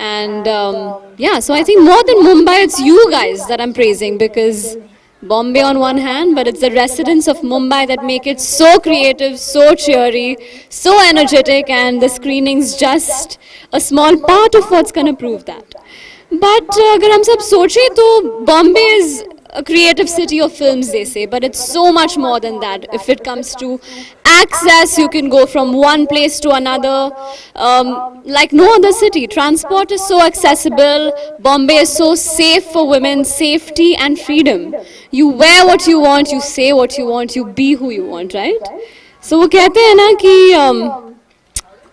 And yeah, so I think more than Mumbai, it's you guys that I'm praising, because Bombay on one hand, but it's the residents of Mumbai that make it so creative, so cheery, so energetic, and the screening's just a small part of what's going to prove that. But अगर हम सब सोचें तो Bombay is a creative city of films, they say, but it's so much more than that. If it comes to access, you can go from one place to another like no other city. Transport is so accessible. Bombay is so safe for women, safety and freedom. You wear what you want, you say what you want, you be who you want, right? So वो कहते हैं ना कि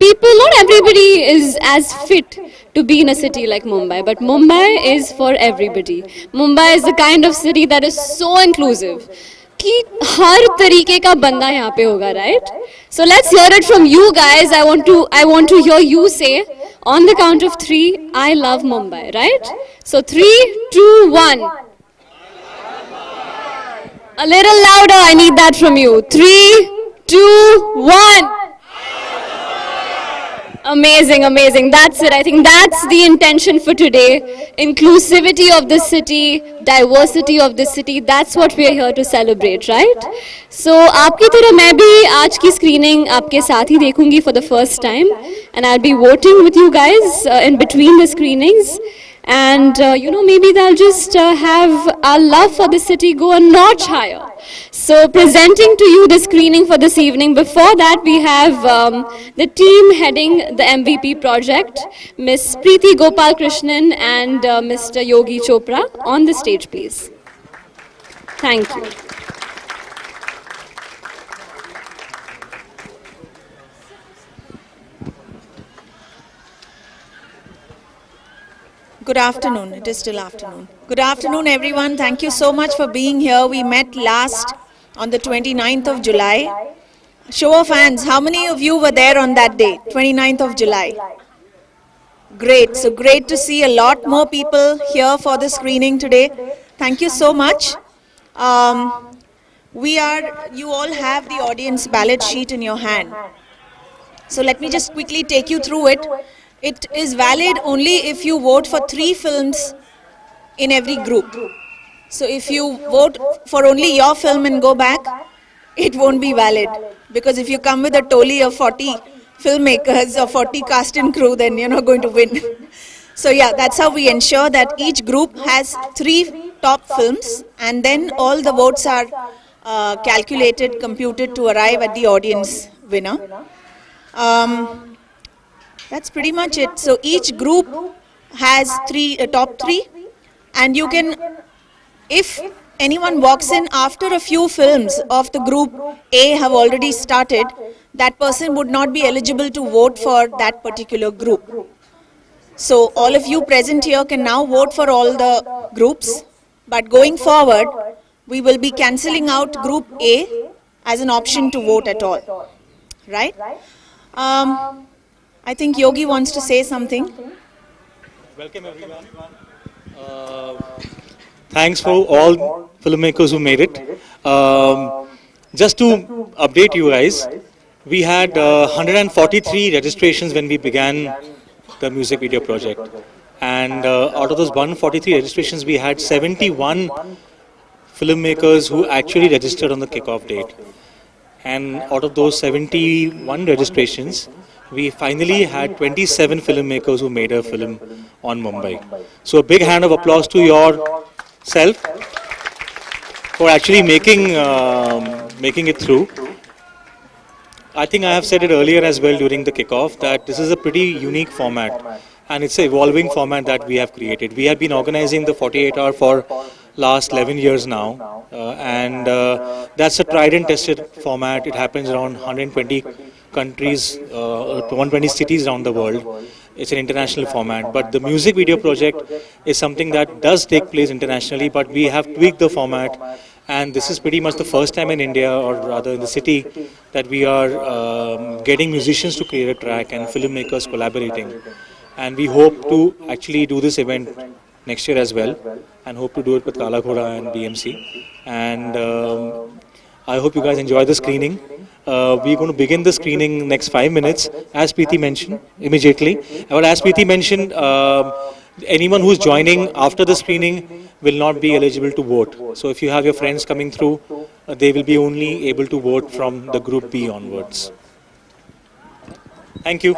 people, not everybody is as fit to be in a city like Mumbai, but Mumbai is for everybody. Mumbai is the kind of city that is so inclusive कि हर तरीके का बंदा यहाँ पे होगा, right? So let's hear it from you guys. I want to hear you say on the count of 3, I love Mumbai, right? So 3, 2, 1. A little louder, I need that from you. 3, 2, 1. Amazing, amazing. That's it. I think that's the intention for today. Inclusivity of the city, diversity of the city. That's what we are here to celebrate, right? So, आपकी तरह मैं भी आज की screening आपके साथ ही देखूंगी for the first time, and I'll be voting with you guys in between the screenings. And you know, maybe they'll just have our love for the city go a notch higher. So presenting to you the screening for this evening. Before that, we have the team heading the MVP project, Miss Preeti Gopal Krishnan and Mr. Yogi Chopra on the stage, please. Thank you. Good afternoon. It is still afternoon. Good afternoon, everyone. Thank you so much for being here. We met last on the 29th of July. Show of hands, how many of you were there on that day, 29th of July? Great. So great to see a lot more people here for the screening today. Thank you so much. You all have the audience ballot sheet in your hand. So let me just quickly take you through it. It is valid only if you vote for 3 films in every group. So if you vote for only your film and go back, it won't be valid. Because if you come with a tolly of 40 filmmakers or 40 cast and crew, then you're not going to win. So yeah, that's how we ensure that each group has 3 top films, and then all the votes are calculated, computed to arrive at the audience winner. That's pretty much it. So each group has top 3, and you can, if anyone walks in after a few films of the group A have already started, that person would not be eligible to vote for that particular group. So all of you present here can now vote for all the groups, but going forward, we will be cancelling out group A as an option to vote at all, right? I think Yogi wants to say something. Welcome everyone. Thanks for all filmmakers who made it. Just to update you guys, we had 143 registrations when we began the music video project. And out of those 143 registrations, we had 71 filmmakers who actually registered on the kickoff date. And out of those 71 registrations, we finally had 27 filmmakers who made a film on Mumbai. So a big hand of applause to yourself for actually making it through. I think I have said it earlier as well during the kickoff that this is a pretty unique format, and it's an evolving format that we have created. We have been organizing the 48-hour for last 11 years now, and that's a tried and tested format. It happens around 120 countries, 120 cities around the world. It's an international format, but the music video project is something that does take place internationally, but we have tweaked the format, and this is pretty much the first time in India, or rather in the city, that we are getting musicians to create a track and filmmakers collaborating. And we hope to actually do this event next year as well, and hope to do it with Kala Ghoda and BMC. And I hope you guys enjoy the screening. We're going to begin the screening next 5 minutes, as Preeti mentioned, immediately. But as Preeti mentioned, anyone who's joining after the screening will not be eligible to vote. So if you have your friends coming through, they will be only able to vote from the group B onwards. Thank you.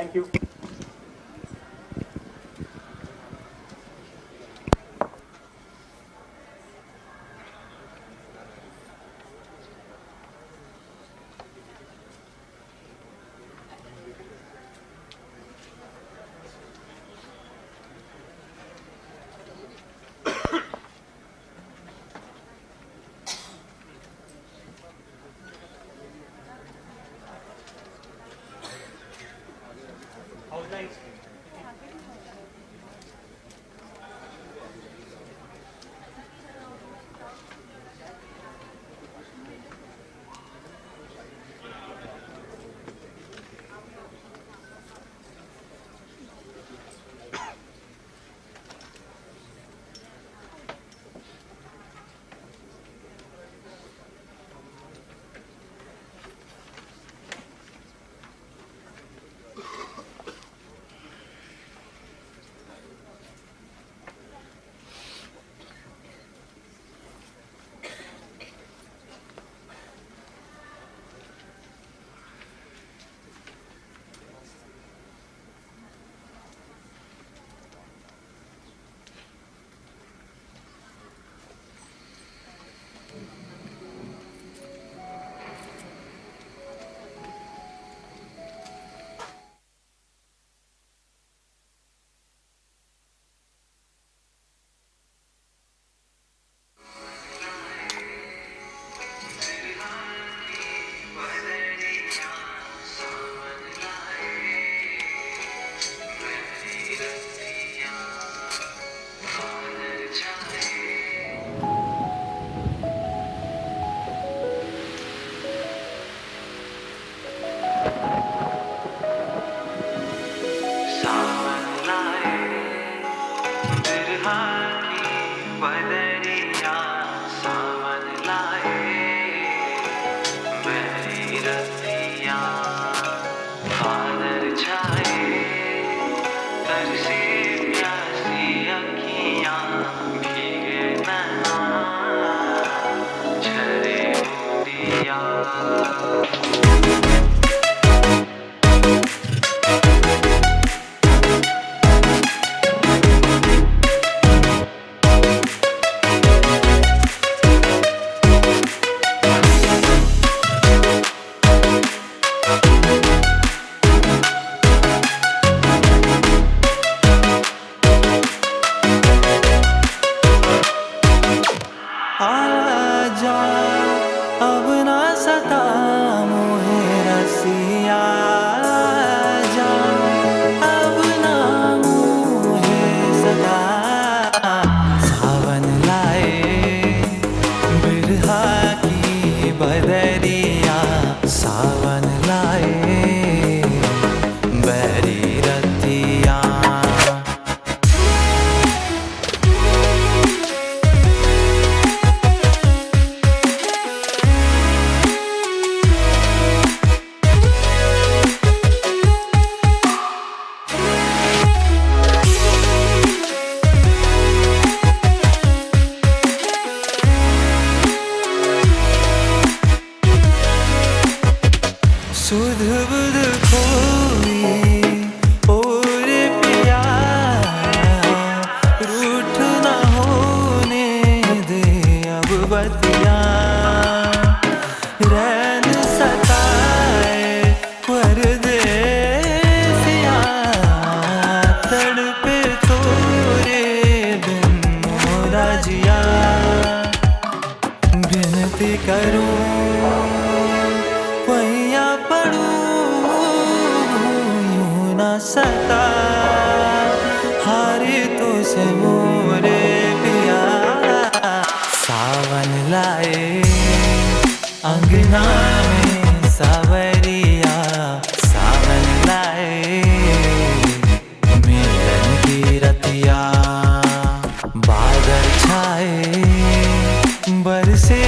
बरसे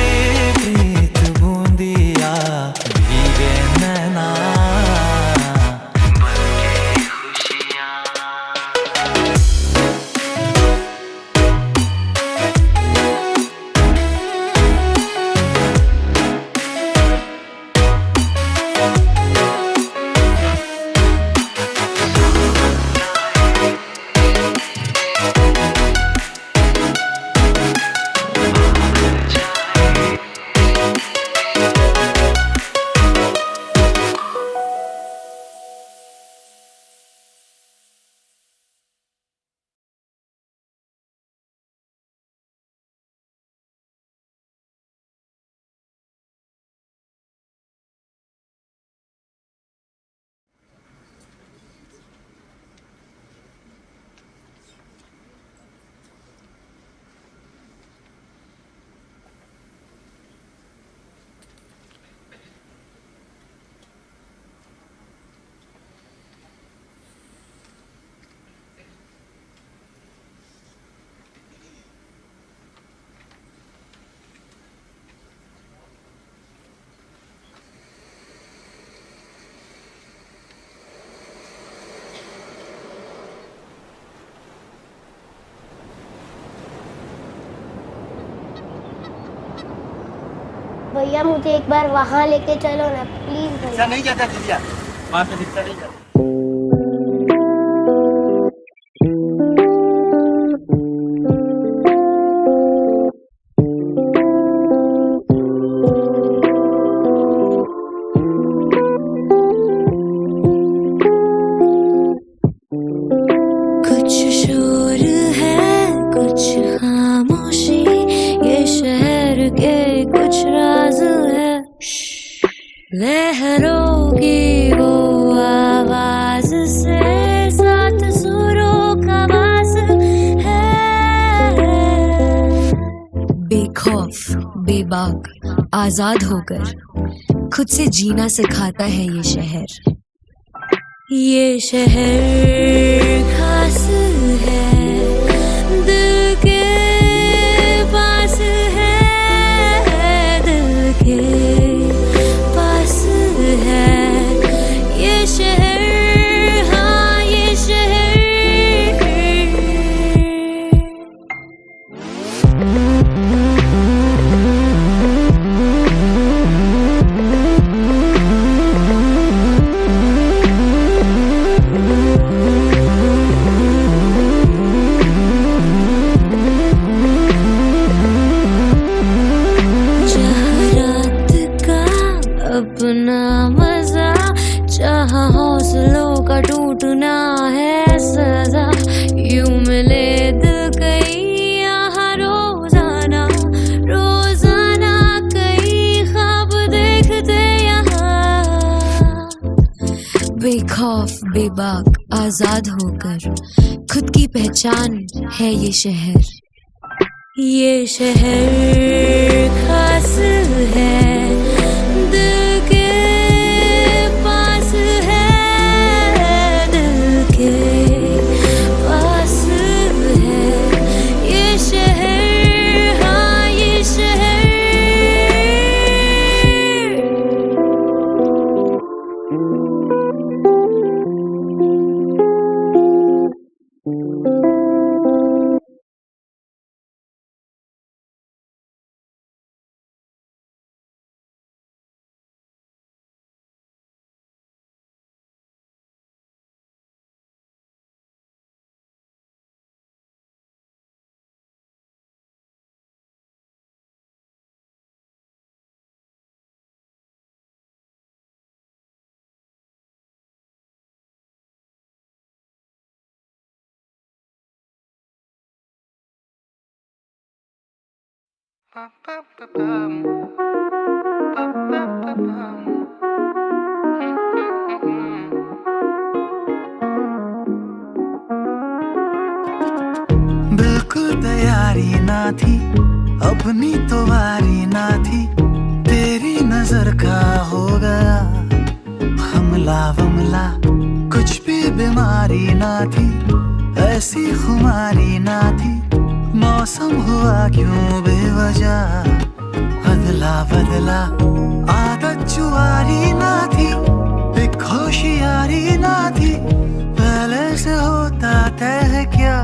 प्रीत बूंदिया भीगे भैया मुझे एक बार वहाँ लेके चलो ना please भैया। नहीं जाता दीदिया, वहाँ पे दिखता नहीं जाता। कुछ शोर है कुछ खामोशी, ये शहर के कुछ राज है। लहरों की वो आवाज से सात सुरों का वास है। बेखौफ बेबाक आजाद होकर खुद से जीना सिखाता है ये शहर। ये शहर खास है, दिल के पास है, दिल के पास है ये शहर। हाँ ये शहर अपना मजा, जहाँ हौसलों का टूटना है सजा। यूं मिले दिल कई यहाँ रोजाना, रोजाना कई ख्वाब देखते यहाँ। बेखौफ बेबाक आजाद होकर खुद की पहचान है ये शहर। ये शहर खास है, दिल के पास है, दिल के पास है ये शहर। हाँ ये शहर बिल्कुल तैयारी ना थी, अपनी तो बारी ना थी, तेरी नजर का हो गया हमला वमला। कुछ भी बीमारी ना थी, ऐसी खुमारी ना थी, मौसम हुआ क्यों बेवजह अदला बदला। आदत जुआरी ना थी, एक होशियारी ना थी, पहले से होता तय है क्या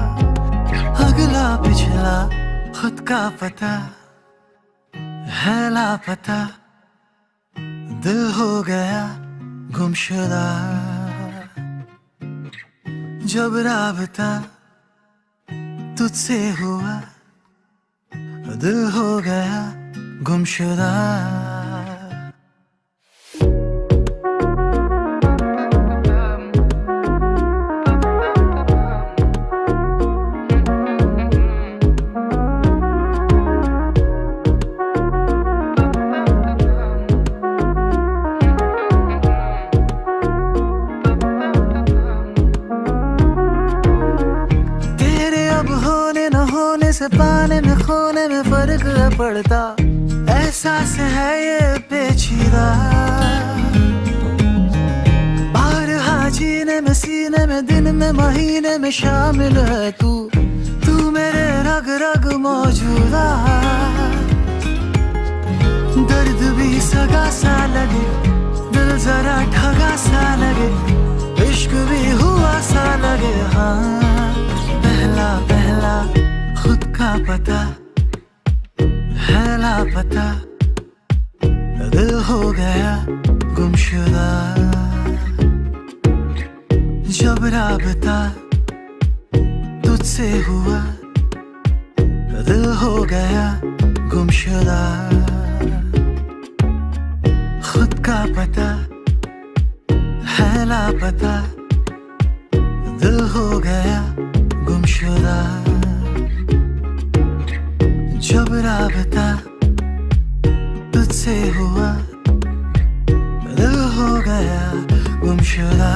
अगला पिछला खुद का पता है लापता। दिल हो गया गुमशुदा जब राबता तुझसे हुआ, दिल हो गया गुमशुदा। से पाने में खोने में फर्क है पड़ता, एहसास है ये पेचीदा। बाहर जीने में सीने में दिन में महीने में शामिल है तू, तू मेरे रग रग मौजूदा। दर्द भी सगा सा लगे, दिल जरा ठगा सा लगे, इश्क भी हुआ सा लगे। हाँ पहला पहला खुद का पता है लापता, दिल हो गया गुमशुदा जब राबता तुझसे हुआ दिल हो गया गुमशुदा खुद का पता है लापता दिल हो गया गुमशुदा जब राबता तुझसे हुआ दिल हो गया गुमशुदा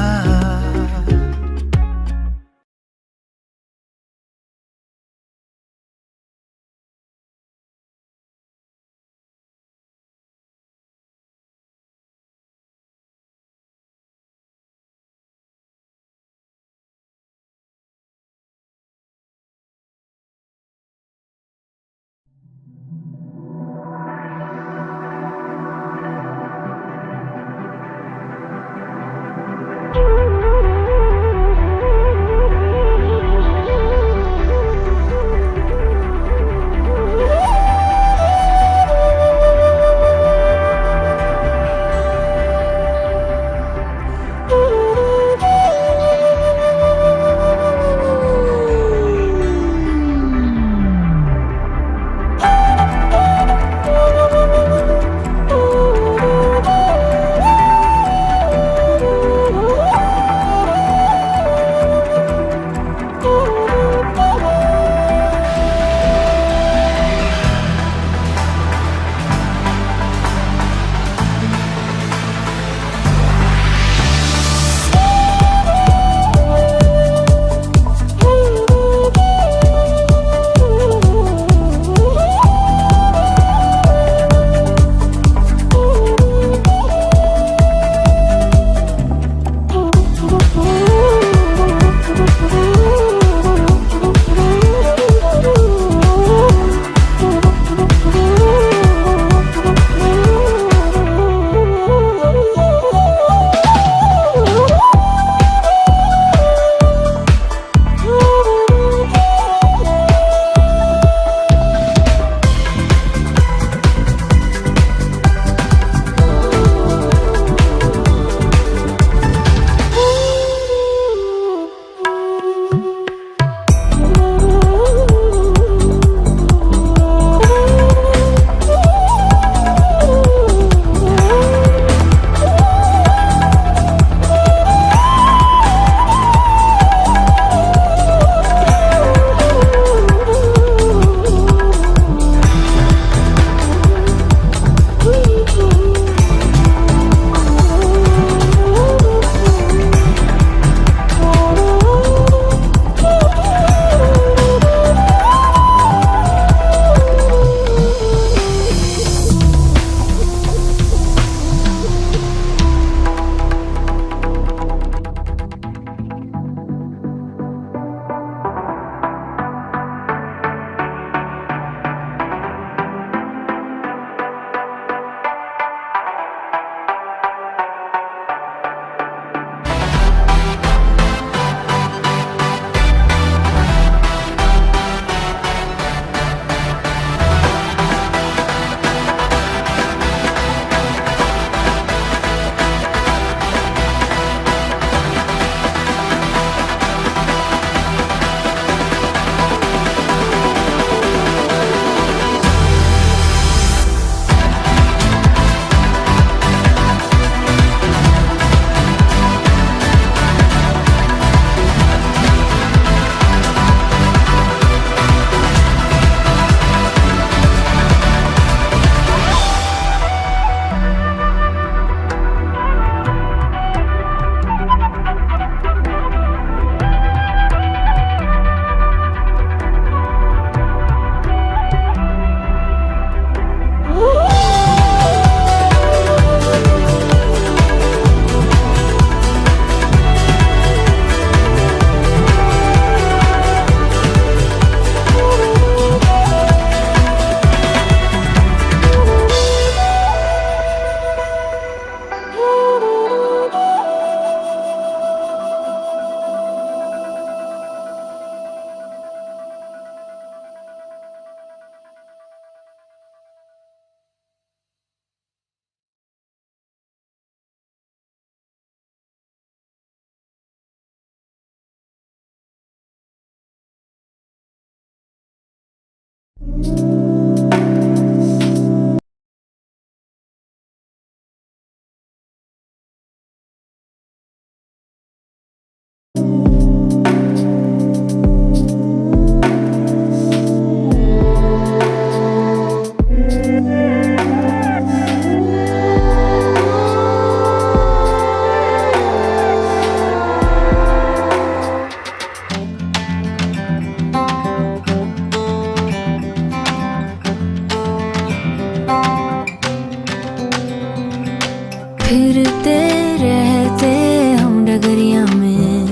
फिरते रहते हम डगरिया में,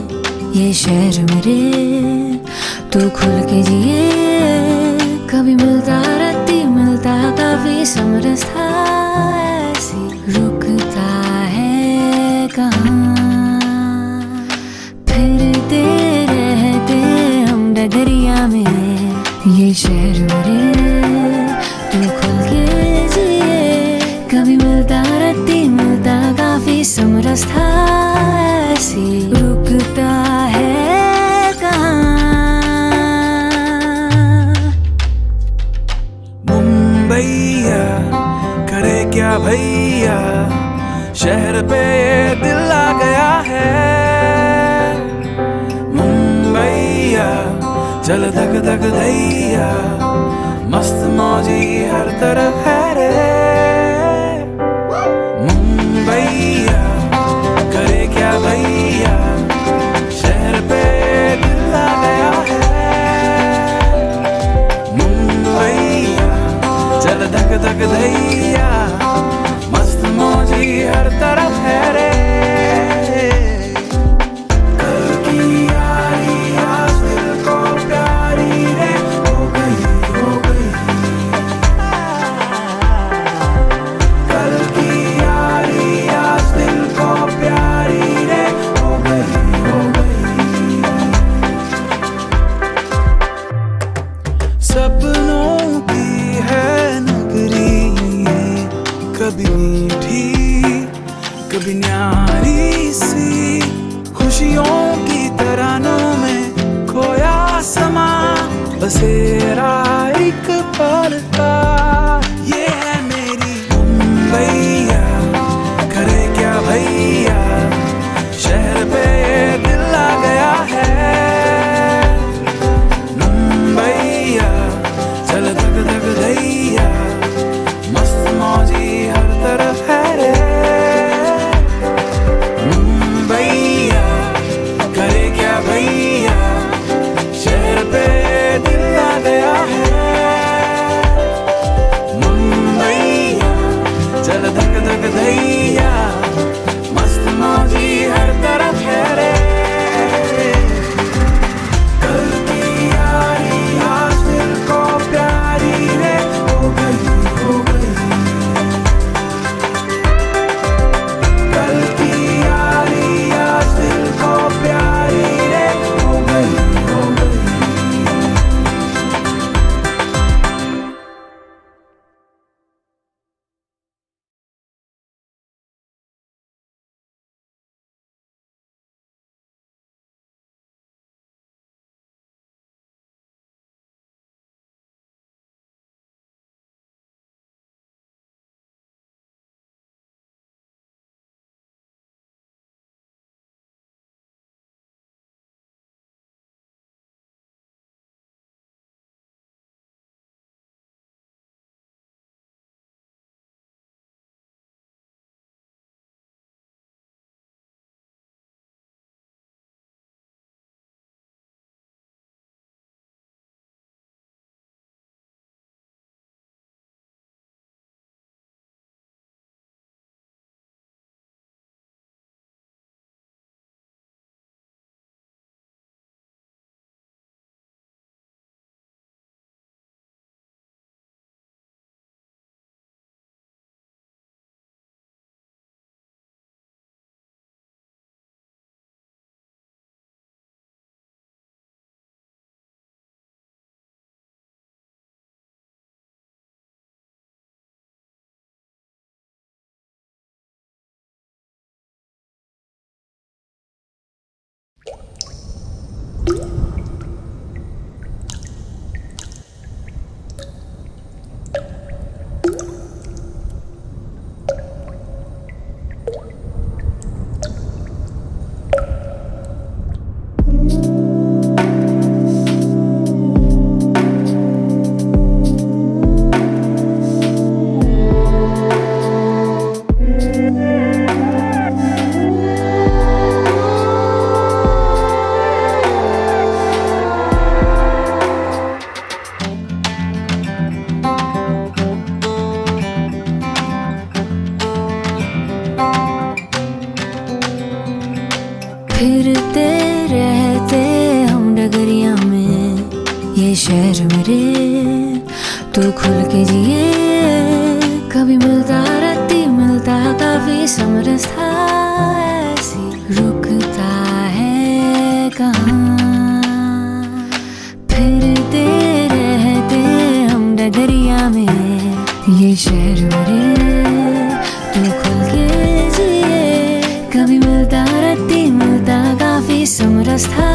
ये शहर मेरे तू खुल के जिए। कभी मिलता राती मिलता काफी समरसता, ऐसी रुकता है कहाँ। फिरते रहते हम डगरिया में, ये शहर मेरे तू खुल के जिए। कभी मिलता राती मिलता काफी समरसता, ऐसी रुकता है कहाँ। मुंबईया करे क्या भैया, शहर पे ये दिल आ गया है। मुंबईया चल धक धक दैया, मस्त मौजी हर तरफ है रे। मुंबईया करे क्या भैया, शहर पे दिल आ गया है। मुंबईया चल धक धक दैया, मस्त मौजी हर तरफ है रे। कल की यारी आज दिल को प्यारी रे, हो गई हो गई। कल की यारी आज दिल को प्यारी रे, हो गई हो गई। सपनों की है नगरी, कभी मीठी कभी न्यारी सी, खुशियों की तरानों में खोया समा। बसेरा एक पल का ये है मेरी मुंबईया, करे क्या भैया, शहर पे दिल आ गया है। मुंबईया चल धक धक दैया, मस्त मौजी हर तरफ है रे। मुंबईया करे क्या भैया, शहर पे दिल आ गया है। शहर मेरे तू खुल के जिए, कभी मिलता राती मिलता काफी समरसता ऐसी रुकता है कहाँ, फिरते रहते हम डगरिया में ये शहर मेरे तू खुल के जिए, कभी मिलता राती मिलता काफी समरसता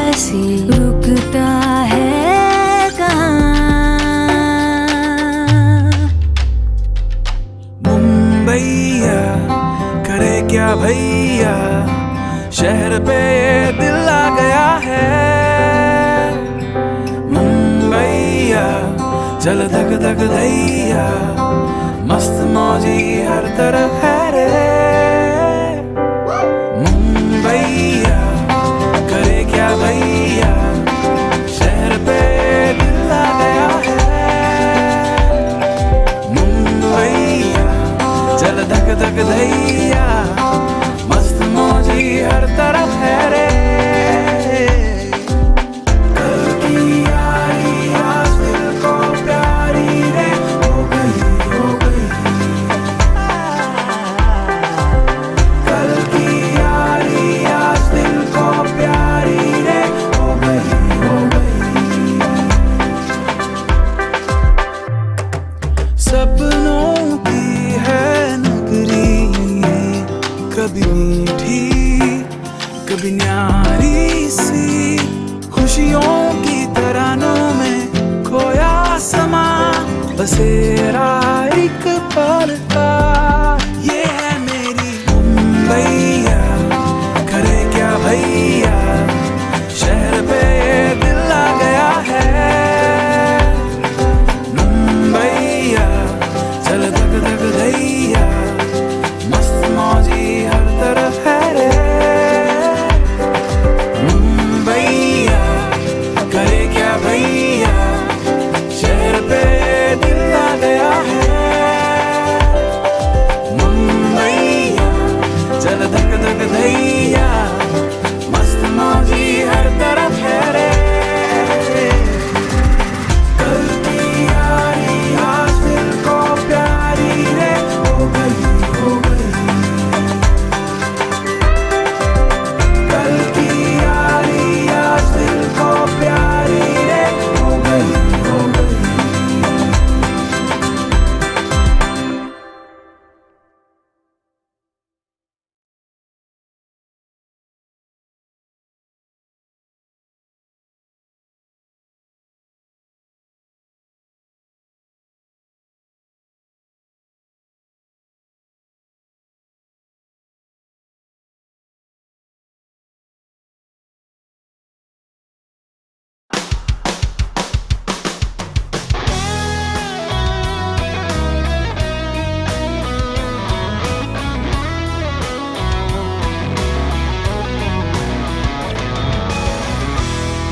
ऐसी रुकता है कहाँ। मुंबईया करे क्या भैया, शहर पे ये दिल आ गया है। मुंबईया चल धक धक धैया, मस्त मौजी हर तरफ है रे। मुंबईया करे क्या भैया, शहर पे दिल आ गया है। मुंबईया चल धक धक धैया, मस्त मौजी हर तरफ है रे। कल की यारी आज दिल को प्यारी रे हो गई, हो गई। कल की यारी आज दिल को प्यारी रे हो गई, हो गई। सपनों की है नगरी, कभी मीठी कभी न्यारी सी, खुशियों की तरानों में खोया समा, बसेरा एक पल का ये है मेरी मुंबईया। करे क्या भैया, शहर पे दिल आ गया है। मुंबईया चल धक धक धैया, मस्त मौजी हर तरफ है रे। मुंबईया करे क्या भैया, शहर पे दिल आ गया है। मुंबईया चल धक धक धैया, मस्त मौजी हर तरफ है रे। कल की यारी आज दिल को प्यारी रे हो गई, हो गई। कल की यारी आज दिल को प्यारी रे हो गई, हो गई।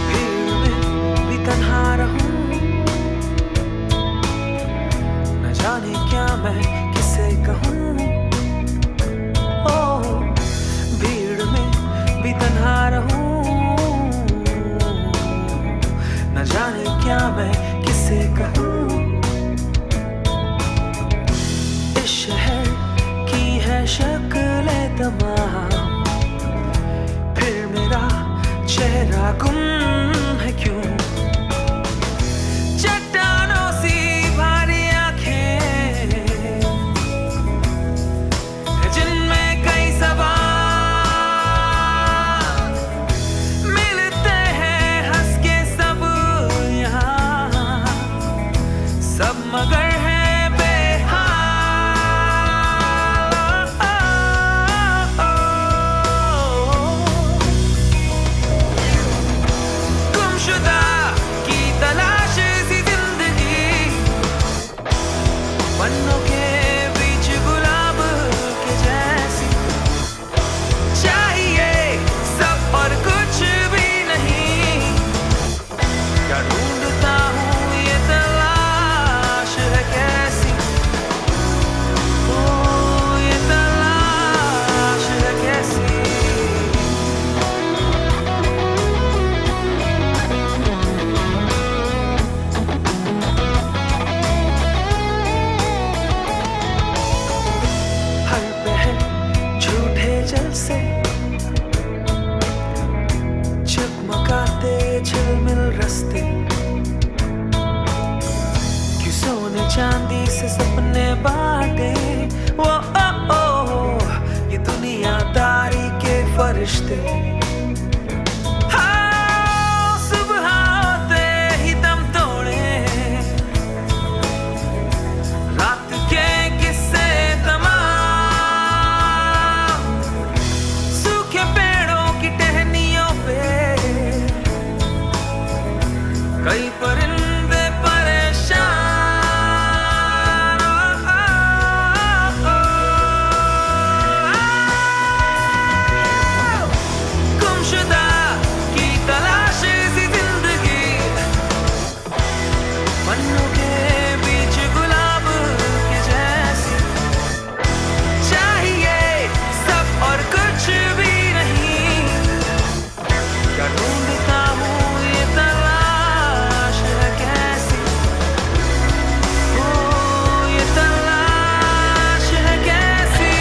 भीड़ में भी तन्हा रहूं, न जाने क्या मैं किसे कहूं। ओ भीड़ में भी तन्हा रहूं, न जाने क्या मैं किसे कहूं। इस शहर की है शक्ल तमाम, फिर मेरा चेहरा गुम है क्यों। चट्टानों सी भारी आंखें जिनमें कई सवाल मिलते हैं हंस के सब यहाँ, सब मगर है बेहाल। चांदी से सपने बांटे, ओ ये दुनियादारी के फरिश्ते। हाँ, सुबह होते ही दम तोड़े, रात के किस्से तमाम, सूखे पेड़ों की टहनियों पे कई परिंदे परेशान। गुमशुदा की तलाश सी जिंदगी, पन्नों के बीच गुलाब के जैसी, चाहिए सब और कुछ भी नहीं। क्या ढूंढता हूँ ये तलाश है कैसी, ओ ये तलाश है कैसी।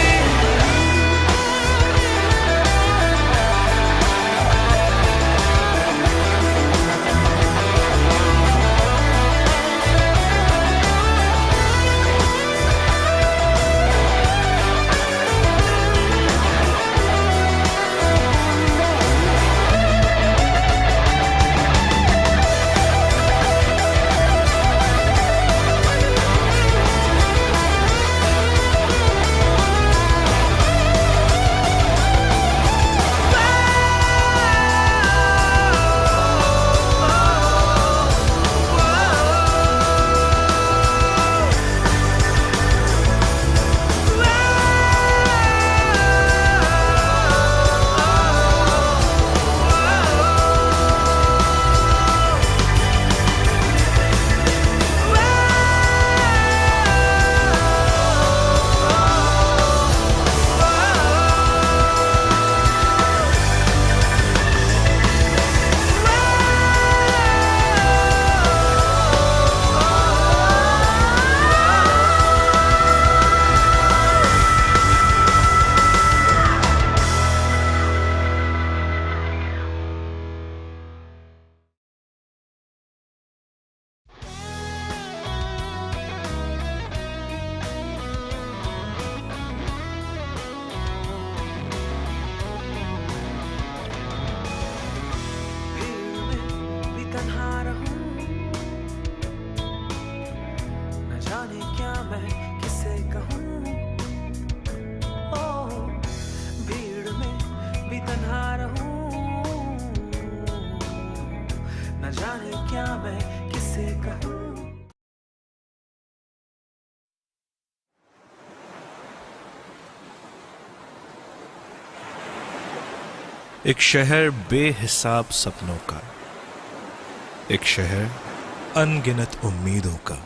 एक शहर बेहिसाब सपनों का, एक शहर अनगिनत उम्मीदों का,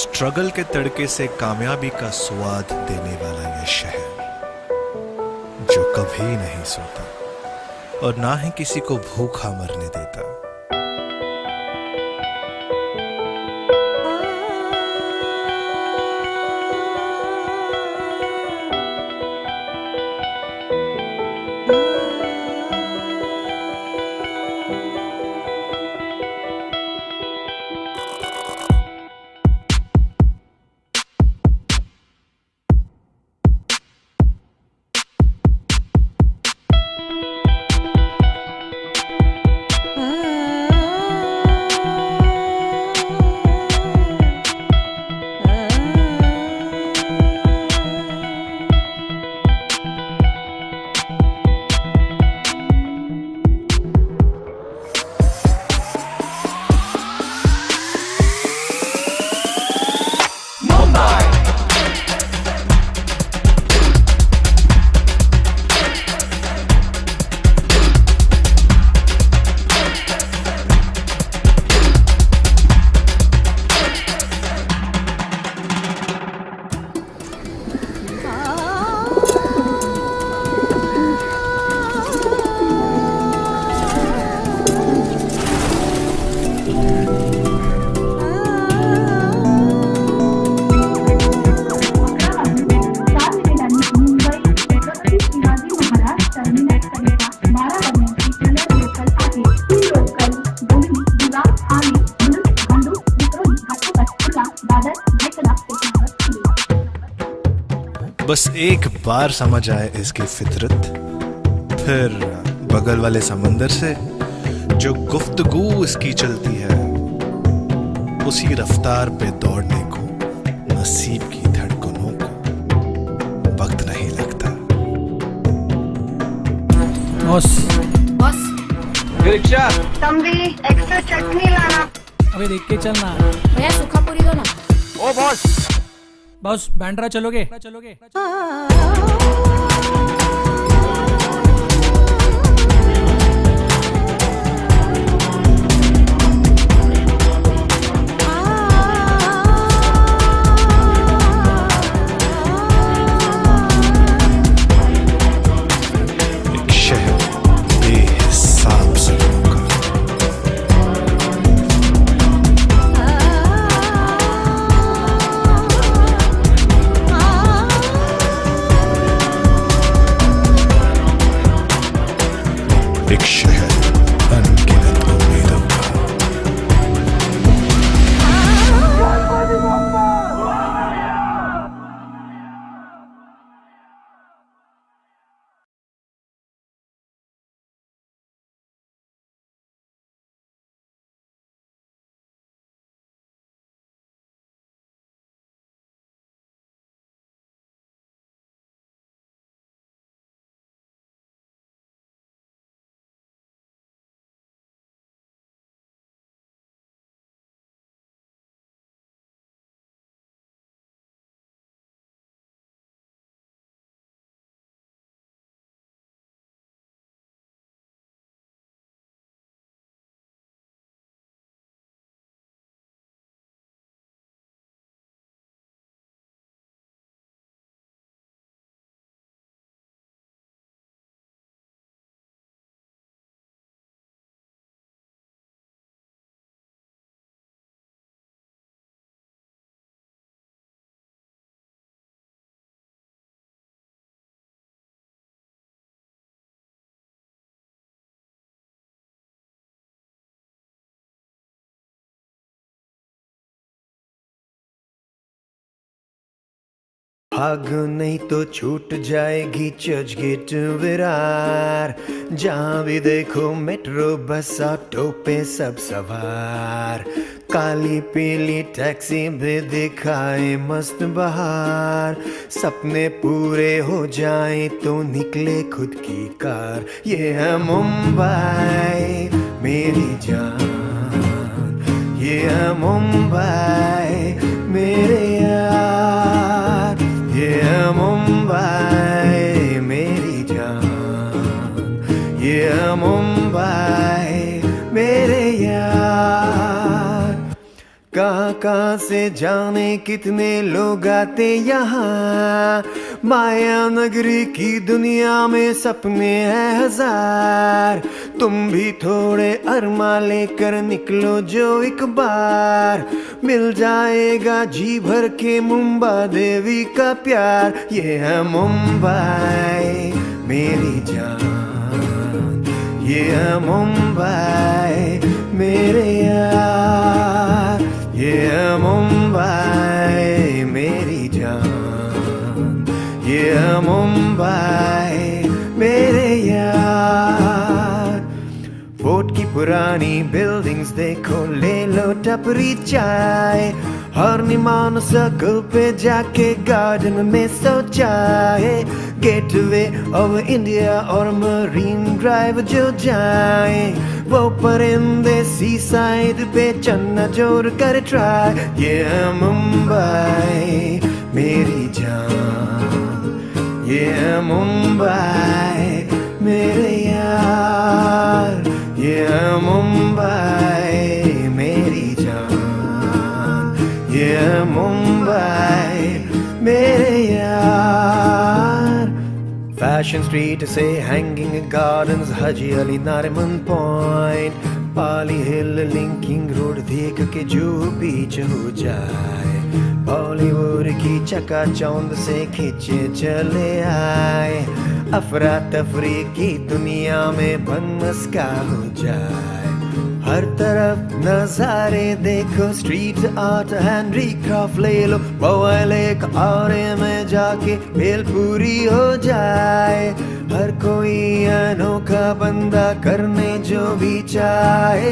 स्ट्रगल के तड़के से कामयाबी का स्वाद देने वाला यह शहर जो कभी नहीं सोता और ना ही किसी को भूखा मरने देता। बस एक बार समझ आए इसकी फितरत, फिर बगल वाले समंदर से जो गुफ्तगू इसकी चलती है, उसी रफ्तार पे दौड़ने को नसीब की धड़कनों को वक्त नहीं लगता। बस रिक्शा तंबी एक्स्ट्रा चटनी लाना। अबे देख के चलना। भैया सूखा पूरी दो ना। ओ बॉस बस बैंड्रा चलोगे? एक शहर बेहिसाब से लोगों का, एक शहर अनगिनत उम्मीदों का। भागो नहीं तो छूट जाएगी चर्चगेट विरार, जहाँ भी देखो मेट्रो बस ऑटो पे सब सवार, काली पीली टैक्सी भी दिखाए मस्त बहार, सपने पूरे हो जाए तो निकले खुद की कार। ये है मुंबई मेरी जान, ये है मुंबई मेरे यार, ये है मुंबई मेरी जान, ये है मुंबई मेरे यार। कहाँ से जाने कितने लोग आते यहाँ, माया नगरी की दुनिया में सपने हैं हजार, तुम भी थोड़े अरमा लेकर निकलो जो एक बार, मिल जाएगा जी भर के मुंबा देवी का प्यार। ये है मुंबई मेरी जान, ये है मुंबई मेरे यार, ये है मुंबई मेरी जान, ये है मुंबई मेरे यार। फोर्ट की पुरानी बिल्डिंग्स देखो, ले लो टपरी चाय, हरनिमान सर्कल पे जाके गार्डन में सो जाए, गेटवे ऑफ इंडिया और मरीन ड्राइव जो जाए, वो परिंदे सी साइड पे चन्ना जोड़ कर ट्राई। ये है मुंबई मेरी जान, ये है मुंबई मेरे यार, ये है मुंबई मेरी जान, ये है मुंबई मेरे यार। फैशन स्ट्रीट से hanging gardens, Haji Ali Nariman point, पाली हिल लिंकिंग रोड देख के जो बीच हो जाए, बॉलीवुड की चकाचौंध से खींचे चले आए, अफरा तफरी की दुनिया में बनमस्का हो जाए। हर तरफ नजारे देखो, स्ट्रीट आर्ट हैंडीक्राफ्ट ले लो, मोबाइल एक और में जाके भेलपूरी हो जाए। हर कोई अनोखा बंदा करने जो भी चाहे,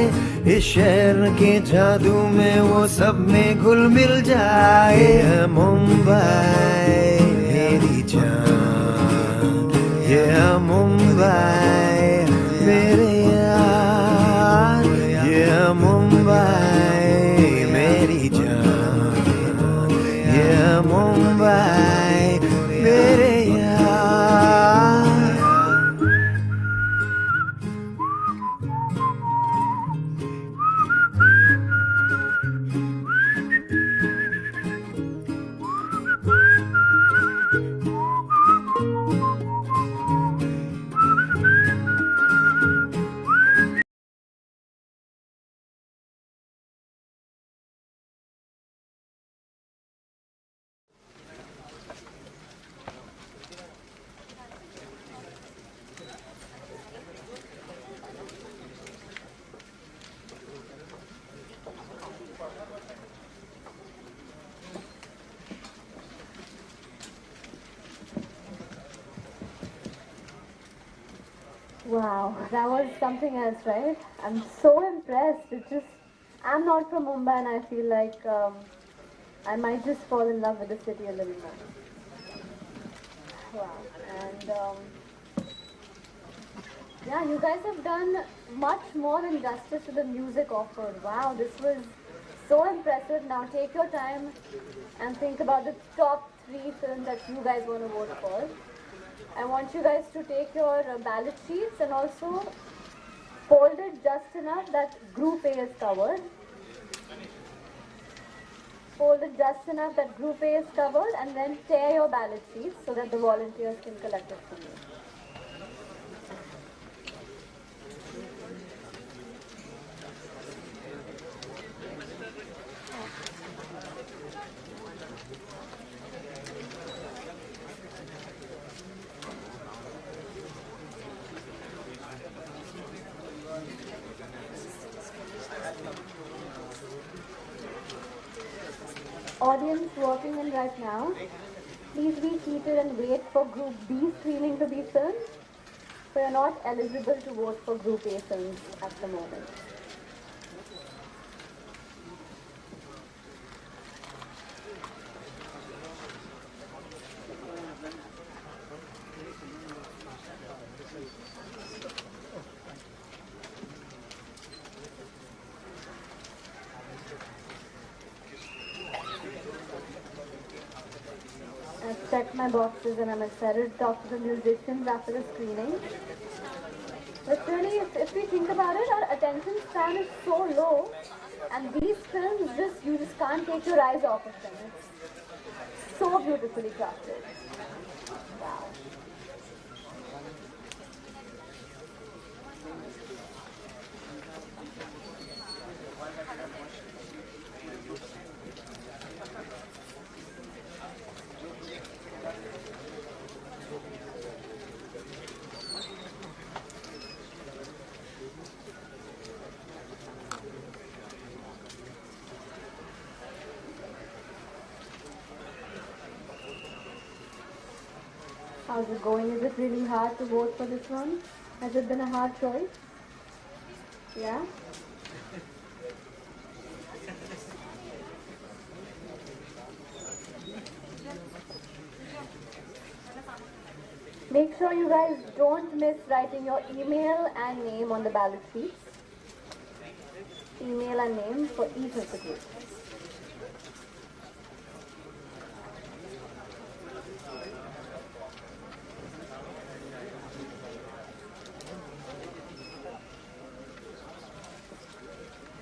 इस शहर के जादू में वो सब में घुल मिल जाए। ये है मुंबई मेरी जान, ये है मुंबई मेरे यार, ये है मुंबई मेरी जान, ये है मुंबई मेरे यार। Wow, that was something else, right? I'm so impressed. It's just, I'm not from Mumbai and I feel like I might just fall in love with the city a little more. Wow, and yeah, you guys have done much more than justice to the music offered. Wow, this was so impressive. Now take your time and think about the top 3 films that you guys want to vote for. I want you guys to take your ballot sheets and also fold it just enough that group A is covered. Fold it just enough that group A is covered and then tear your ballot sheets so that the volunteers can collect it for you. Audience working in right now, please be seated and wait for Group B screening to be filmed. So you're not eligible to vote for Group A films at the moment. I've checked my boxes and I'm excited to talk to the musicians after the screening. But really, if we think about it, our attention span is so low, and these films you just can't take your eyes off of them. It's so beautifully crafted. Wow. How's it going? Is it really hard to vote for this one? Has it been a hard choice? Yeah? Make sure you guys don't miss writing your email and name on the ballot sheets. Email and name for each of the groups.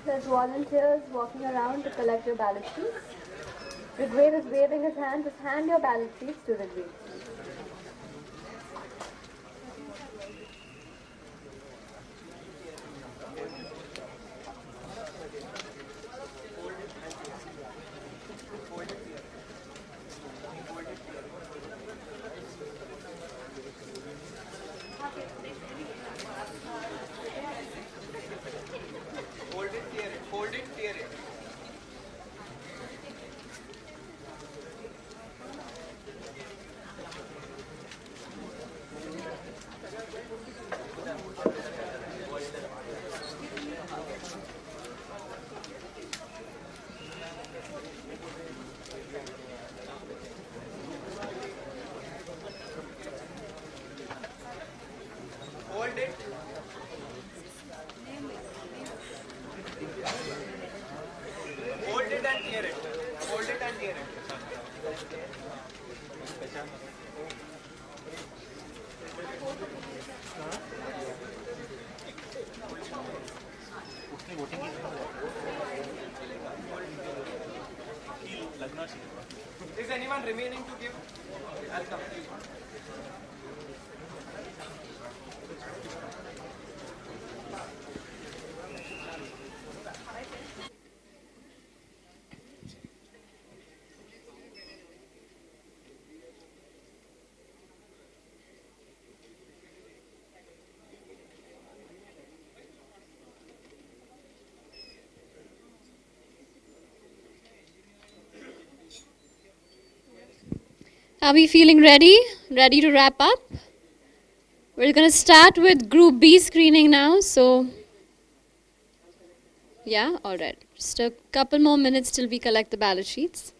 There's volunteers walking around to collect your ballot sheets. Rigved is waving his hand. Just hand your ballot sheets to Rigved. Is anyone remaining to give? I'll come. Are we feeling ready? Ready to wrap up? We're going to start with Group B screening now. So, yeah, all right. Just a couple more minutes till we collect the ballot sheets.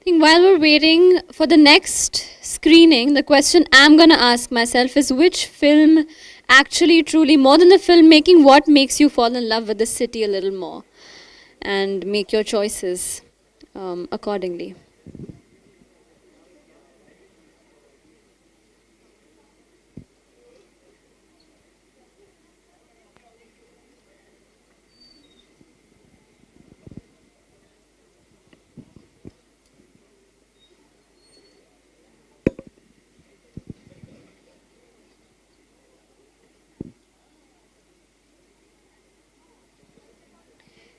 I think while we're waiting for the next screening, the question I'm going to ask myself is which film actually truly, more than the filmmaking, what makes you fall in love with the city a little more and make your choices accordingly.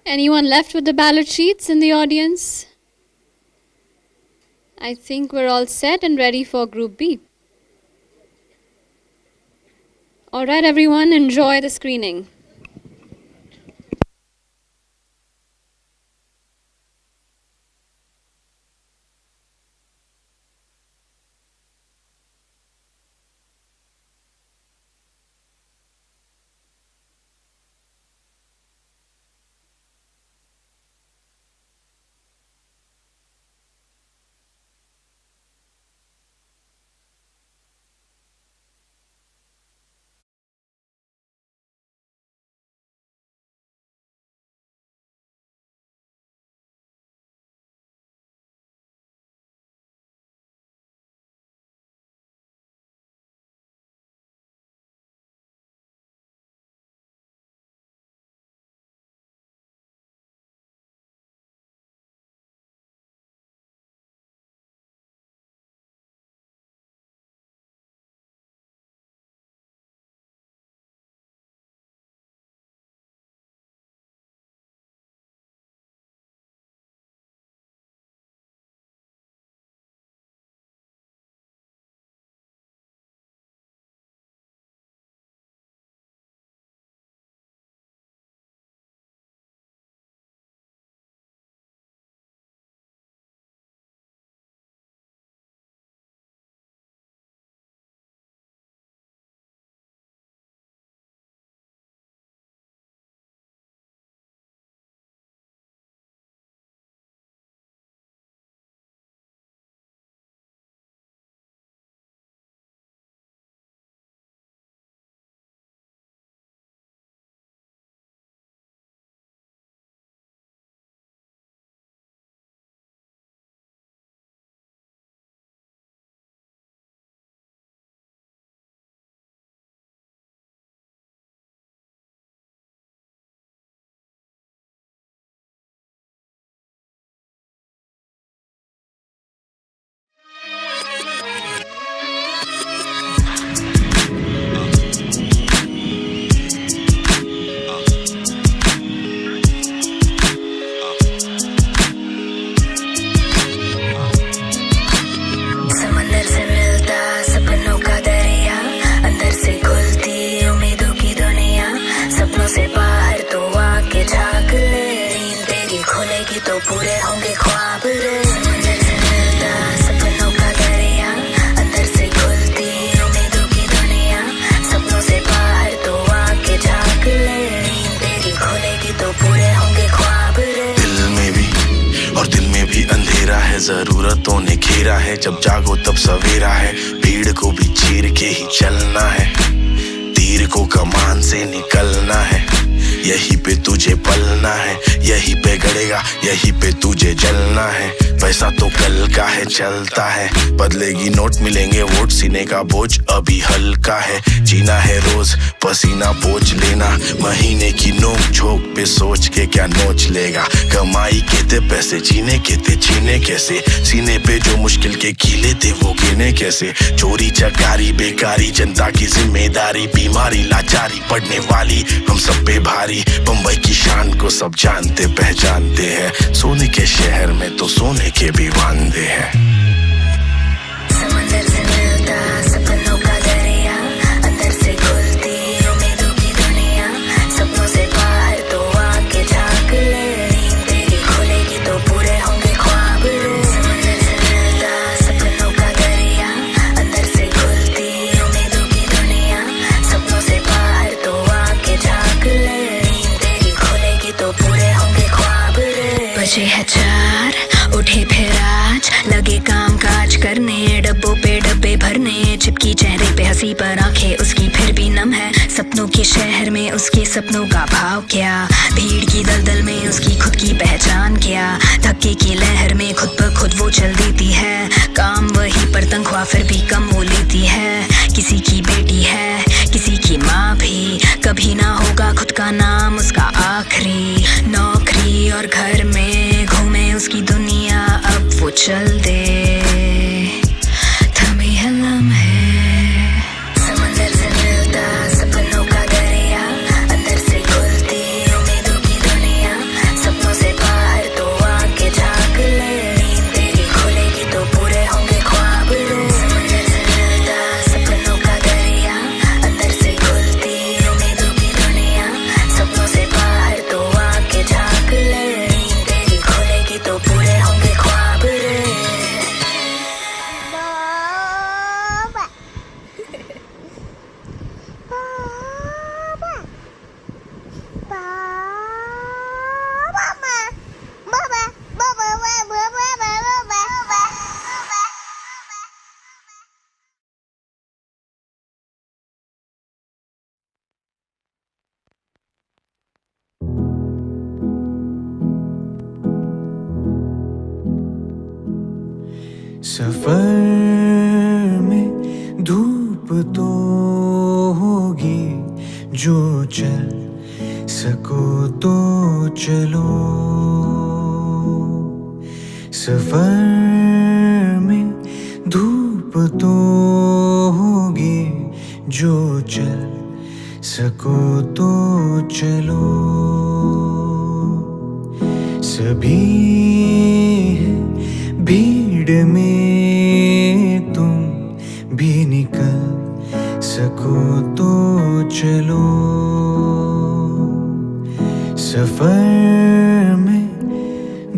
Anyone left with the ballot sheets in the audience? I think we're all set and ready for Group B. All right, everyone, enjoy the screening. अंधेरा है, जरूरतों ने घेरा है, जब जागो तब सवेरा है, भीड़ को भी चीर के ही चलना है, तीर को कमान से निकलना है, यहीं पे तुझे पलना है, यहीं पे गड़ेगा, यहीं पे तुझे जलना है, पैसा तो कल का है चलता है, बदलेगी नोट मिलेंगे वोट, सीने का बोझ अभी हल्का है, जीना है रोज पसीना पोंछ लेना, महीने की नोक झोंक पे सोच के क्या नोच लेगा, कमाई के थे पैसे जीने के थे छीने कैसे, सीने पे जो मुश्किल के कीले थे वो गिने कैसे, चोरी चकारी बेकारी जनता की जिम्मेदारी, बीमारी लाचारी पड़ने वाली हम सब पे भारी, बम्बई की शान को सब जानते पहचानते हैं, सोने के शहर में तो सोने के भी वांदे हैं। समंदर से मिलता सपनों का दरिया, अंदर से खुलती उम्मीदों की दुनिया, सपनों से बाहर तो आके झांक ले, नींद तेरी खुलेगी तो पूरे होंगे ख्वाब रे। समंदर से मिलता सपनों का दरिया, अंदर से खुलती उम्मीदों की दुनिया, सपनों से बाहर तो आके झांक ले, नींद तेरी खुलेगी तो पूरे होंगे ख्वाब रे। बजे है 4 उठे फिर आज लगे काम काज करने, डब्बों पे डब्बे भरने, चिपकी चेहरे पे हंसी पर आंखें उसकी फिर भी नम है, सपनों के शहर में उसके सपनों का भाव क्या, भीड़ की दलदल में उसकी खुद की पहचान क्या, धक्के की लहर में खुद पर खुद वो चल देती है, काम वही पर तनख्वाह फिर भी कम वो लेती है, किसी की बेटी है किसी की माँ भी, कभी ना होगा खुद का नाम उसका आखिरी, नौकरी और घर में घूमे उसकी दुनिया, अब वो चल दे थमे है लम्हे। समंदर से मिलता सपनों का दरिया, अंदर से खुलती उम्मीदों की दुनिया, सपनों से बाहर तो आके झांक ले, नींद तेरी खुलेगी तो पूरे होंगे ख्वाब रे। समंदर से मिलता सपनों का दरिया, अंदर से खुलती उम्मीदों की दुनिया, सपनों से बाहर तो आके झांक ले, नींद तेरी खुलेगी तो पूरे होंगे ख्वाब रे। सफर में धूप तो होगी, जो चल सको तो चलो, सफर में धूप तो होगी, जो चल सको तो चलो, सभी हैं भीड़ में, तुम भी निकल सको तो चलो, सफर में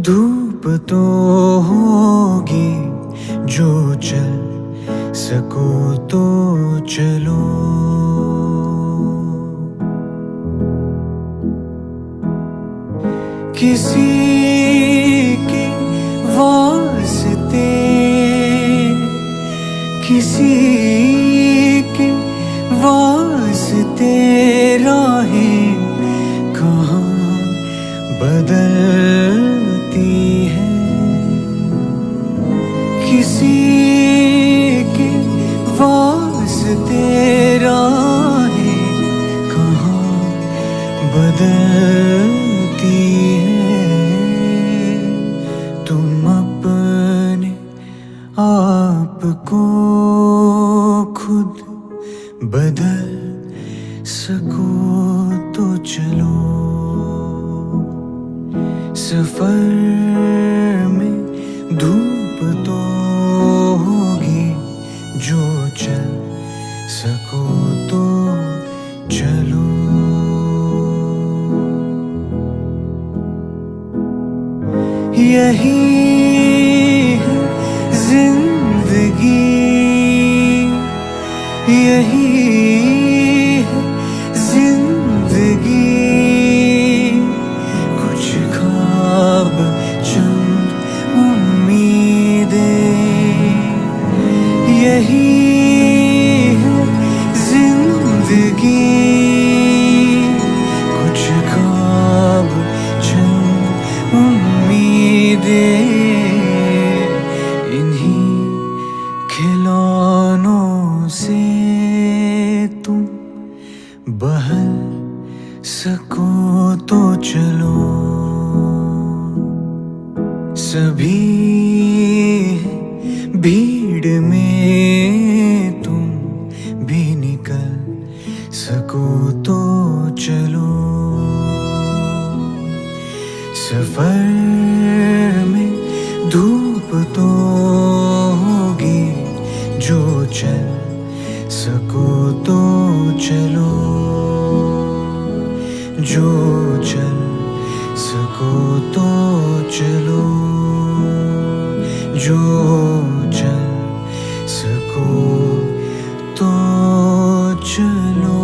धूप तो होगी, जो चल सको तो चलो। किसी के वास्ते किसी के वास्ते राहें कहाँ बदलती हैं, किसी के वास्ते राहें कहाँ बदलती हैं, तुम अपने आप को खुद बदल सको तो चलो, सफर में धूप तो होगी, जो चल सको तो चलो। यही है जिंदगी, यही है जिंदगी, कुछ ख्वाब चंद उम्मीद दे इन्हीं खिलौनों से तुम बहल सको तो चलो सभी भीड़ में तुम भी निकल सको तो चलो सफर में धूप तो होगी जो चल सको तो चलो जो चल सको तो चलो जो चल सको तो चलो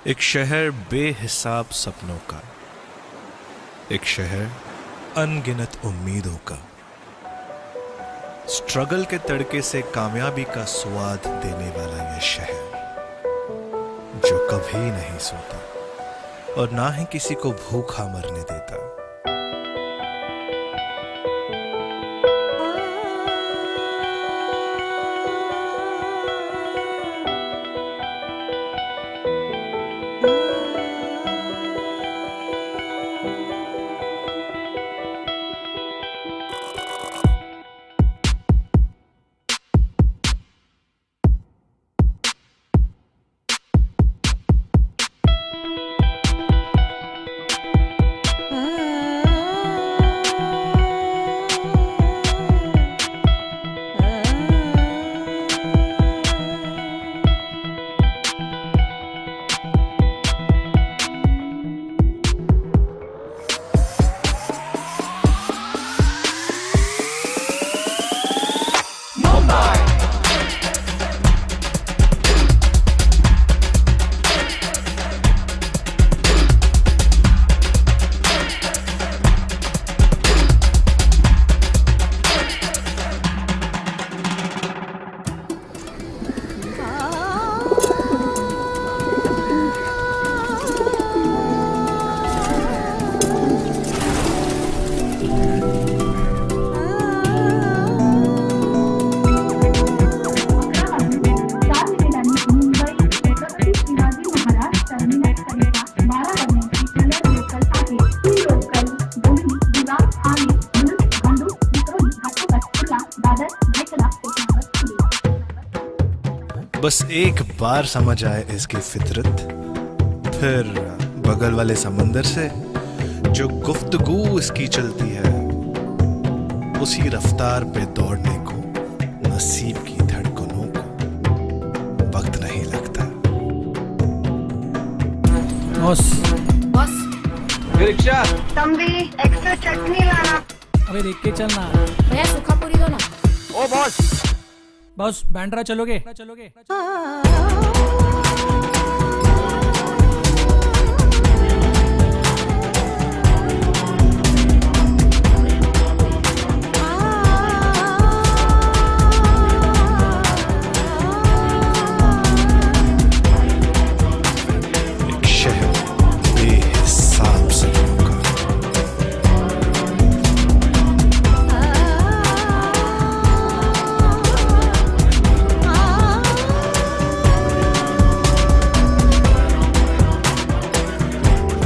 एक शहर बेहिसाब सपनों का, एक शहर अनगिनत उम्मीदों का, स्ट्रगल के तड़के से कामयाबी का स्वाद देने वाला यह शहर जो कभी नहीं सोता और ना ही किसी को भूखा मरने देता। बस एक बार समझ आए इसकी फितरत, फिर बगल वाले समंदर से जो गुफ्तगू इसकी चलती है उसी रफ्तार पे दौड़ने को नसीब की धड़कनों को वक्त नहीं लगता। बॉस रिक्शा तंबी एक्स्ट्रा चटनी लाना। अबे देख के चलना। भैया सूखा पूरी दो ना। ओ बॉस बॉस बैंड्रा चलोगे? एक शहर बेहिसाब सपनों का,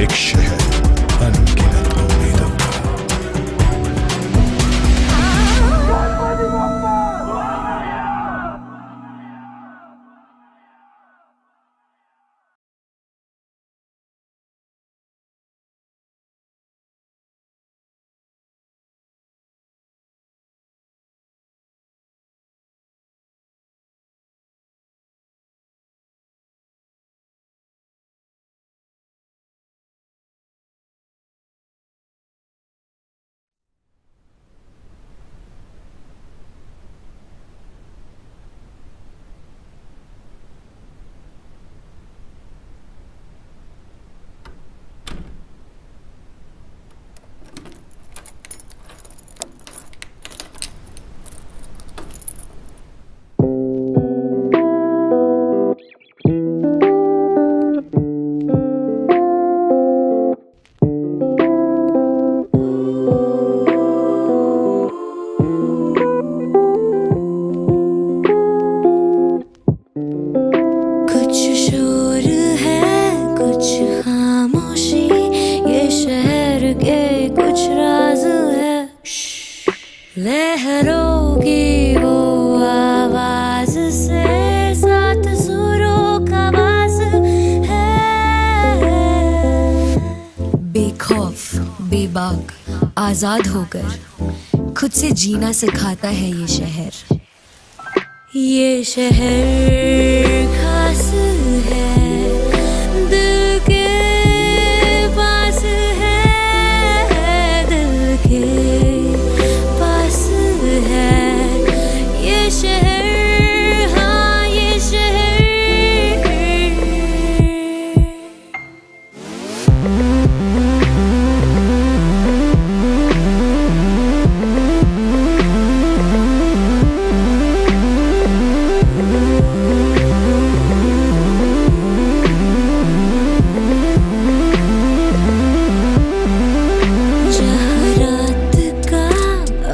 एक शहर अनगिनत उम्मीदों का। शहरों की वो आवाज से सात सुरों का वास है। बेखौफ बेबाक आजाद होकर खुद से जीना सिखाता है ये शहर। ये शहर खास है, दिल के पास है, दिल के पास है ये शहर, हाँ ये शहर।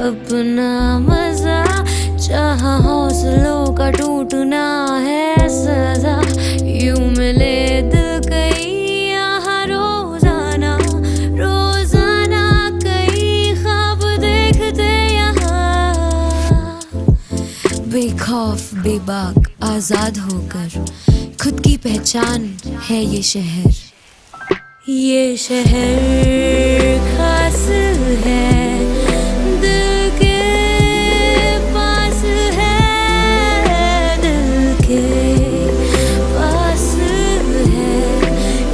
अपना मजा जहाँ हौसलों का टूटना है सजा, यूं मिले दिल कई यहाँ रोजाना, रोजाना कई ख्वाब देखते यहाँ। बेखौफ बेबाक आजाद होकर खुद की पहचान है ये शहर। ये शहर खास है, दिल के पास है, दिल के पास है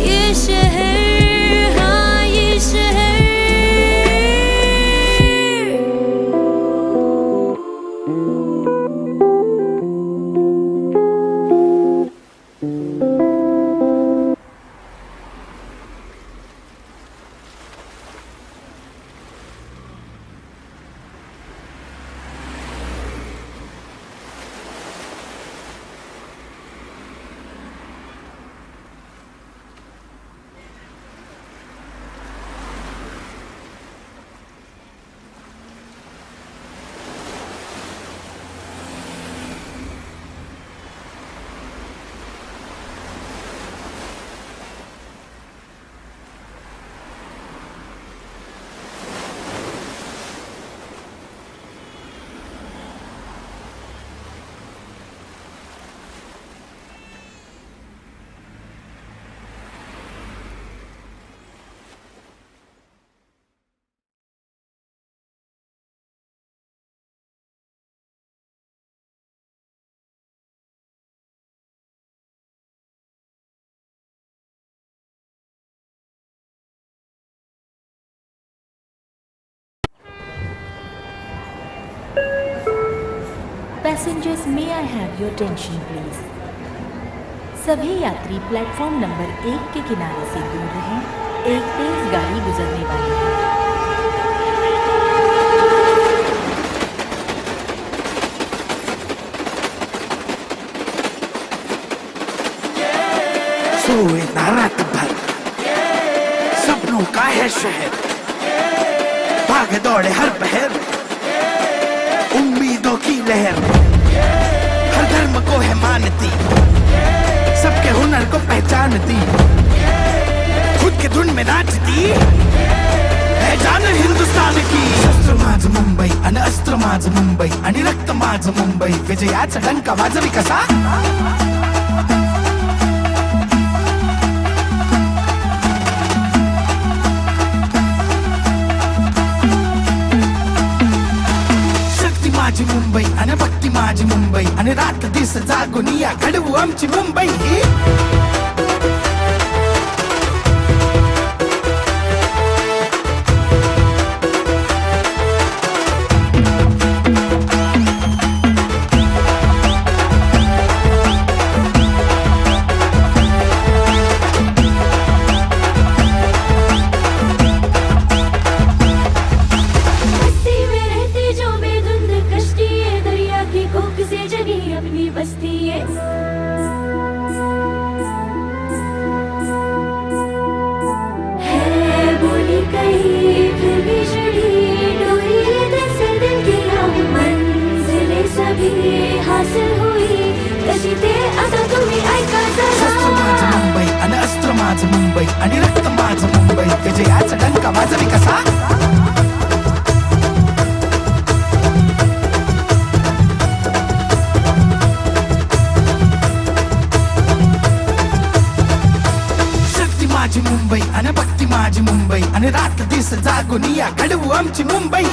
ये शहर, हाँ ये शहर। Passengers, may I have your attention please? सभी यात्री प्लेटफॉर्म नंबर 1 के किनारे से दूर रहें, एक तेज गाड़ी गुजरने वाली है। सोए ना रात भर, सपनों का है शहर, भागे दौड़े हर पहर, उम्मीदों की लहर, हर धर्म को है मानती, सबके हुनर को पहचानती, खुद के धुन में नाचती है जान हिंदुस्तान की। शस्त्र माझ मुंबई आणि अस्त्र माझ मुंबई आणि रक्त माझ मुंबई, विजयाचा डंका वाजवी कसा। माझी मुंबई आणि भक्ती माझी मुंबई आणि रात दिस जागून या घडवू आमची मुंबई। मुंबई आणि रक्त माझं मुंबई, विजयाचा डंका वाजवी कसा। माझी मुंबई आणि भक्ती माझी मुंबई आणि रात दिस जागून या घडवू आमची Mumbai.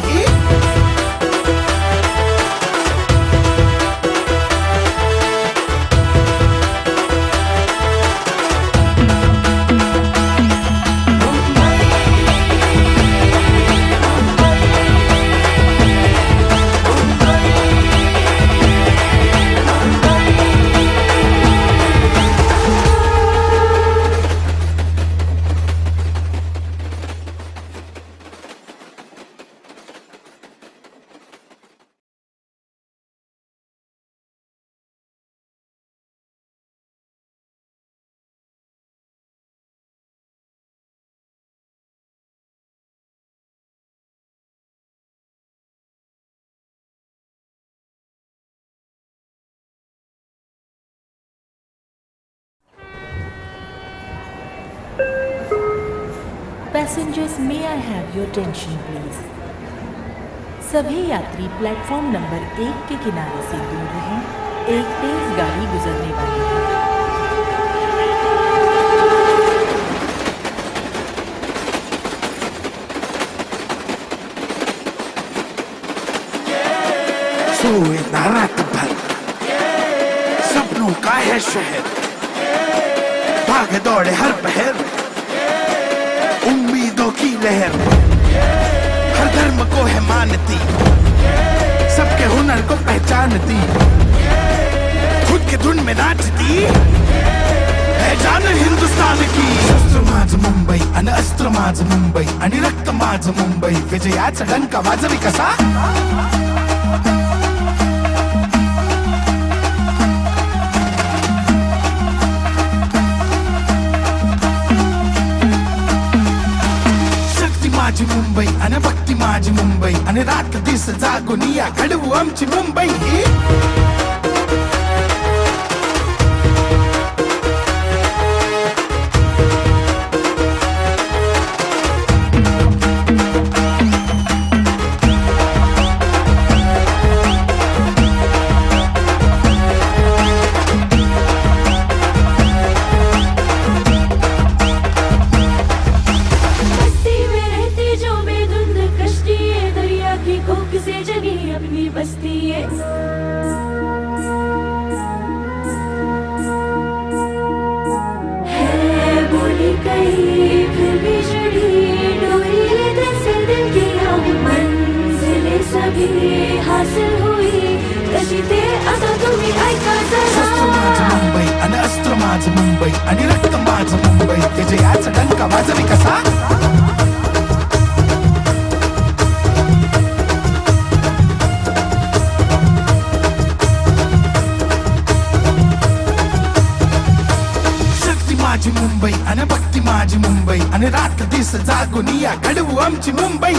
Passengers, may I have your attention please? सभी यात्री प्लेटफॉर्म नंबर 1 के किनारे से दूर रहें. एक तेज गाड़ी गुजरने वाली है. सोए ना रात भर सपनों का है शहर, भागे दौड़े हर पहर उम्मीदों की लहर, हर धर्म को है मानती, सबके हुनर को पहचानती, खुद के धुन में नाचती है जान हिंदुस्तान की. शस्त्र माझ मुंबई आणि अस्त्र माझ मुंबई आणि रक्त माझ मुंबई, विजयाचा डंका वाजवी कसा. माझी मुंबई आणि भक्ती माझी मुंबई आणि रात दिस जागून या घडवू आमची मुंबई. मुंबई आणि रक्त माझ मुंबई, विजयाचा डंका वाजवी कसा. शक्ती माझी मुंबई आणि भक्ती माझी मुंबई आणि रात दिस जागून या घडवू आमची मुंबई.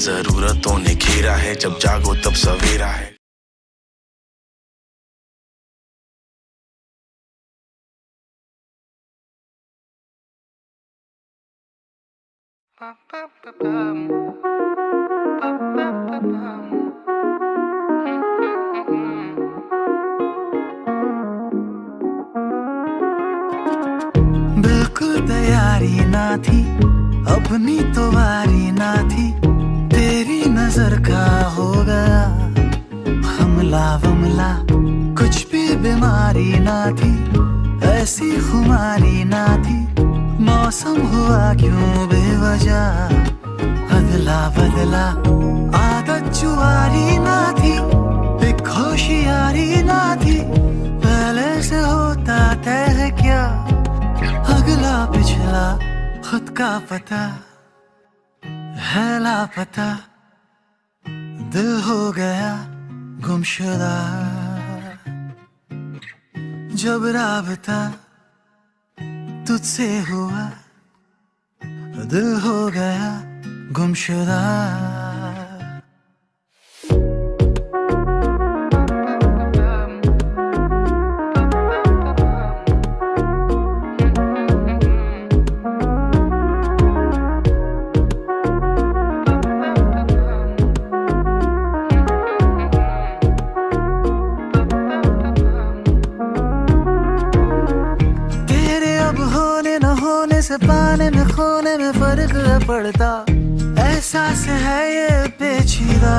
जरूरतों ने घेरा है, जब जागो तब सवेरा है। बिल्कुल तैयारी ना थी, अपनी तो बारी ना थी, तेरी नजर का हो गया हमला वमला। कुछ भी बीमारी ना थी, ऐसी खुमारी ना थी, मौसम हुआ क्यों बेवजह अदला बदला। आदत जुआरी ना थी, एक होशियारी ना थी, पहले से होता तय है क्या अगला पिछला खुद का पता है लापता। दिल हो गया गुमशुदा जब राबता तुझसे हुआ, दिल हो गया गुमशुदा। से पाने में खोने में फर्क पड़ता, एहसास है ये पेचीदा।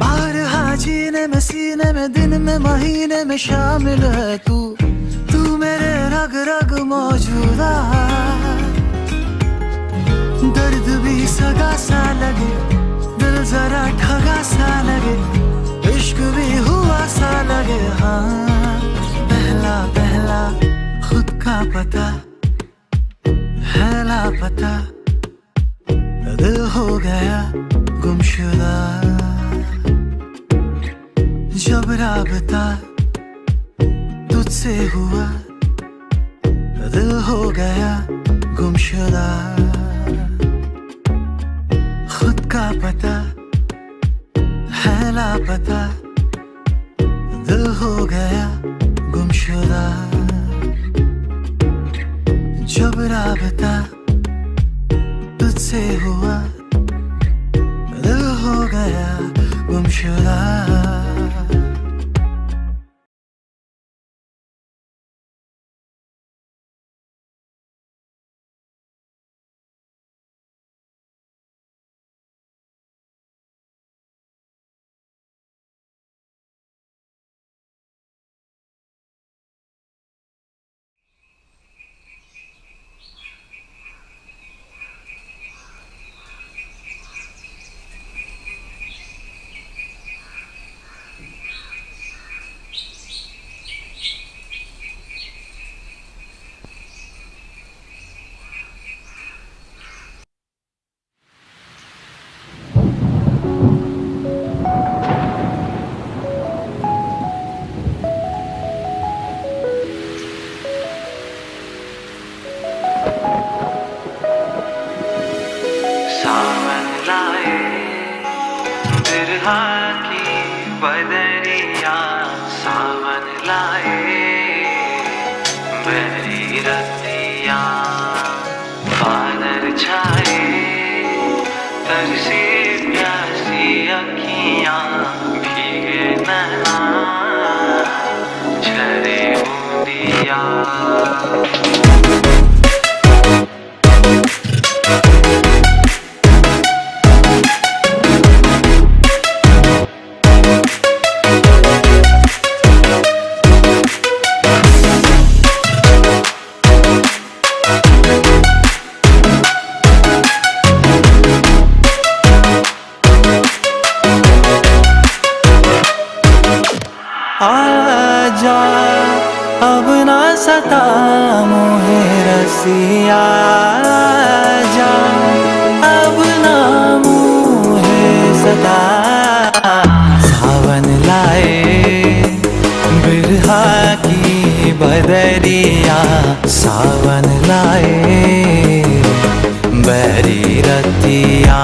बारहा जीने में सीने में दिन में महीने में शामिल है तू, तू मेरे रग रग मौजूदा। दर्द भी सगा सा लगे, दिल जरा ठगा सा लगे, इश्क भी हुआ सा लगे। हाँ पहला पहला खुद का पता है लापता, दिल हो गया गुमशुदा जब राबता तुझसे हुआ, दिल हो गया गुमशुदा। खुद का पता है लापता, दिल हो गया गुमशुदा जब राबता तुझसे हुआ, दिल हो गया गुमशुदा। बदरिया सावन लाए, बहरी रतिया बादल छाए, तरसी प्यासी अखियां भीगे नैना झरे बूंदिया। आजा अब ना सता मोहे रसिया, आजा अब ना मोहे सता। सावन लाए बिरहा की बदरिया, सावन लाए भरी रतिया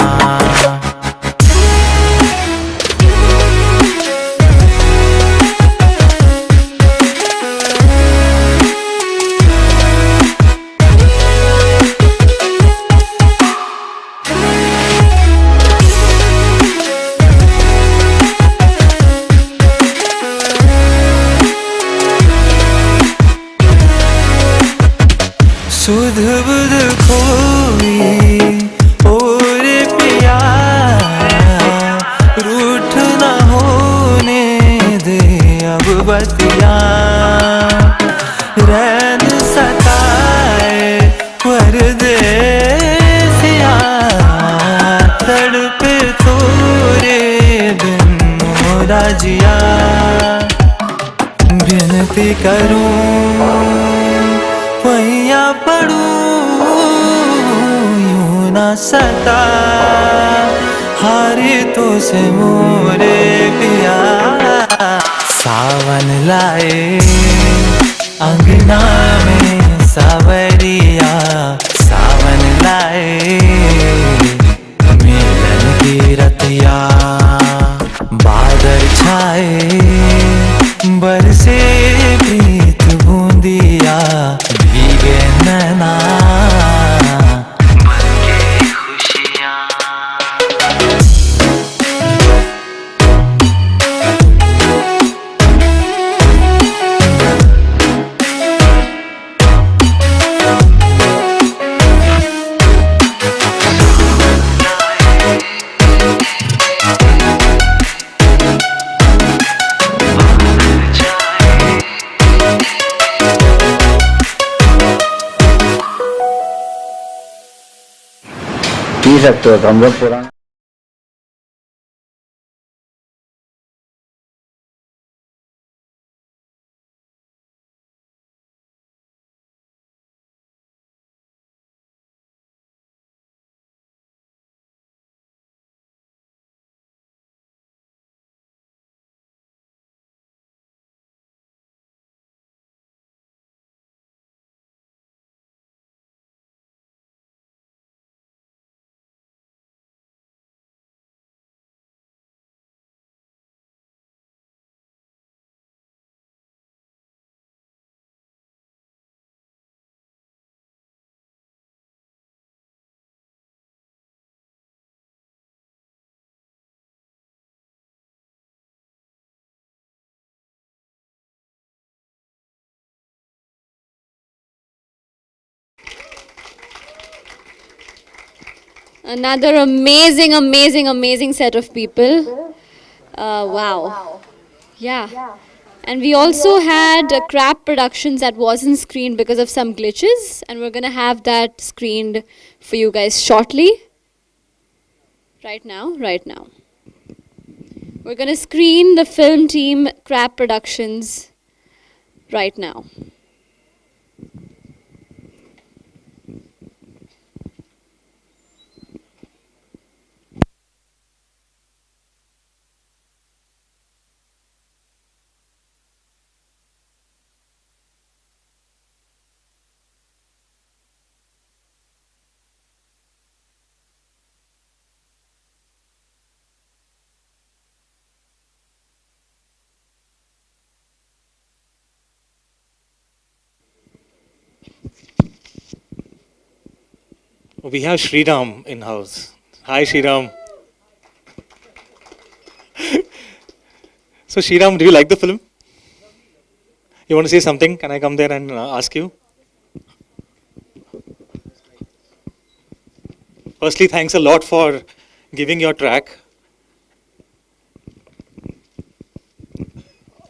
सुध बुध खोई और पिया रूठ न होने दे अब बतिया रैन सताए परदेसिया तड़पे तोरे बिन मोरा जिया विनती करूं पैया पड़ूं यूं न सता हारे तो से मोरे पिया सावन लाए अंगना में सावरिया सावन लाए मिलन की रतिया बादल छाए बरसे प्रीत बूंदिया भीगे नैना पी सकते हो तो हम लोग पुराना Another amazing set of people. Wow. Yeah. And we also had a crap productions that wasn't screened because of some glitches. And we're going to have that screened for you guys shortly. Right now. We're going to screen the film team crap productions right now. We have Sriram in house. Hi, Sriram. So, Sriram, do you like the film? You want to say something? Can I come there and ask you? Firstly, thanks a lot for giving your track.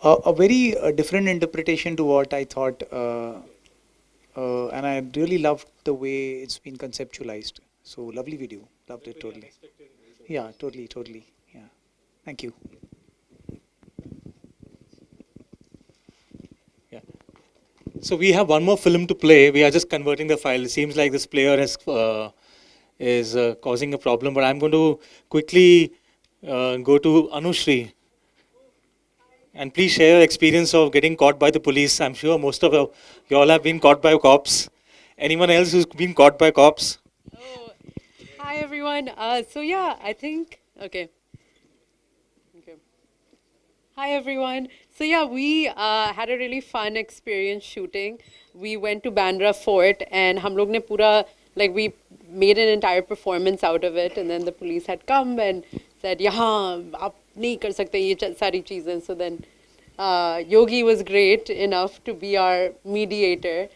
A very different interpretation to what I thought, and I really loved the way it's been conceptualized. So lovely video, loved it totally. Yeah, totally. Yeah, thank you. Yeah. So we have one more film to play. We are just converting the file. It seems like this player is causing a problem, but I'm going to quickly go to Anushri. And please share your experience of getting caught by the police. I'm sure most of you all have been caught by cops. Anyone else who's been caught by cops? Hi everyone. So yeah, I think okay. Hi everyone. So yeah, we had a really fun experience shooting. We went to Bandra Fort and हम लोग ने पूरा like we made an entire performance out of it, and then the police had come and said यहाँ आप नहीं कर सकते ये सारी चीजें. So then Yogi was great enough to be our mediator.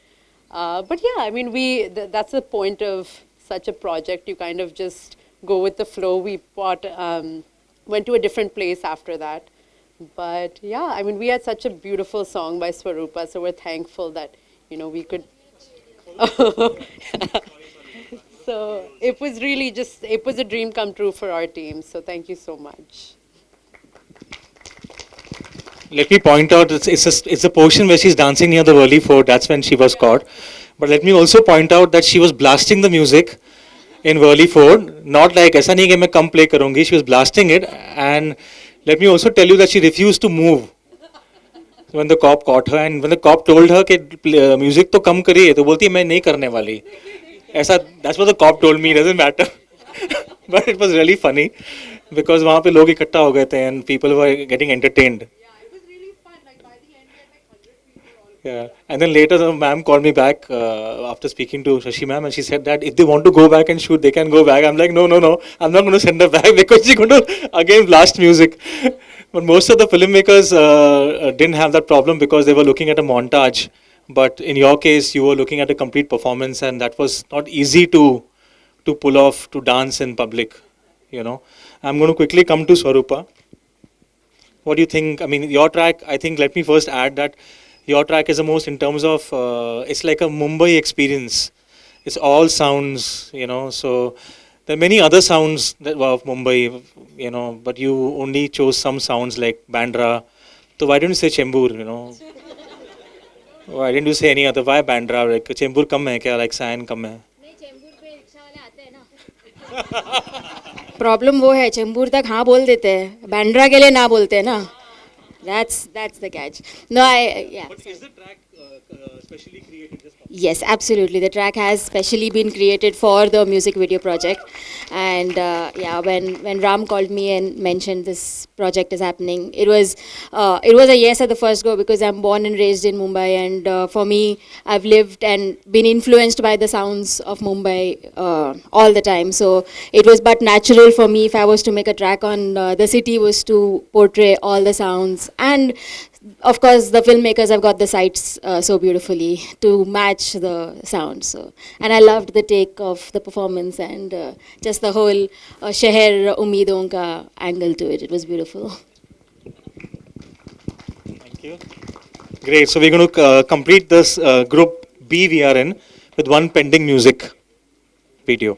But yeah, I mean that's the point of such a project. You kind of just go with the flow. We went to a different place after that. But yeah, I mean, we had such a beautiful song by Swarupa, so we're thankful that, we could. So it was really it was a dream come true for our team. So thank you so much. Let me point out, it's a portion where she's dancing near the Worli Fort. That's when she was caught. But let me also point out that she was blasting the music in Worli Fort. Not like, ऐसा नहीं कि मैं कम play करूँगी. She was blasting it, and let me also tell you that she refused to move when the cop caught her, and when the cop told her कि music तो कम करिए, तो बोलती है मैं नहीं करने वाली. ऐसा, that's what the cop told me. It doesn't matter. But it was really funny because वहाँ पे लोग इकट्ठा हो गए थे and people were getting entertained. Yeah, and then later the ma'am called me back after speaking to Shashi ma'am, and she said that if they want to go back and shoot, they can go back. I'm like, no, I'm not going to send her back because she's going to again blast music. But most of the filmmakers didn't have that problem because they were looking at a montage. But in your case, you were looking at a complete performance, and that was not easy to pull off, to dance in public. I'm going to quickly come to Swarupa. What do you think? I mean, your track, I think, let me first add that your track is the most in terms of, it's like a Mumbai experience. It's all sounds, so there are many other sounds that were of Mumbai, but you only chose some sounds like Bandra. So why didn't you say Chembur, Why didn't you say any other? Why Bandra? Like Chembur kam hai kya? Like Sayan kam hai? Problem वो है चेंबूर तक हाँ बोल देते हैं बैंड्रा के लिए ना बोलते हैं ना that's the catch. No, But is the track specially created just for? Yes, absolutely. The track has specially been created for the music video project. And when Ram called me and mentioned this project is happening, it was a yes at the first go because I'm born and raised in Mumbai, and for me, I've lived and been influenced by the sounds of Mumbai all the time. So it was but natural for me if I was to make a track on the city was to portray all the sounds. And of course, the filmmakers have got the sights so beautifully to match the sound. So, and I loved the take of the performance and just the whole Sheher Umeedon ka angle to it. It was beautiful. Thank you. Great. So we're going to complete this group B we are in with one pending music video.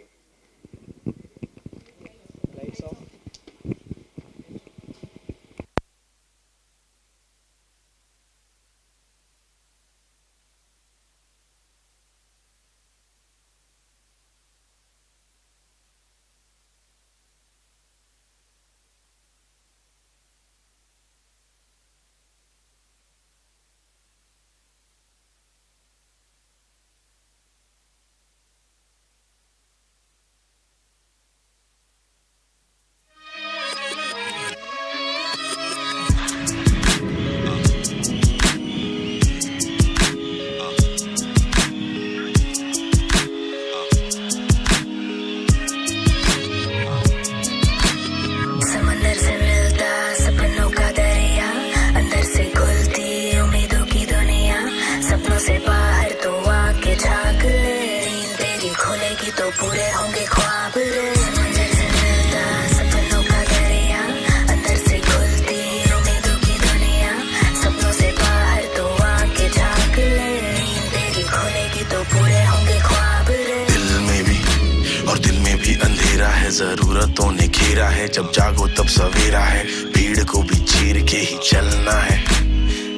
जरूरतों ने घेरा है जब जागो तब सवेरा है भीड़ को भी चीर के ही चलना है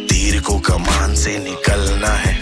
तीर को कमान से निकलना है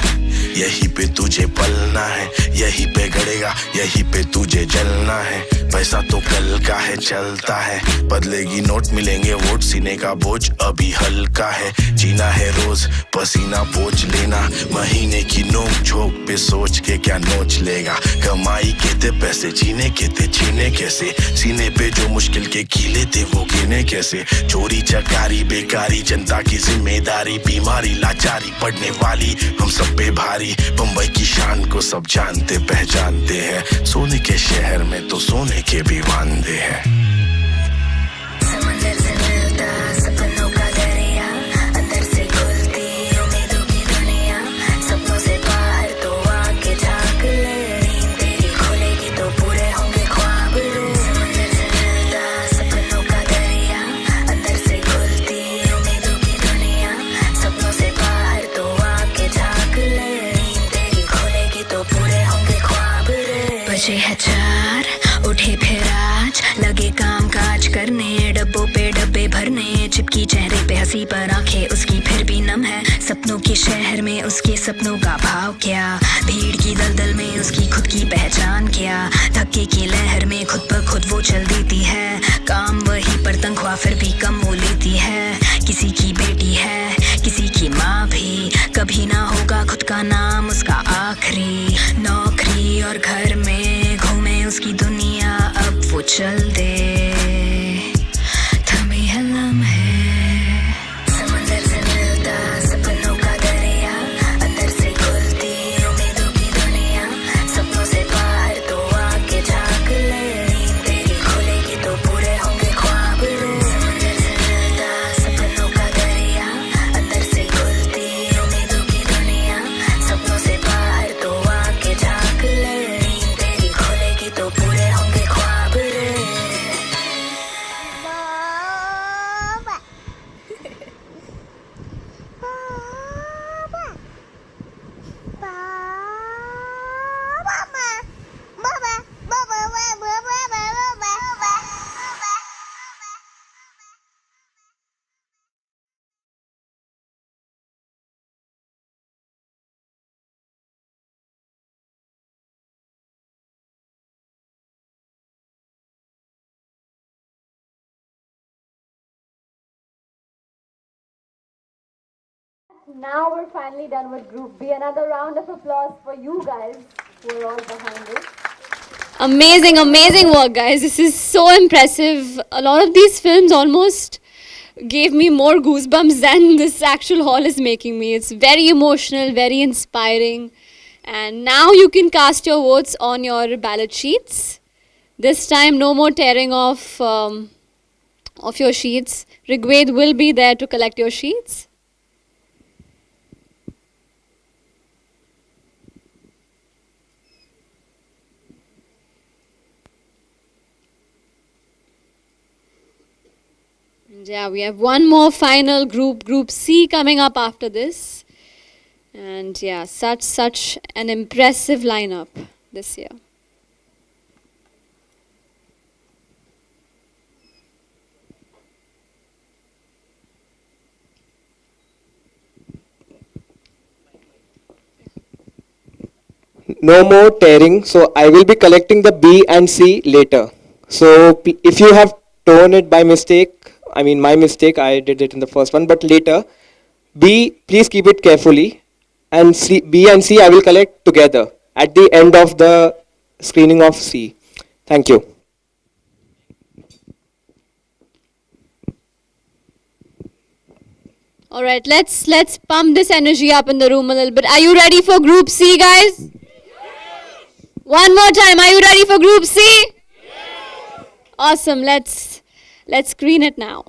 यहीं पे तुझे पलना है, यहीं पे गड़ेगा, यहीं पे तुझे जलना है। पैसा तो कल का है, चलता है, बदलेगी नोट मिलेंगे वोट, सीने का बोझ अभी हल्का है। जीना है रोज पसीना पोंछ लेना, महीने की नोक झोंक पे सोच के क्या नोच लेगा। कमाई के थे पैसे, जीने के थे छीने कैसे, सीने पे जो मुश्किल के कीले थे वो गिने कैसे। चोरी चकारी बेकारी, जनता की जिम्मेदारी, बीमारी लाचारी पड़ने वाली हम सब पे भारी। बम्बई की शान को सब जानते पहचानते हैं, सोने के शहर में तो सोने के भी वांदे हैं। समंदर से मिलता सपनों का दरिया, अंदर से खुलती उम्मीदों की दुनिया। सपनों से बाहर तो आके झांक ले, नींद तेरी खुलेगी तो पूरे होंगे ख्वाब रे। समंदर से मिलता सपनों का दरिया, अंदर से खुलती उम्मीदों की दुनिया। सपनों से बाहर तो आके झांक ले, नींद तेरी खुलेगी तो पूरे होंगे ख्वाब रे। बजे है 4 उठे फिर आज, लगे काम काज करने, डब्बों पे डब्बे भरने। चिपकी चेहरे पे हंसी पर आंखें उसकी फिर भी नम है, सपनों के शहर में उसके सपनों का भाव क्या। भीड़ की दलदल में उसकी खुद की पहचान क्या, धक्के की लहर में खुद ब खुद वो चल देती है। काम वही पर तनख्वाह फिर भी कम वो लेती है। किसी की बेटी है किसी की माँ भी, कभी ना होगा खुद का नाम उसका आखिरी। नौकरी और घर में घूमे उसकी दुनिया, अब वो चल दे थमे है लम्हे। समंदर से मिलता सपनों का दरिया, अंदर से खुलती उम्मीदों की दुनिया। सपनों से बाहर तो आके झांक ले, नींद तेरी खुलेगी तो पूरे होंगे ख्वाब रे। समंदर से मिलता सपनों का दरिया, अंदर से खुलती उम्मीदों की दुनिया। सपनों से बाहर तो आके झांक ले, नींद तेरी खुलेगी तो पूरे होंगे ख्वाब रे। Now we're finally done with Group B. Another round of applause for you guys who are all behind it. Amazing, amazing work, guys. This is so impressive. A lot of these films almost gave me more goosebumps than this actual hall is making me. It's very emotional, very inspiring. And now you can cast your votes on your ballot sheets. This time, no more tearing off of your sheets. Rigved will be there to collect your sheets. Yeah, we have one more final group, Group C, coming up after this. And yeah, such an impressive lineup this year. No more tearing, so I will be collecting the B and C later. So if you have torn it by mistake, I mean my mistake, I did it in the first one, but later, B, please keep it carefully, and C, B and C I will collect together at the end of the screening of C. Thank you. All right, let's pump this energy up in the room a little bit. Are you ready for Group C, guys? Yes. One more time. Are you ready for Group C? Yes. Awesome. Let's screen it now.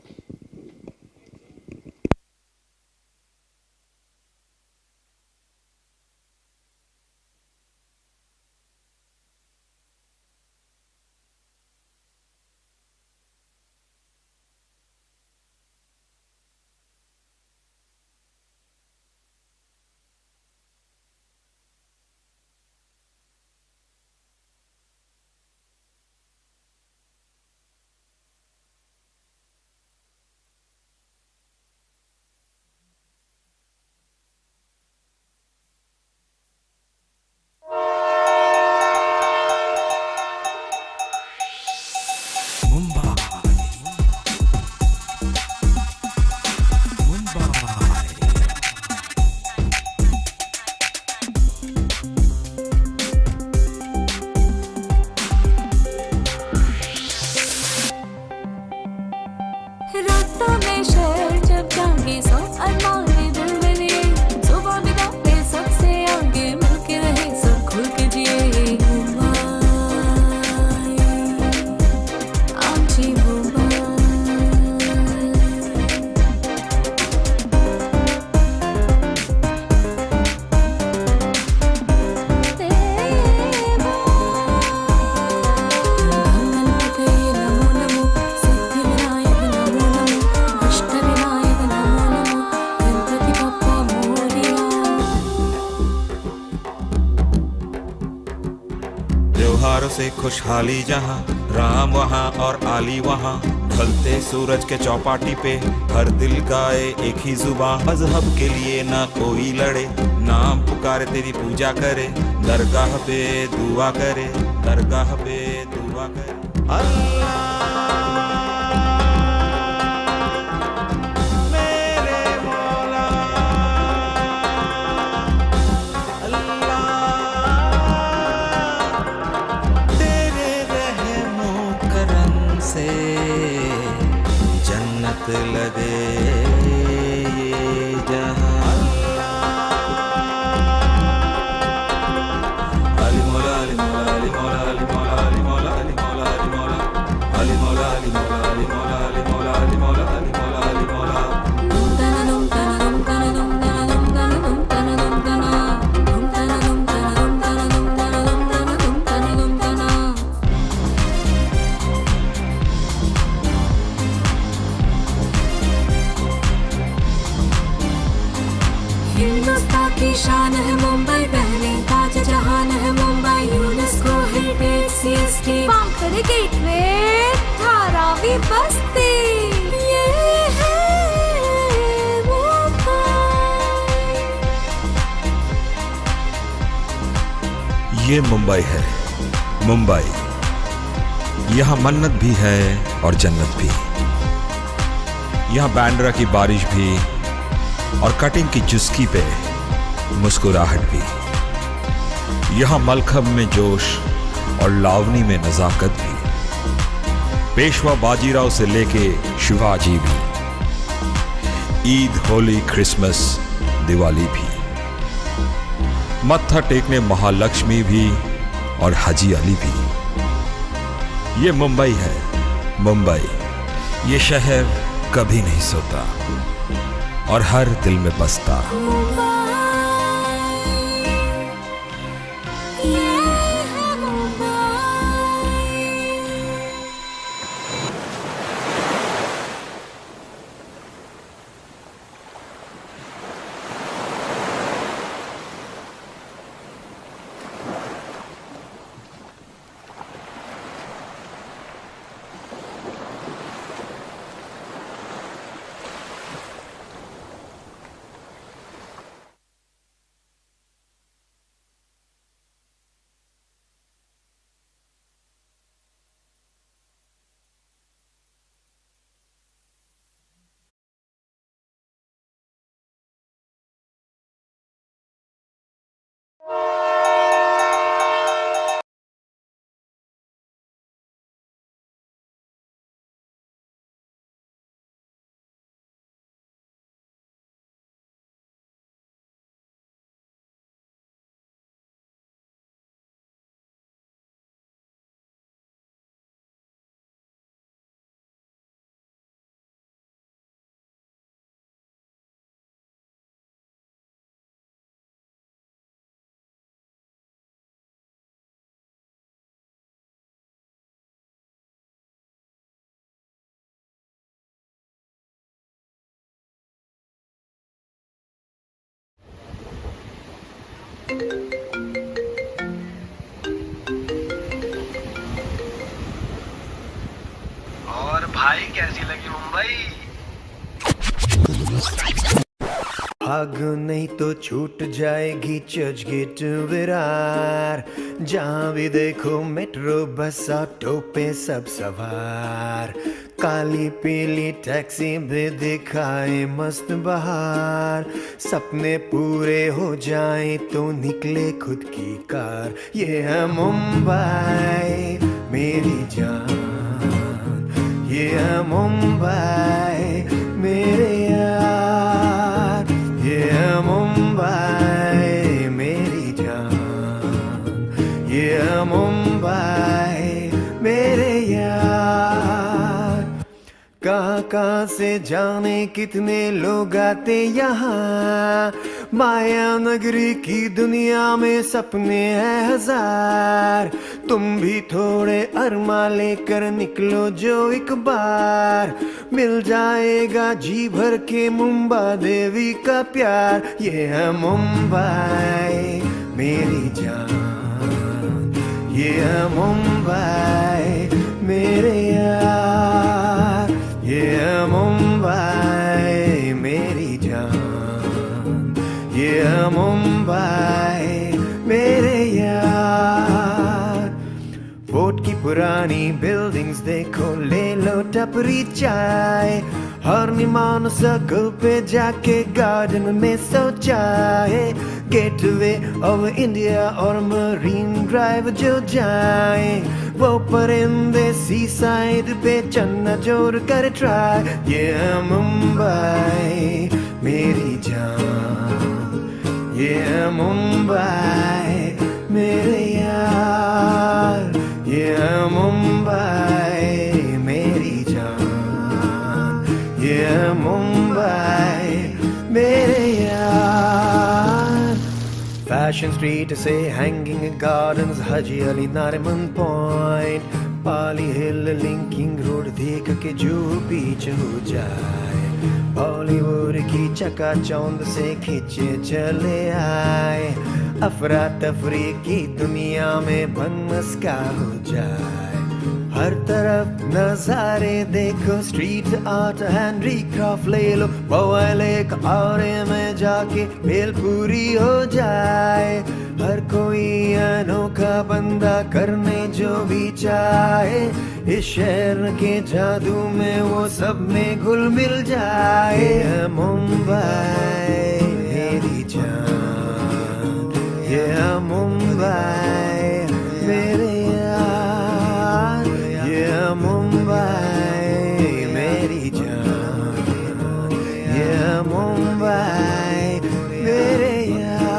से खुशहाली जहाँ, राम वहाँ और आली वहाँ। ढलते सूरज के चौपाटी पे हर दिल गाए एक ही जुबान। मजहब के लिए ना कोई लड़े, नाम पुकारे तेरी पूजा करे, दरगाह पे दुआ करे, दरगाह पे दुआ करे। अल्लाह जन्नत लगे ये जहां। अली मौला अली मौला अली मौला अली मौला अली मौला अली मौला अली मौला अली मौला अली मौला अली मौला अली मौला अली मौला अली मौला अली मौला। हिंदुस्तान की शान है मुंबई, पहले ताज जहान है मुंबई। यूनेस्को हेरिटेज सीएसटी, बांकर गेटवे, धारावी बस्ती, ये है मुंबई। ये मुंबई है, मुंबई। यहाँ मन्नत भी है और जन्नत भी। यहाँ बैंड्रा की बारिश भी और कटिंग की चुस्की पे मुस्कुराहट भी। यहाँ मलखब में जोश और लावनी में नजाकत भी। पेशवा बाजीराव से लेके शिवाजी भी, ईद होली क्रिसमस दिवाली भी, मत्था टेकने महालक्ष्मी भी और हाजी अली भी। ये मुंबई है, मुंबई। ये शहर कभी नहीं सोता और हर दिल में बसता। और भाई कैसी लगी मुंबई? भाग नहीं तो छूट जाएगी चर्चगेट विरार। जहाँ भी देखो मेट्रो बस ऑटो पे सब सवार। काली पीली टैक्सी भी दिखाए मस्त बहार। सपने पूरे हो जाए तो निकले खुद की कार। ये है मुंबई मेरी जान, ये है मुंबई मेरे यार। ये है मुंबई मेरी जान, ये है मुंबई मेरे यार। कहाँ से जाने कितने लोग आते यहाँ। माया नगरी की दुनिया में सपने हैं हजार। तुम भी थोड़े अरमा लेकर निकलो जो एक बार। मिल जाएगा जी भर के मुंबा देवी का प्यार। ये है मुंबई मेरी जान, Yeah, Mumbai, मेरे यार. Yeah, Mumbai, मेरी जान. Yeah, Mumbai, मेरे यार. फोर्ट की पुरानी बिल्डिंग्स देखो, ले लो टपरी चाय. हॉर्निमॉन सर्कल पे जाके गार्डन में सो चाहे. गेटवे ऑफ इंडिया और मरीन ड्राइव जो जाए, वो परिंदे सी साइड पे चन्ना जोड़ कर ट्राई. ये मुंबई मेरी जान. ये मुंबई मेरे यार. ये मुंबई मेरी जान. ये मुंबई मेरे यार. Fashion Street से Hanging Gardens, Haji Ali Nariman Point, Pali Hill, Linking Road देख के जो बीच हो जाए. बॉलीवुड की चकाचौंध से खींचे चले आए. अफरा तफरी की दुनिया में बनमस्का हो जाए. हर तरफ नजारे देखो, स्ट्रीट आर्ट हैंडीक्राफ्ट ले लो. बवाल एक और में जाके भेलपूरी हो जाए. हर कोई अनोखा बंदा करने जो भी चाहे. इस शहर के जादू में वो सब में घुल मिल जाए. मुंबई मेरी जान. ये मुंबई मेरे यार. ये मुंबई मेरी जान. ये मुंबई मेरे यार.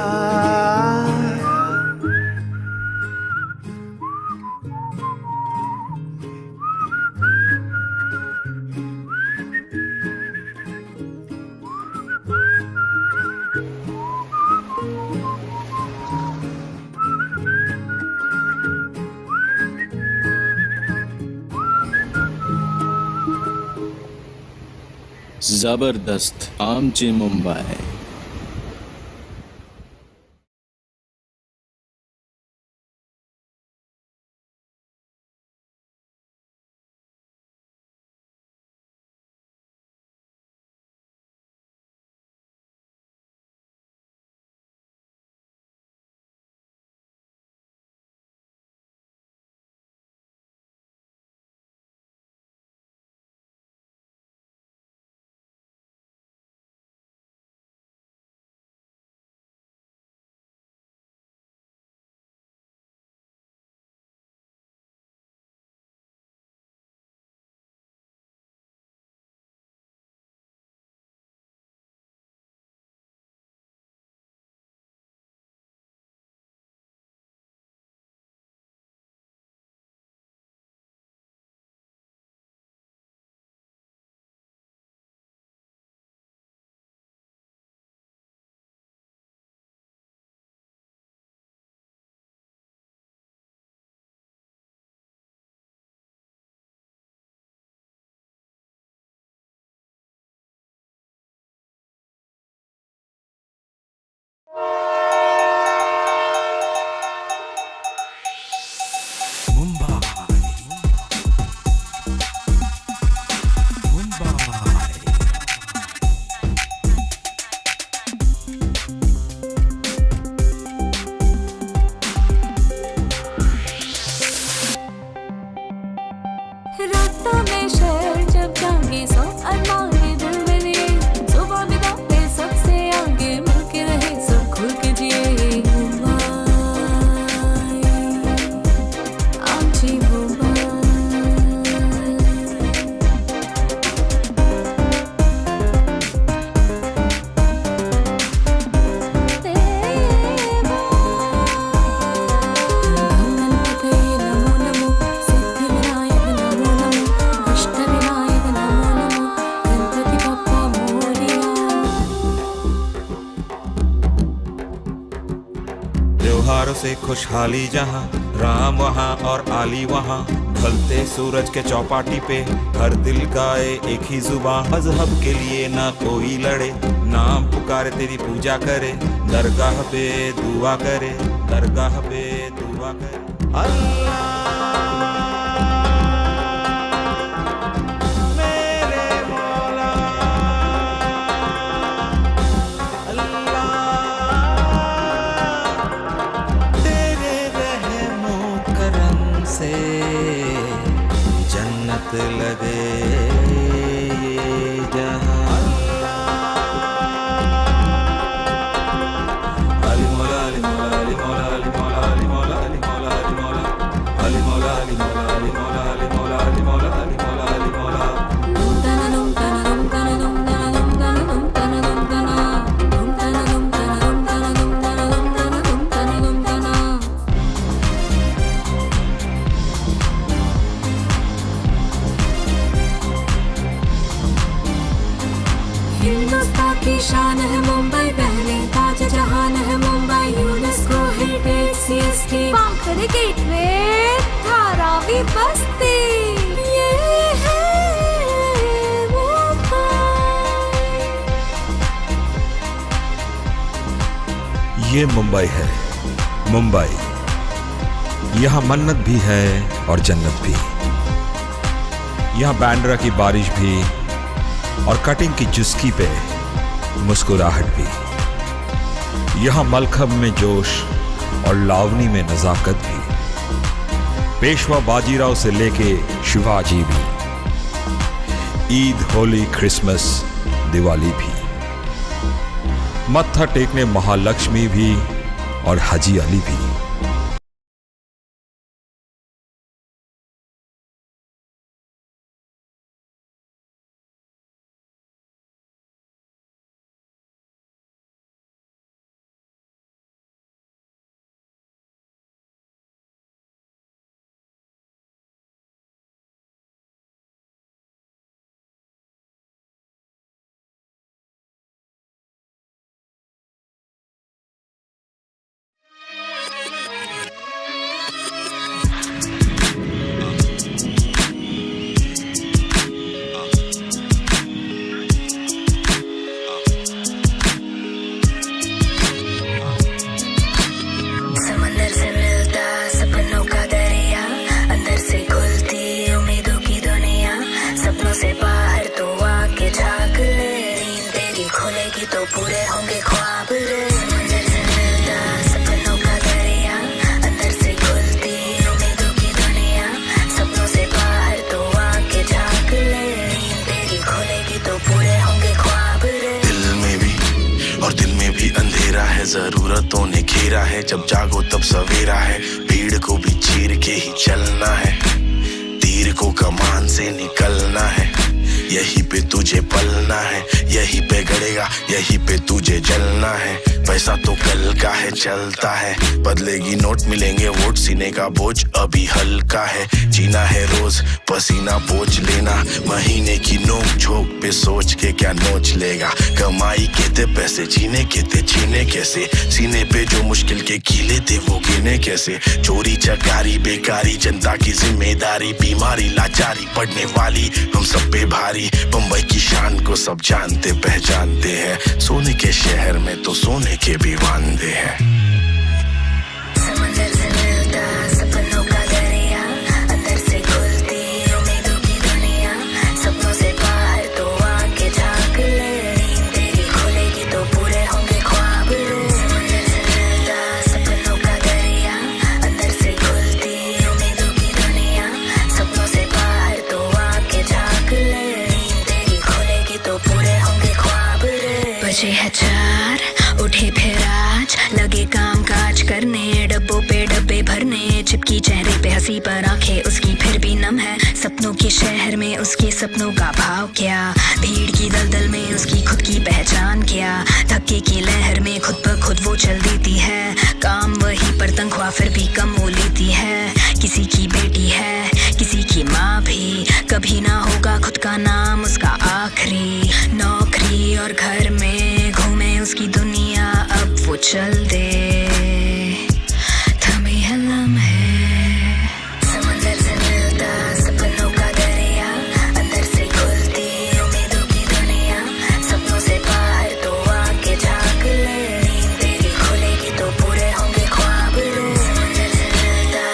जबरदस्त आमचे मुंबई. त्योहारों से खुशहाली जहाँ, राम वहाँ और आली वहाँ. ढलते सूरज के चौपाटी पे हर दिल गाए एक ही जुबान. मजहब के लिए ना कोई लड़े, नाम पुकारे तेरी पूजा करे. दरगाह पे दुआ करे, दरगाह पे दुआ करे. जन्नत लगे ये जहां अली मौला अली मौला अली मौला अली मौला अली मौला अली मौला अली मौला अली मौला अली मौला अली मौला अली मौला अली मौला अली मौला अली मौला हिंदुस्तान की शान है मुंबई, पहले ताज जहान है Mumbai, UNESCO heritage CST, Wankhede gateway, Dharavi बस्ती, ये है मुंबई। ये मुंबई है, मुंबई। यहाँ मन्नत भी है और जन्नत भी। यहाँ बैंड्रा की बारिश भी और कटिंग की चुस्की पे मुस्कुराहट भी। यहाँ मलखब में जोश और लावनी में नजाकत भी। पेशवा बाजीराव से लेके शिवाजी भी। ईद, होली, क्रिसमस, दिवाली भी। मत्था टेकने महालक्ष्मी भी और हाजी अली भी। जरूरतों ने घेरा है, जब जागो तब सवेरा है, भीड़ को भी चीर के ही चलना है, तीर को कमान से निकलना है, यहीं पे तुझे पलना है, यहीं पे गड़ेगा, यहीं पे तुझे जलना है। पैसा तो कल का है, चलता है, बदलेगी नोट मिलेंगे वोट, सीने का बोझ अभी हल्का है, जीना है रोज पसीना पोंछ लेना, महीने की नोक झोंक पे सोच के क्या नोच लेगा, कमाई के थे पैसे, जीने के थे जीने कैसे, सीने पे जो मुश्किल के कीले थे वो गिने कैसे, चोरी चकारी बेकारी जनता की जिम्मेदारी, बीमारी लाचारी पड़ने वाली हम सब पे भारी, बम्बई की शान को सब जानते पहचानते हैं, सोने के शहर में तो सोने के भी वांदे हैं। समंदर से मिलता सपनों का दरिया, अंदर से खुलती उम्मीदों की दुनिया, सपनों से बाहर तो आके झांक ले, नींद तेरी खुलेगी तो पूरे होंगे ख्वाब रे। समंदर से मिलता सपनों का दरिया, अंदर से खुलती उम्मीदों की दुनिया, सपनों से बाहर तो आके झांक ले, नींद तेरी खुलेगी तो पूरे होंगे ख्वाब रे। बजे है 4 उठे फिर आज लगे काम काज करने, डब्बों पे डब्बे भरने, चिपकी चेहरे पे हंसी पर आंखें उसकी फिर भी नम है, सपनों के शहर में उसके सपनों का भाव क्या, भीड़ की दलदल में उसकी खुद की पहचान क्या, धक्के की लहर में खुद पर खुद वो चल देती है, काम वही पर तनख्वाह फिर भी कम वो लेती है, किसी की बेटी है किसी की माँ भी, कभी ना होगा खुद का नाम उसका आखिरी, नौकरी और घर में घूमे उसकी दुनिया, अब वो चल दे थमे है लम्हे। समंदर से मिलता सपनों का दरिया, अंदर से खुलती उम्मीदों की दुनिया, सपनों से बाहर तो आके झांक ले, नींद तेरी खुलेगी तो पूरे होंगे ख्वाब रे। समंदर से मिलता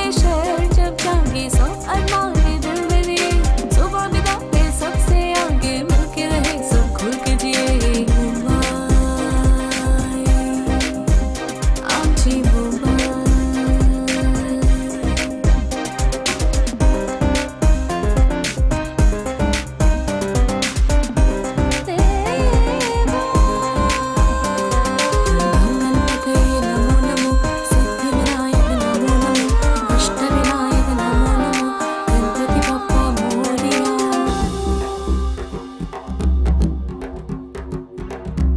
ये शहर जब जागे सौ अरमान दिल में लिए सुबह बिताते सबसे आगे मिलके रहे सब खुल के जिए आमची मुंबई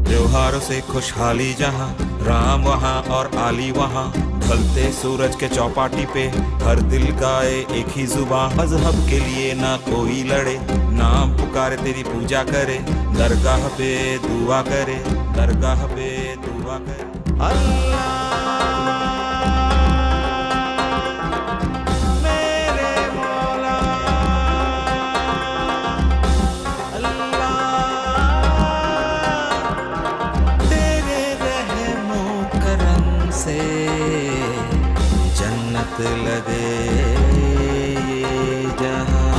त्योहारों से खुशहाली जहाँ राम वहाँ और आली वहाँ ढलते सूरज के चौपाटी पे हर दिल गाए एक ही जुबान मजहब के लिए ना कोई लड़े नाम पुकारे तेरी पूजा करे दरगाह पे दुआ करे दरगाह पे दुआ करे अल्लाह से जन्नत लगे ये जहां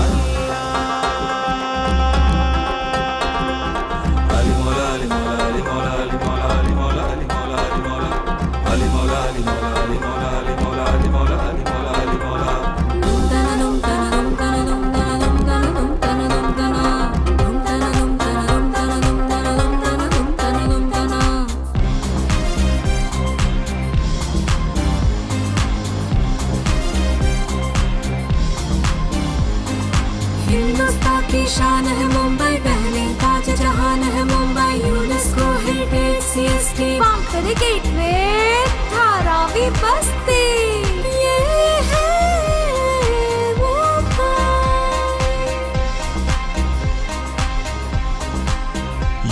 अली मौला अली मौला अली मौला अली मौला अली मौला अली मौला अली मौला अली मौला अली मौला अली मौला अली मौला अली मौला अली मौला अली मौला हिंदुस्तान की शान है मुंबई पहले ताज जहान है मुंबई यूनेस्को हेरिटेज सीएसटी बांकर गेटवे धारावी बस्ती ये है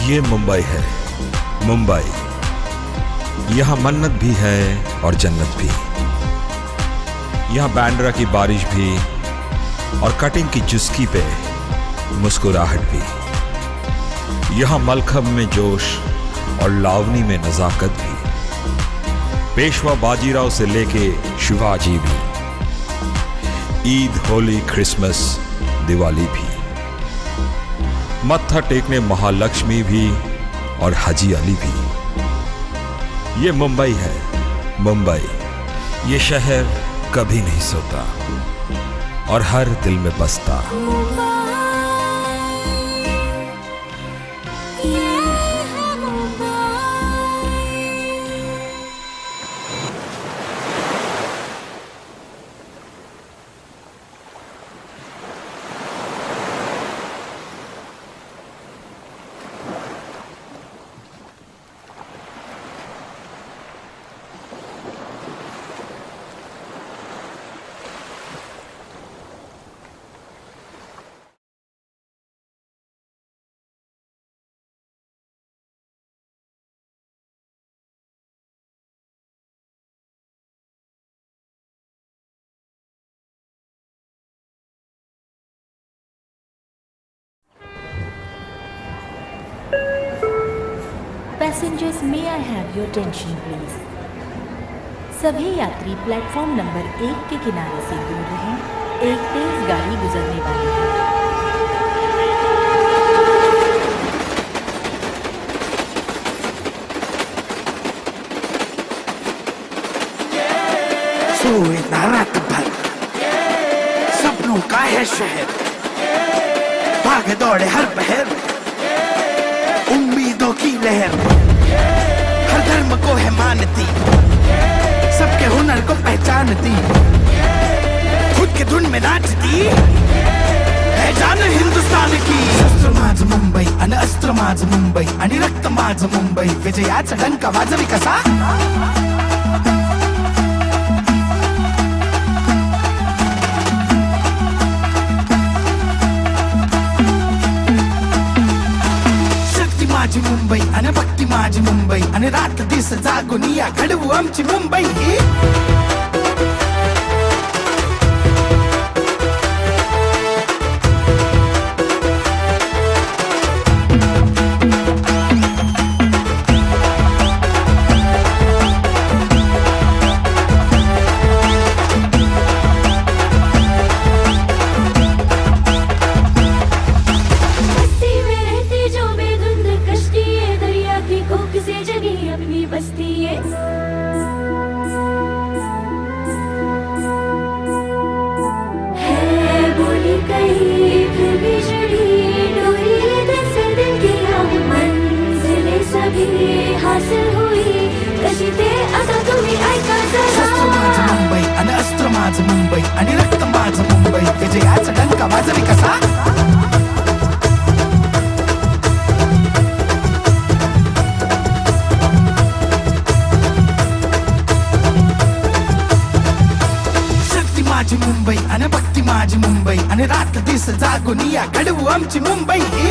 ये मुंबई है मुंबई यहाँ मन्नत भी है और जन्नत भी यहाँ बैंड्रा की बारिश भी और कटिंग की चुस्की पे मुस्कुराहट भी यहाँ मलखब में जोश और लावनी में नजाकत भी पेशवा बाजीराव से लेके शिवाजी भी ईद होली क्रिसमस दिवाली भी मत्था टेकने महालक्ष्मी भी और हाजी अली भी ये मुंबई है मुंबई ये शहर कभी नहीं सोता और हर दिल में बसता Passengers, may I have your attention please? सभी यात्री प्लेटफॉर्म नंबर 1 के किनारे से दूर रहें। एक तेज गाड़ी गुजरने वाली है। सोए ना रात भर सपनों का है शहर भागे दौड़े हर पहर उम्मीदों की लहर हर धर्म को है मानती सबके हुनर को पहचानती खुद के धुन में नाचती है जान हिंदुस्तान की शस्त्र माझ मुंबई आणि अस्त्र माझ मुंबई आणि रक्त माझ मुंबई विजयाचा डंका वाजवी कसा माझी मुंबई आणि भक्ती माझी मुंबई आणि रात दिस जागून या घडवू आमची मुंबई ही हासिल हुई कशी ते आता तुम्ही ऐका शस्त्र माझं जरा मुंबई आणि अस्त्र माझं मुंबई आणि रक्त माझं मुंबई विजयाचा डंका वाजवी कसा शक्ती माझी मुंबई आणि भक्ती माझी मुंबई आणि रात दिस जागून या घडवू आमची मुंबई ही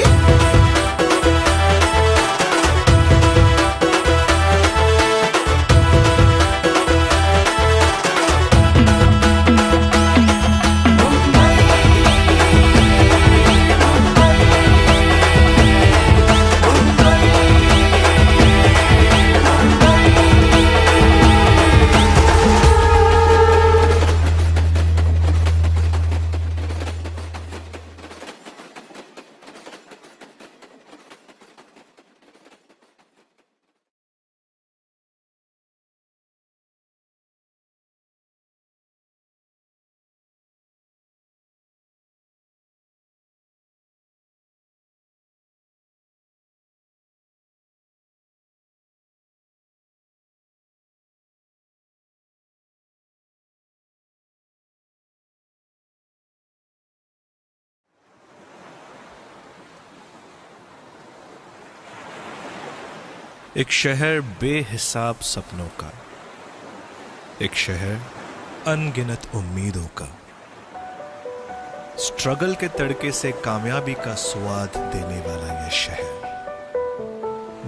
एक शहर बेहिसाब सपनों का, एक शहर अनगिनत उम्मीदों का, स्ट्रगल के तड़के से कामयाबी का स्वाद देने वाला यह शहर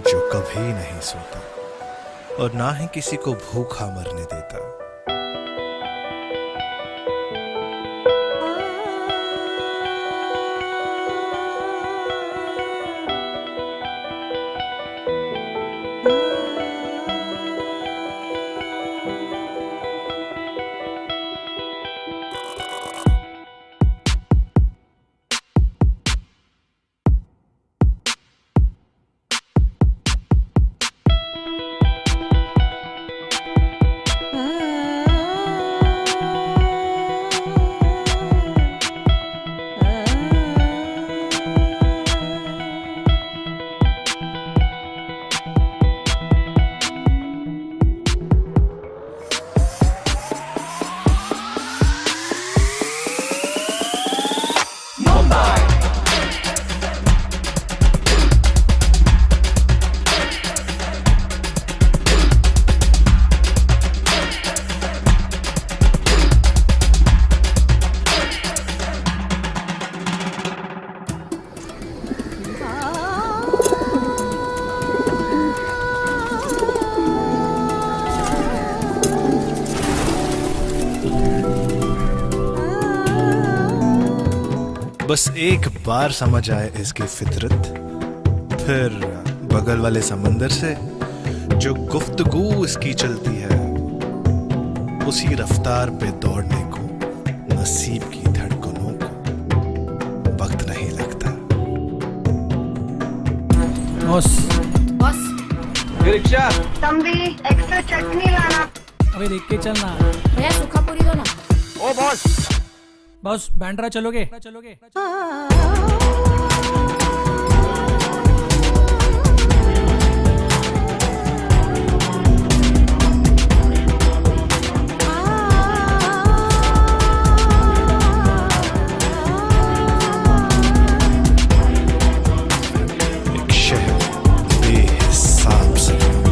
जो कभी नहीं सोता और ना ही किसी को भूखा मरने देता। बस एक बार समझ आए इसकी फितरत, फिर बगल वाले समंदर से जो गुफ्तगू इसकी चलती है, उसी रफ्तार पे दौड़ने को नसीब की धड़कनों को वक्त नहीं लगता। बॉस ये रिक्शा तंबी एक्स्ट्रा चटनी लाना। अबे देख के चलना। भैया सूखा पूरी दो ना। ओ बॉस बॉस बैंड्रा चलोगे? एक शहर बेहिसाब सपनों का,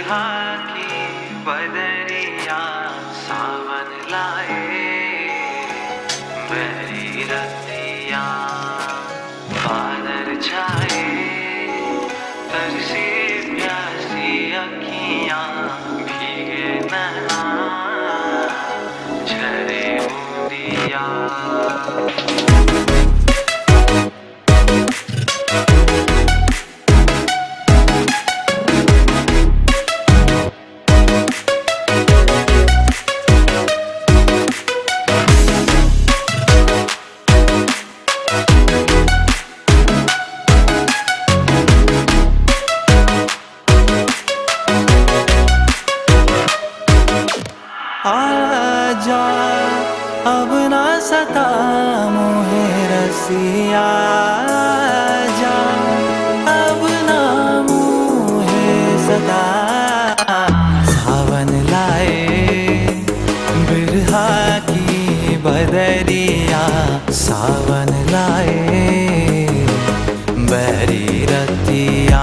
बिरहा की बदरिया सावन लाए मेरी रतिया बादल छाए तरसी प्यासी अखियां भीगे नैना झरे बूंदिया आजा अब ना सता मोहे रसिया आजा अब ना मोहे सता सावन लाए बिरहा की बदरिया सावन लाए बहरी रतिया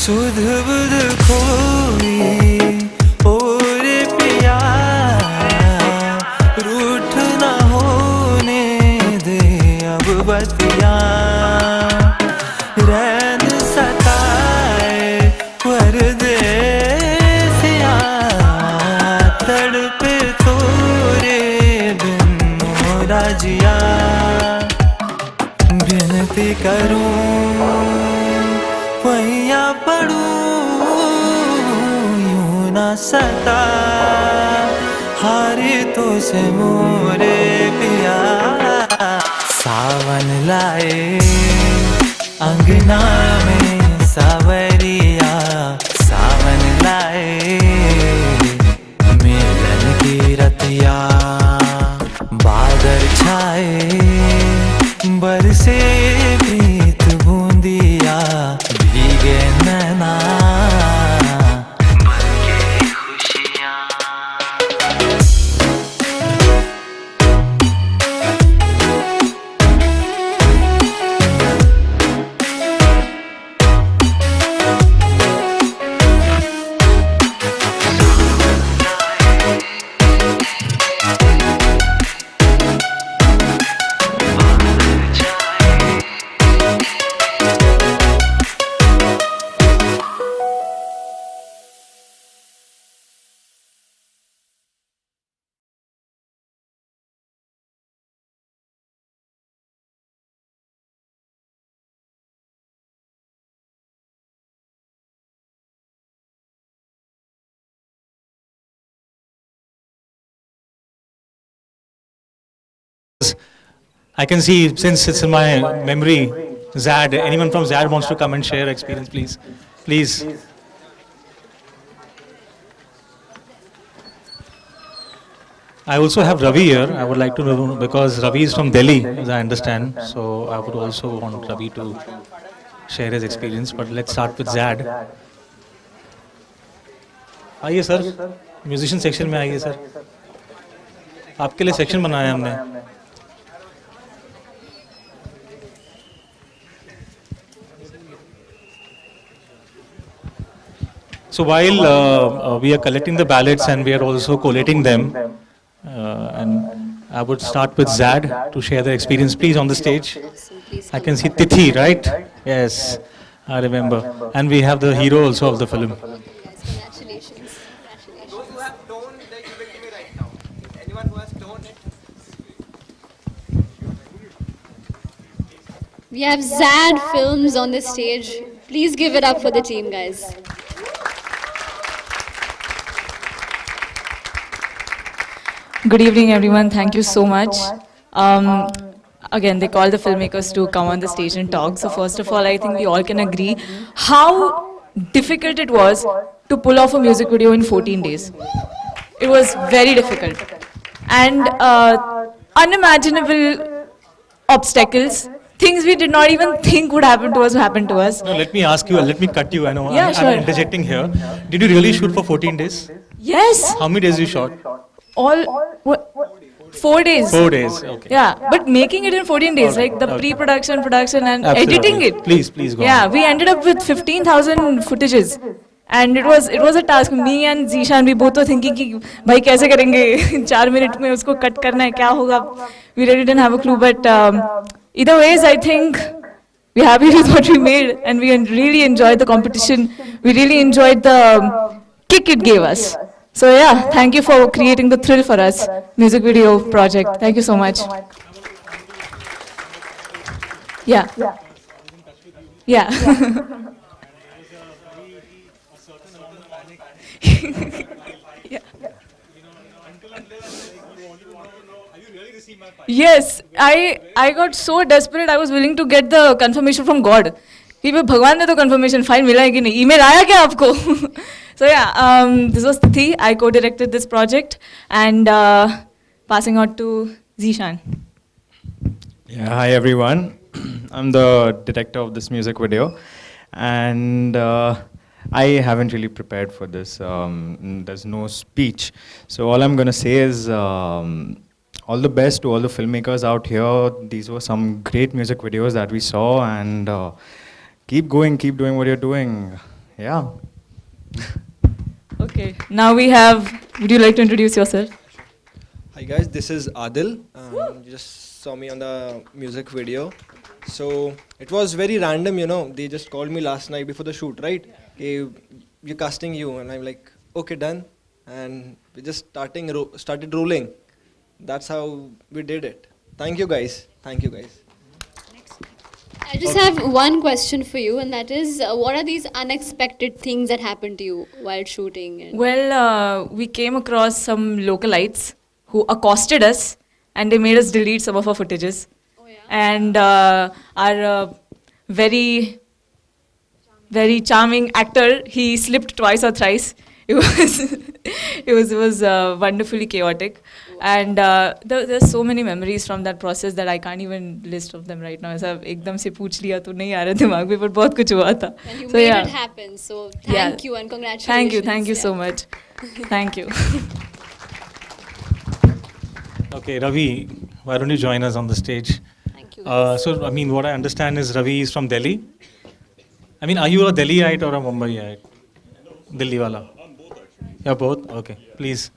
सुध बुध खोई और पिया रूठ न होने दे अब बतिया रैन सताए परदेसिया तड़पे तोरे बिन मोरा जिया विनती करूं पैया पड़ूं यूं ना सता हारे तो से मोरे पिया सावन लाए अंगना में सावरिया सावन लाए मिलन की रतिया बादल छाए बरसे प्रीत बूंदिया भीगे नैना बनके खुशियाँ I can see, since it's in my memory, Zad, anyone from Zad wants to come and share experience, please. Please. I also have Ravi here. I would like to know, because Ravi is from Delhi, as I understand. So I would also want Ravi to share his experience. But let's start with Zad. आइए sir, musician section में आइए sir. आपके लिए section बनाया हमने. So while we are collecting the ballots and we are also collating them, and I would start with Zad to share the experience. Please on the stage. I can see Tithi, right? Yes, I remember. And we have the hero also of the film. Congratulations. Those who have toned, they give it to me right now. Anyone who has toned it. We have Zad Films on the stage. Please give it up for the team, guys. Good evening, everyone. Thank you so much. Again, they call the filmmakers to come on the stage and talk. So first of all, I think we all can agree how difficult it was to pull off a music video in 14 days. It was very difficult. and unimaginable obstacles, things we did not even think would happen to us happened to us. No, let me ask you, let me cut you. I know Yeah, I'm sure. interjecting here. Did you really shoot for 14 days? Yes. How many days you shot? All, what, 4 days. 4 days, okay. Yeah, but making it in 14 days, like the Okay. pre-production, production and Absolutely. editing it. Please go Yeah, on. we ended up with 15,000 footages. And it was a task. Me and Zishan, we both were thinking कि भाई कैसे करेंगे 4 minutes में उसको cut करना है क्या होगा. We really didn't have a clue, but either ways, I think we're happy with what we made, and we really enjoyed the competition. We really enjoyed the kick it gave us. So yeah, thank you for creating the thrill for us, music video project. Thank you so much. Yeah. Yeah. Yeah. Yes, I got so desperate. I was willing to get the confirmation from God. कि भाई भगवान ने तो confirmation file मिला है कि नहीं? Email आया क्या आपको? So yeah, this was Tithi. I co-directed this project, and passing on to Zishan. Yeah, hi everyone. I'm the director of this music video, and I haven't really prepared for this. There's no speech, so all I'm gonna say is all the best to all the filmmakers out here. These were some great music videos that we saw, and keep going, keep doing what you're doing. Yeah. Okay, now we have. Would you like to introduce yourself? Hi guys, this is Adil. You just saw me on the music video. So it was very random, you know. They just called me last night before the shoot, right? Hey, we're casting you, and I'm like, okay, done. And we just started rolling. That's how we did it. Thank you guys. Thank you guys. I just have one question for you, and that is, what are these unexpected things that happened to you while shooting? And Well, we came across some localites who accosted us, and they made us delete some of our footages. Oh, yeah? And our very charming actor, he slipped twice or thrice. It was wonderfully chaotic, and there's so many memories from that process that I can't even list of them right now. ऐसा एकदम से पूछ लिया तो नहीं आ रहा दिमाग में, पर बहुत कुछ हुआ था. and you So made yeah. it happen. So thank you and congratulations. Thank you so much. Thank you. Okay, Ravi, why don't you join us on the stage? Thank you. So, I mean, what I understand is Ravi is from Delhi. I mean, are you a Delhiite or a Mumbaiite? Delhi wala. Yeah, both? Okay, please.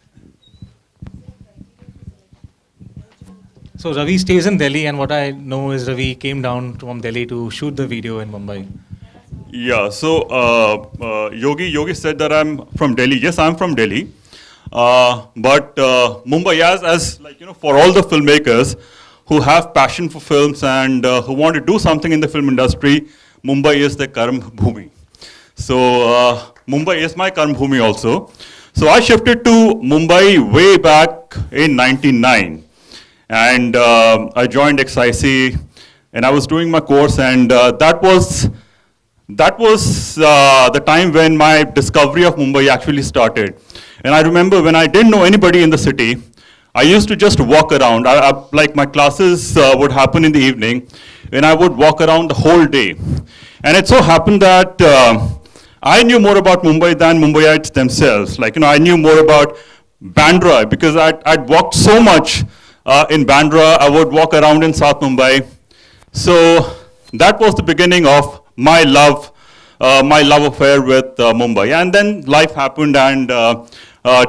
So Ravi stays in Delhi, and what I know is Ravi came down from Delhi to shoot the video in Mumbai. Yeah, so Yogi said that I'm from Delhi. Yes, I'm from Delhi. But Mumbai, as like, you know, for all the filmmakers who have passion for films and who want to do something in the film industry, Mumbai is their Karm Bhumi. So Mumbai is my Karm Bhumi also. So I shifted to Mumbai way back in 99. And I joined XIC, and I was doing my course, and that was the time when my discovery of Mumbai actually started. And I remember when I didn't know anybody in the city, I used to just walk around. Like my classes would happen in the evening, and I would walk around the whole day. And it so happened that I knew more about Mumbai than Mumbaiites themselves. Like, you know, I knew more about Bandra because I'd walked so much in Bandra. I would walk around in South Mumbai. So that was the beginning of my love affair with Mumbai. And then life happened, and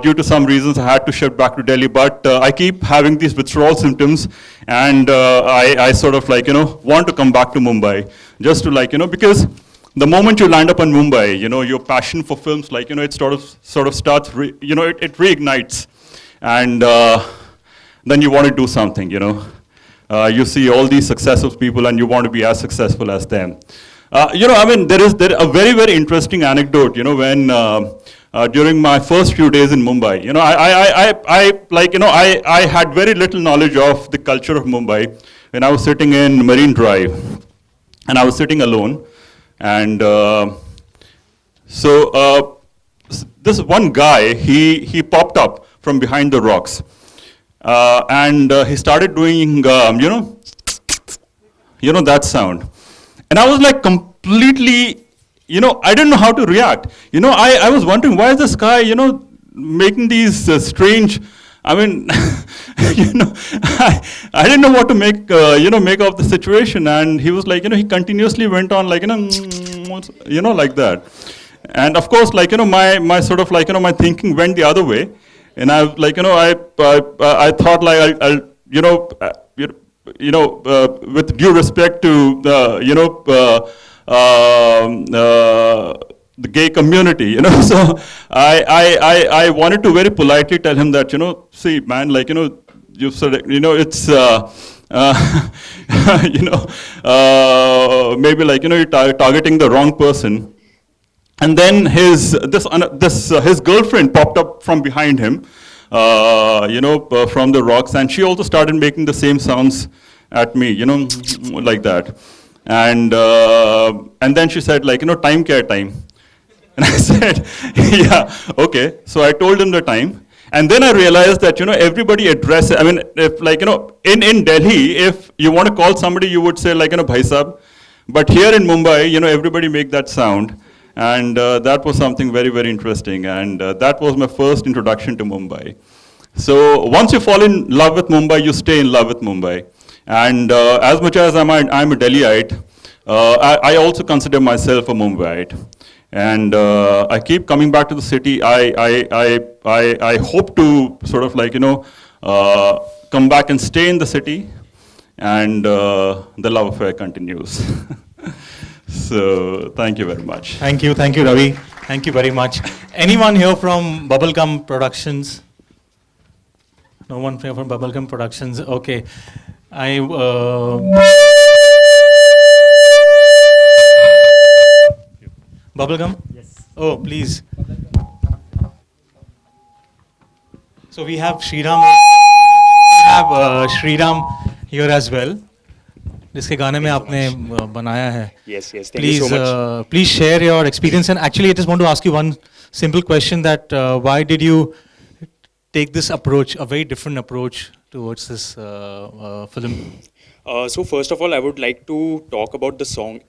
due to some reasons, I had to shift back to Delhi. But I keep having these withdrawal symptoms, and I sort of like, you know, want to come back to Mumbai, just to like, you know, because the moment you land up in Mumbai, you know, your passion for films, like, you know, it sort of starts, you know, it reignites, and then you want to do something, you know. You see all these successful people, and you want to be as successful as them. You know, I mean, there is a very, very interesting anecdote, you know, when during my first few days in Mumbai, you know, I had very little knowledge of the culture of Mumbai when I was sitting in Marine Drive, and I was sitting alone, and so this one guy, he popped up from behind the rocks, and he started doing, that sound. And I was like completely, I didn't know how to react. I was wondering, why is this guy, making these strange, I mean, I didn't know what to make, make of the situation. And he was like, he continuously went on like, like that. And of course, like, my sort of like, my thinking went the other way. And I like, I thought like, I'll with due respect to the gay community, so I wanted to very politely tell him that, see, man, like, you've said, it's, maybe like, you're targeting the wrong person. And then his girlfriend popped up from behind him, from the rocks, and she also started making the same sounds at me, like that. And then she said, like, time care time. And I said, yeah, okay. So I told him the time. And then I realized that, everybody addresses, I mean, if like, in Delhi, if you want to call somebody, you would say like, Bhai Sahab. But here in Mumbai, everybody make that sound. And that was something very, very interesting. And that was my first introduction to Mumbai. So once you fall in love with Mumbai, you stay in love with Mumbai. And as much as I'm a Delhiite, I also consider myself a Mumbaiite. And I keep coming back to the city. I hope to sort of like, come back and stay in the city. And the love affair continues. So thank you very much. Thank you, Ravi. Thank you very much. Anyone here from Bubblegum Productions? No one here from Bubblegum Productions. Okay. Bubblegum? Yes. Oh, please. So we have Shriram. We have Shriram here as well. जिसके गाने में आपने बनाया है. Yes, yes. Thank you so much. Please share your experience. And actually, I just want to ask you one simple question: that why did you take this approach, a very different approach towards this film? So first of all, I would like to talk about the song.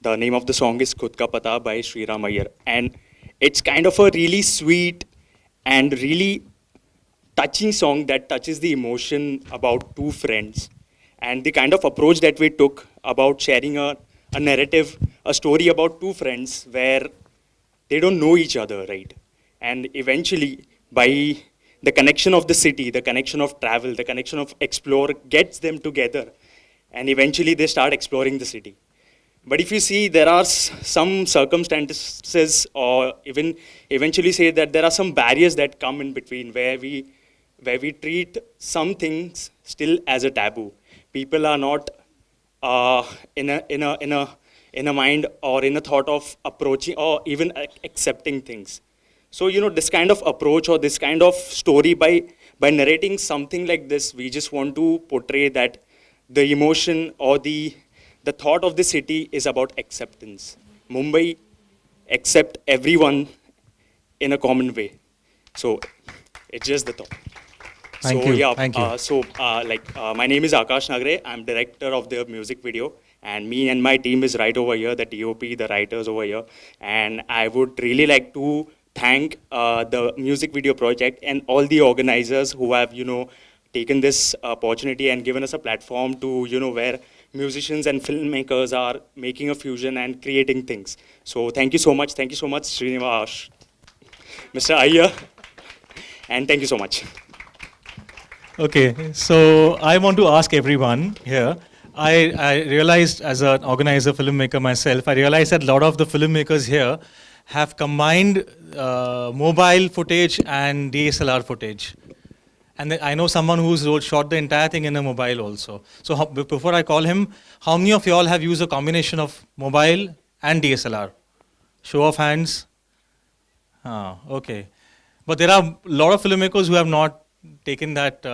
The name of the song is Khud Ka Pata by Shriram Iyer, and it's kind of a really sweet and really touching song that touches the emotion about two friends. And the kind of approach that we took about sharing a narrative, a story about two friends where they don't know each other, right? And eventually, by the connection of the city, the connection of travel, the connection of explore gets them together. And eventually they start exploring the city. But if you see, there are some circumstances, or even eventually say that there are some barriers that come in between where we treat some things still as a taboo. People are not in a mind or in a thought of approaching or even accepting things. So this kind of approach or this kind of story, by narrating something like this, we just want to portray that the emotion or the thought of the city is about acceptance. Mumbai accept everyone in a common way. So it's just the thought. Thank you. My name is Akash Nagre. I'm director of the music video, and me and my team is right over here, the DOP, the writers over here. And I would really like to thank the music video project and all the organizers who have, taken this opportunity and given us a platform to, where musicians and filmmakers are making a fusion and creating things. So thank you so much. Thank you so much, Srinivas, Mr. Iyer, and thank you so much. Okay, so I want to ask everyone here. I realized as an organizer, filmmaker myself, I realized that a lot of the filmmakers here have combined mobile footage and DSLR footage. And I know someone who's shot the entire thing in a mobile also. So before I call him, how many of you all have used a combination of mobile and DSLR? Show of hands. Okay. But there are a lot of filmmakers who have not taken that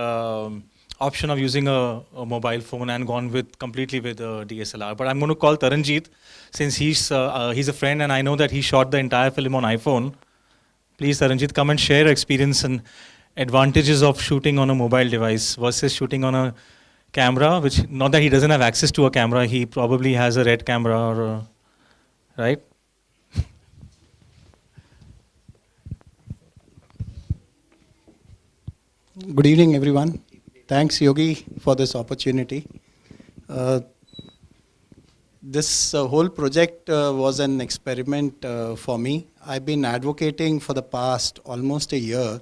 option of using a mobile phone and gone completely with a DSLR. But I'm going to call Taranjeet, since he's a friend and I know that he shot the entire film on iPhone. Please, Taranjeet, come and share your experience. And advantages of shooting on a mobile device versus shooting on a camera, which, not that he doesn't have access to a camera, he probably has a red camera or a, right? Good evening, everyone. Thanks, Yogi, for this opportunity. This whole project was an experiment for me. I've been advocating for the past almost a year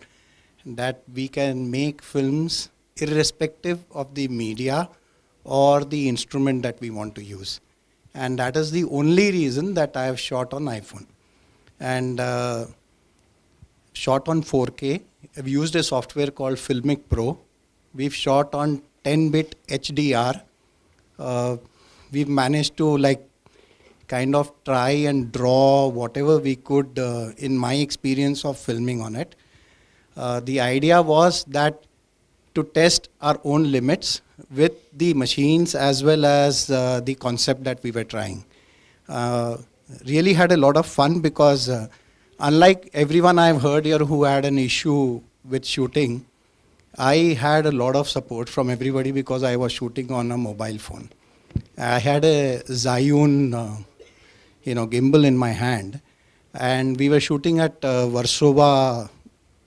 that we can make films irrespective of the media or the instrument that we want to use. And that is the only reason that I have shot on iPhone. And shot on 4K. I've used a software called Filmic Pro. We've shot on 10-bit HDR. We've managed to kind of try and draw whatever we could in my experience of filming on it. The idea was that to test our own limits with the machines as well as the concept that we were trying. Really had a lot of fun because unlike everyone I've heard here who had an issue with shooting, I had a lot of support from everybody because I was shooting on a mobile phone. I had a Zhiyun gimbal in my hand, and we were shooting at Warsaw,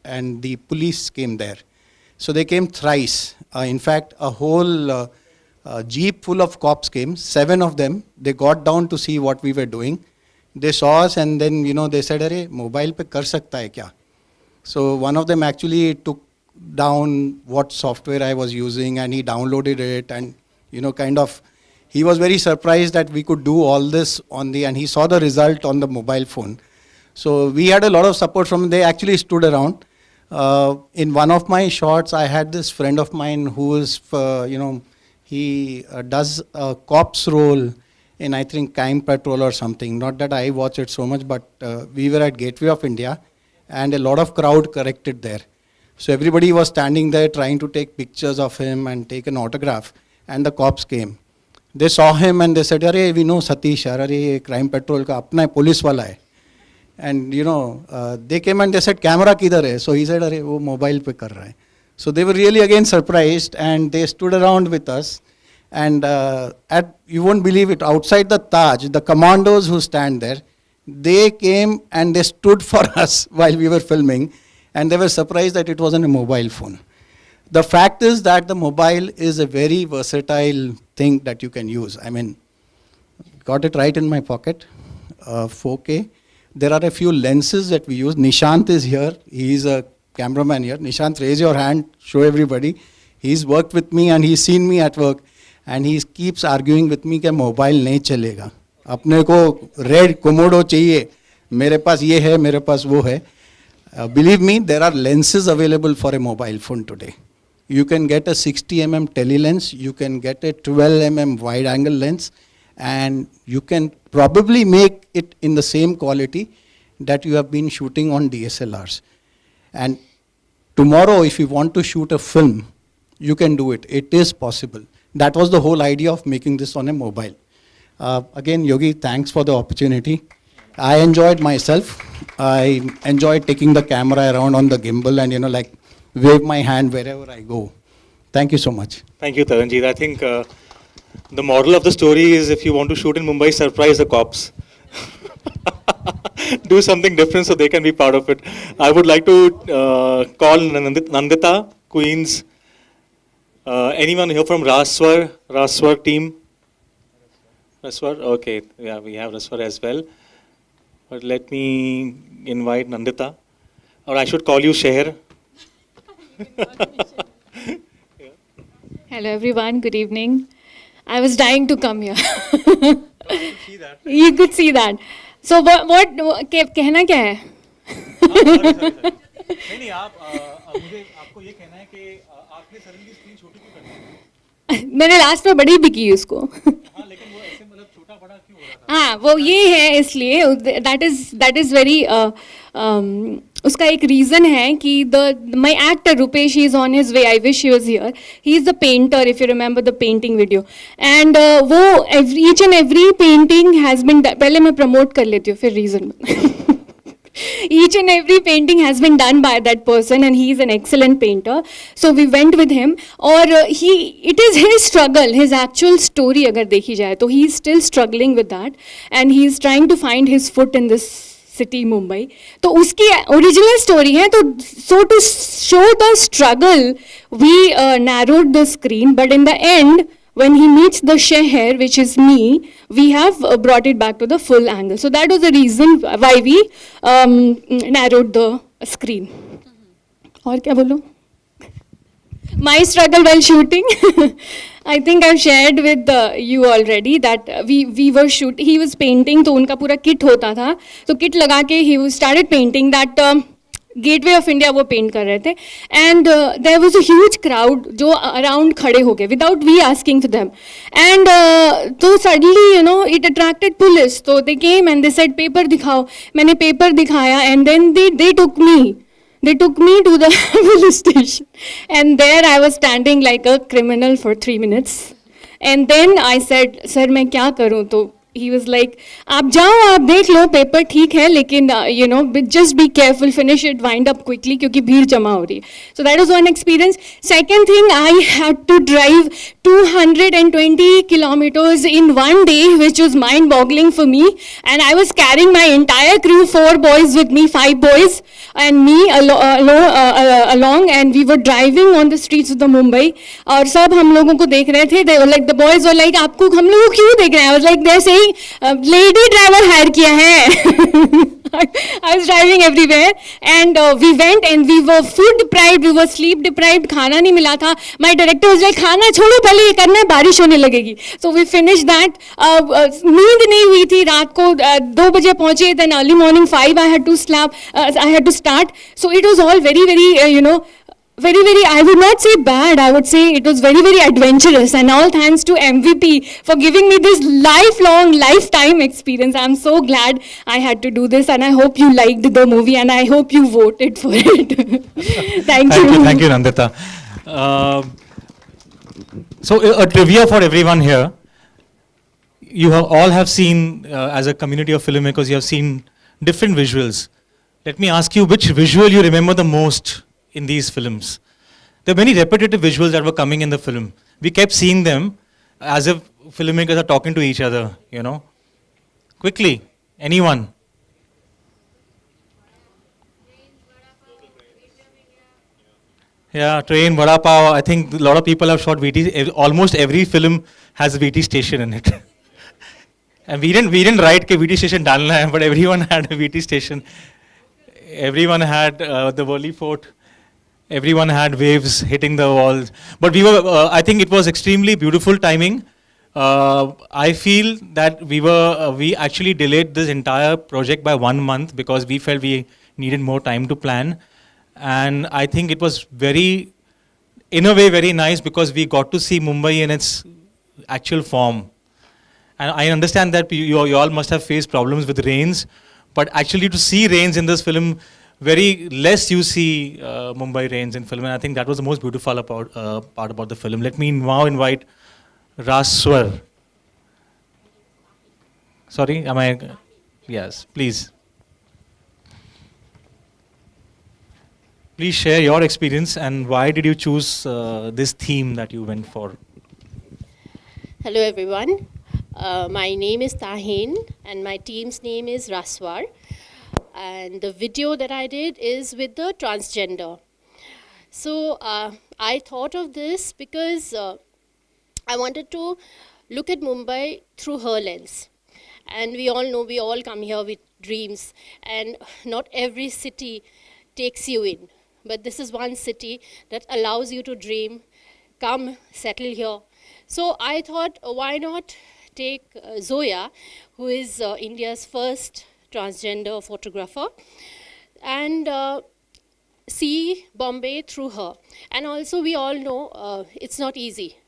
and the police came there. So they came thrice. In fact, a whole jeep full of cops came, 7 of them. They got down to see what we were doing. They saw us and then, they said, "Arey, mobile pe kar sakta hai kya?" So one of them actually took down what software I was using and he downloaded it, and, he was very surprised that we could do all this and he saw the result on the mobile phone. So we had a lot of support from them. They actually stood around. In one of my shots, I had this friend of mine who is, he does a cop's role in, I think, Crime Patrol or something. Not that I watch it so much, but we were at Gateway of India and a lot of crowd collected there. So everybody was standing there trying to take pictures of him and take an autograph, and the cops came. They saw him and they said, "Arey, we know Satish, arey, Crime Patrol ka apna hai, police wala hai." And they came and they said, "Camera kidhar hai?" So he said, "Arey, wo mobile pe kar raha hai." So they were really again surprised and they stood around with us. And you won't believe it, outside the Taj, the commandos who stand there, they came and they stood for us while we were filming, and they were surprised that it wasn't a mobile phone. The fact is that the mobile is a very versatile thing that you can use. I mean, got it right in my pocket, 4K. There are a few lenses that we use. Nishant is here. He's a cameraman here. Nishant, raise your hand, show everybody. He's worked with me and he's seen me at work. And he keeps arguing with me कि mobile नहीं चलेगा. अपने को red Komodo चाहिए. मेरे पास ये है, मेरे पास वो है. Believe me, there are lenses available for a mobile phone today. You can get a 60mm tele-lens, you can get a 12mm wide-angle lens, and you can probably make it in the same quality that you have been shooting on DSLRs. And tomorrow, if you want to shoot a film, you can do it. It is possible. That was the whole idea of making this on a mobile. Again, Yogi, thanks for the opportunity. I enjoyed myself. I enjoyed taking the camera around on the gimbal and, wave my hand wherever I go. Thank you so much. Thank you, Taranjeet. I think the moral of the story is if you want to shoot in Mumbai, surprise the cops. Do something different so they can be part of it. I would like to call Nandita, Queens. Anyone here from Raswar team? Raswar? Okay, yeah, we have Raswar as well. But let me invite Nandita. Or I should call you Sheher. Hello everyone, good evening. I was dying to come here. You could see that. So what कहना क्या है? नहीं आप मुझे आपको ये कहना है कि आपने सडनली स्क्रीन छोटी क्यों कर दी? मैंने लास्ट में बड़ी भी की उसको. हाँ लेकिन वो ऐसे मतलब छोटा बड़ा क्यों हो रहा था? हाँ वो ये है इसलिए that is very उसका एक रीज़न है कि my actor Rupesh is on his way. I wish he was here. He is the painter, if you remember the painting video. And वो each and every painting has been. पहले मैं promote कर लेती हूँ फिर reason. Each and every painting has been done by that person, and he is an excellent painter. So we went with him. Or it is his struggle, his actual story. अगर देखी जाए तो he is still struggling with that, and he is trying to find his foot in this city Mumbai. तो उसकी original story है. तो so to show the struggle, we narrowed the screen, but in the end, when he meets the sheher, which is me, we have brought it back to the full angle. So that was the reason why we narrowed the screen. और क्या बोलूं? My struggle while shooting. I think I've shared with you already that we were shooting. He was painting, तो उनका पूरा kit होता था. तो kit लगा के he started painting that. Gateway of India वो पेंट कर रहे थे and there was a huge crowd जो अराउंड खड़े हो गए without we asking for them and तो suddenly you know it attracted police तो they came and they said paper दिखाओ मैंने पेपर दिखाया and then they took me to the police station and there I was standing like a criminal for 3 minutes and then I said sir मैं क्या करूँ तो he was like आप जाओ आप देख लो पेपर ठीक है लेकिन you know just be careful finish it wind up quickly क्योंकि भीड़ जमा हो रही है so that was one experience. Second thing I had to drive 220 kilometers in one day which was mind boggling for me and I was carrying my entire crew 4 boys with me 5 boys and me along and we were driving on the streets of the Mumbai और सब हम लोगों को देख रहे थे they were like the boys were like आपको हम लोगों को क्यों देख रहे हैं I was like they're saying lady driver hire किया है I was driving everywhere and we went and we were food deprived, we were sleep deprived, खाना नहीं मिला था. My director was like खाना छोड़ो पहले ये करना है बारिश होने लगेगी. So we finished that. नींद नहीं हुई थी रात को 2 बजे पहुँचे then early morning 5 I had to start. So it was all very you know very I would not say bad, I would say it was very adventurous and all thanks to MVP for giving me this lifetime experience. I'm so glad I had to do this and I hope you liked the movie and I hope you voted for it. Thank you Nandita. So a trivia for everyone here. You all have seen as a community of filmmakers you have seen different visuals. Let me ask you which visual you remember the most in these films. There are many repetitive visuals that were coming in the film. We kept seeing them as if filmmakers are talking to each other, you know. Quickly, anyone? Yeah, train, vada pav. I think a lot of people have shot VT. Almost every film has a VT station in it. And we didn't write ke VT station dalna hai, but everyone had a VT station. Everyone had the Worli Fort. Everyone had waves hitting the walls. But we were, I think it was extremely beautiful timing. I feel that we actually delayed this entire project by 1 month because we felt we needed more time to plan. And I think it was in a way, very nice because we got to see Mumbai in its actual form. And I understand that you all must have faced problems with rains, but actually to see rains in this film, very less you see Mumbai rains in film, and I think that was the most beautiful part about the film. Let me now invite Raswar. Sorry, am I? Yes, please. Please share your experience and why did you choose this theme that you went for? Hello everyone. My name is Tahin and my team's name is Raswar. And the video that I did is with the transgender. So I thought of this because I wanted to look at Mumbai through her lens. And we all know, we all come here with dreams. And not every city takes you in. But this is one city that allows you to dream, come, settle here. So I thought, why not take Zoya, who is India's first transgender photographer, and see Bombay through her. And also we all know it's not easy.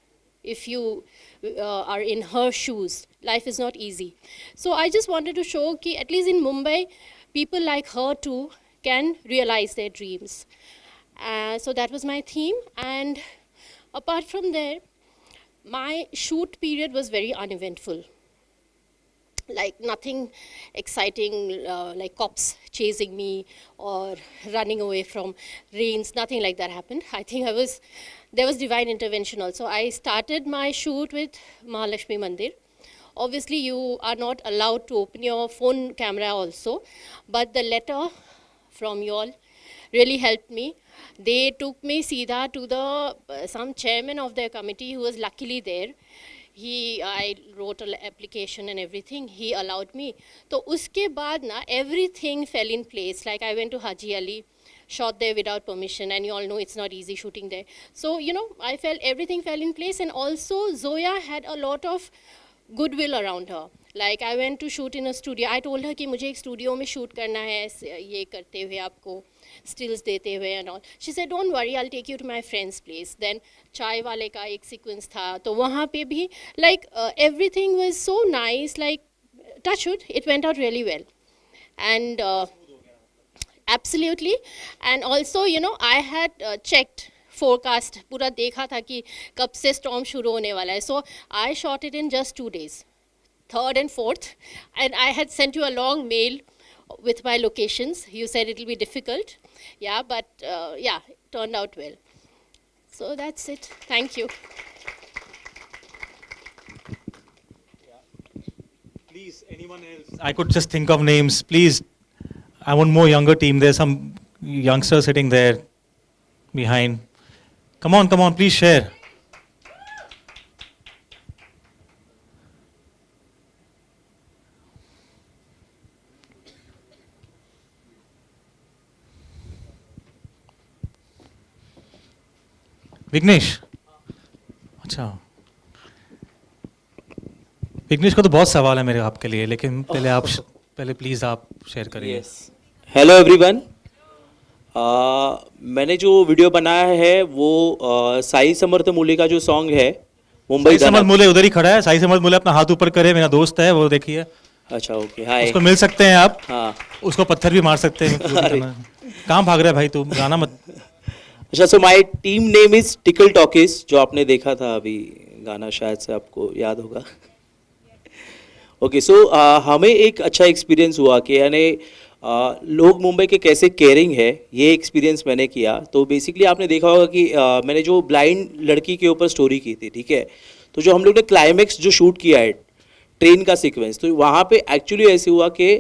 If you are in her shoes, life is not easy. So I just wanted to show that at least in Mumbai, people like her too can realize their dreams. So that was my theme. And apart from there, my shoot period was very uneventful. like nothing exciting, like cops chasing me or running away from rains, nothing like that happened. I think there was divine intervention also. I started my shoot with Mahalakshmi Mandir. Obviously, you are not allowed to open your phone camera also, but the letter from you all really helped me. They took me Sida to the some chairman of their committee who was luckily there. I wrote an application and everything. He allowed me. So uske baad na everything fell in place. Like I went to Haji Ali, shot there without permission, and you all know it's not easy shooting there. So I felt everything fell in place, and also Zoya had a lot of goodwill around her. Like I went to shoot in a studio. I told her कि मुझे एक studio में shoot करना है ये करते हुए आपको stills देते हुए and all. She said, don't worry, I'll take you to my friend's place. Then चाय वाले का एक sequence था, तो वहाँ पे भी like everything was so nice. Like touch wood, it went out really well, and absolutely. And also I had checked forecast, पूरा देखा था कि कब से storm शुरू होने वाला है. So I shot it in just 2 days, 3rd and 4th, and I had sent you a long mail with my locations. You said it will be difficult, yeah, but yeah, it turned out well. So that's it. Thank you. Please, anyone else? I could just think of names. Please, I want more younger team. There's some youngsters sitting there behind. Come on, please share. Vighnesh, अच्छा विघ्नेश को तो बहुत सवाल है मेरे आपके लिए, लेकिन पहले प्लीज आप शेयर करिए. हेलो एवरीवन, मैंने जो वीडियो बनाया है वो साई समर्थ मूले का जो सॉन्ग है मुंबई. साई समर्थ मूले उधर ही खड़ा है. साई समर्थ मूले अपना हाथ ऊपर करे, मेरा दोस्त है वो, देखिए. अच्छा, ओके, हाय. उसको मिल सकते हैं आप. हाँ. उसको पत्थर भी मार सकते हैं. कहाँ भाग रहा है भाई तू, गाना मत. अच्छा, so my team name is tackle talkies, जो आपने देखा था अभी गाना, शायद से आपको याद होगा. ओके, सो हमें एक अच्छा एक्सपीरियंस हुआ कि यानी लोग मुंबई के कैसे केयरिंग है, ये एक्सपीरियंस मैंने किया. तो बेसिकली आपने देखा होगा कि मैंने जो ब्लाइंड लड़की के ऊपर स्टोरी की थी, ठीक है. तो जो हम लोग ने क्लाइमेक्स जो शूट किया है ट्रेन का सीक्वेंस, तो वहाँ पे एक्चुअली ऐसे हुआ कि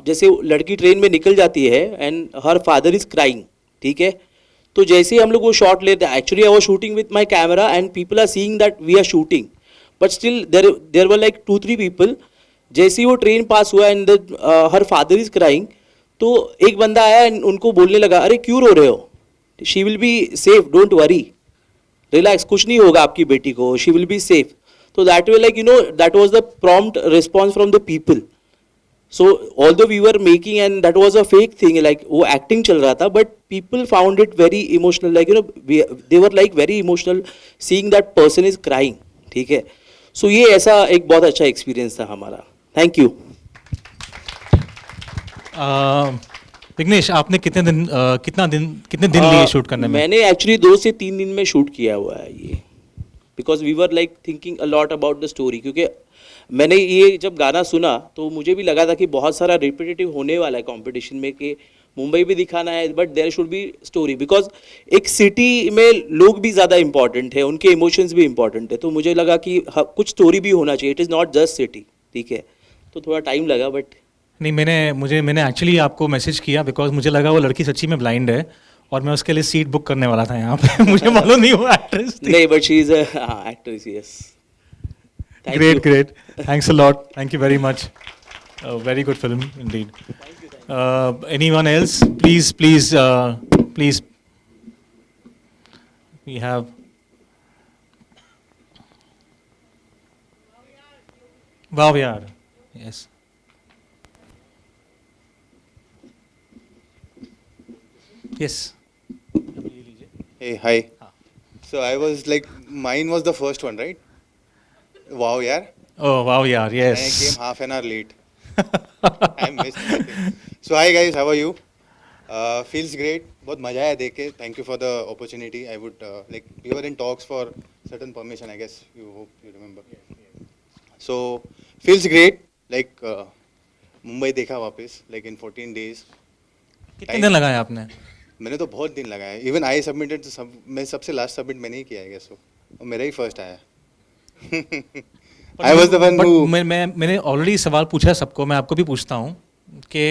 जैसे लड़की ट्रेन में निकल जाती है and her father is crying, ठीक है. तो जैसे ही हम लोग वो शॉट लेते हैं, actually I was shooting with my camera and people are seeing that we are shooting, but still there were like 2-3 people. जैसे ही वो ट्रेन पास हुआ and her father is crying, तो एक बंदा आया एंड उनको बोलने लगा, अरे क्यों रो रहे हो, she will be safe, don't worry, relax, कुछ नहीं होगा आपकी बेटी को, शी विल बी सेफ. तो that way like that was the prompt response from the people. So although we were making and that was a fake thing, like वो acting चल रहा था, but people found it very emotional, like they were like very emotional seeing that person is crying, ठीक है. So ये ऐसा एक बहुत अच्छा experience था हमारा. Thank you. विघ्नेश, आपने कितने दिन लिए शूट करने में? मैंने एक्चुअली 2 से 3 दिन में शूट किया हुआ है ये, because we were like thinking a lot about the story. क्योंकि मैंने ये जब गाना सुना तो मुझे भी लगा था कि बहुत सारा रिपीटेटिव होने वाला है कंपटीशन में, कि मुंबई भी दिखाना है, but there should be story, because एक सिटी में लोग भी ज़्यादा इंपॉर्टेंट है, उनके इमोशंस भी इंपॉर्टेंट है. तो मुझे लगा कि कुछ स्टोरी भी होना चाहिए, it is not just city, ठीक है. तो थोड़ा टाइम लगा, बट नहीं, मैंने एक्चुअली आपको मैसेज किया बिकॉज मुझे लगा वो लड़की सच्ची में ब्लाइंड है और मैं उसके लिए सीट बुक करने वाला था यहाँ पे. मुझे मालूम नहीं वो एक्ट्रेस थी. नहीं, but she is a actress, yes. Great. Thanks a lot. Thank you very much. Very good film indeed. Anyone else? Please. We have. Wow, yaar. Yes. Yes. Hey, hi. So I was like, mine was the first one, right? Wow, yaar. Oh, wow, yaar. Yes. And I came half an hour late. I missed everything. So hi guys, how are you? Feels great. बहुत मजा आया देख के. Thank you for the opportunity. I would like we were in talks for certain permission. I guess you hope you remember. So feels great. Like Mumbai देखा वापस, like in 14 days. कितने दिन लगाए आपने? मैंने तो बहुत दिन लगाया. इवन आई सबमिटेड, मैं सबसे लास्ट सबमिट मैंने ही किया है गेस, और मेरा ही फर्स्ट आया. I was the one who मैंने ऑलरेडी सवाल पूछा है सबको, मैं आपको भी पूछता हूँ कि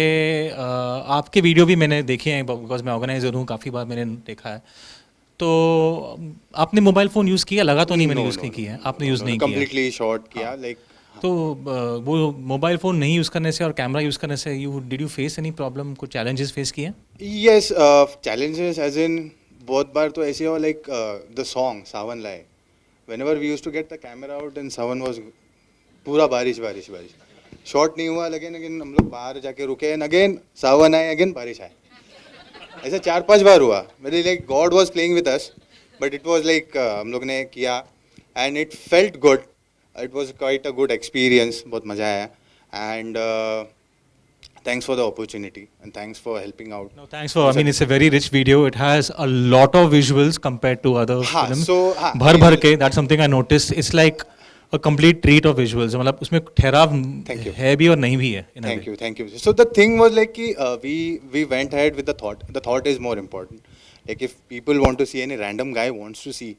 आपके वीडियो भी मैंने देखे हैं, बिकॉज मैं ऑर्गेनाइजर हूँ, काफ़ी बार मैंने देखा है. तो आपने मोबाइल फ़ोन यूज़ किया? लगा तो नहीं मैंने यूज़ नहीं किया है. आपने यूज़ नहीं किया? कंप्लीटली शॉर्ट किया. लाइक तो वो मोबाइल फ़ोन नहीं यूज़ करने से और कैमरा यूज़ करने से did you face any problem? कुछ चैलेंजेस फेस किए? यस, चैलेंजेस एज इन बहुत बार तो ऐसे हो, लाइक द सॉन्ग सावन लाए, whenever we used to get the camera out and Sawan was पूरा बारिश बारिश बारिश, शॉट नहीं हुआ. अगेन हम लोग बाहर जाके रुके एंड अगेन सावन आए, अगेन बारिश आए. ऐसा 4-5 बार हुआ. मेरे like God was playing with us, but it was like हम लोग ने किया and it felt good. It was quite a good experience. बहुत मज़ा आया and thanks for the opportunity and thanks for helping out. No, thanks for, I mean, it's a very rich video. It has a lot of visuals compared to other films. So, भर के, that's something I noticed. It's like a complete treat of visuals. मतलब उसमें ठहराव है भी और नहीं भी है. Thank you. So the thing was like कि we went ahead with the thought. The thought is more important. Like if people want to see, any random guy wants to see,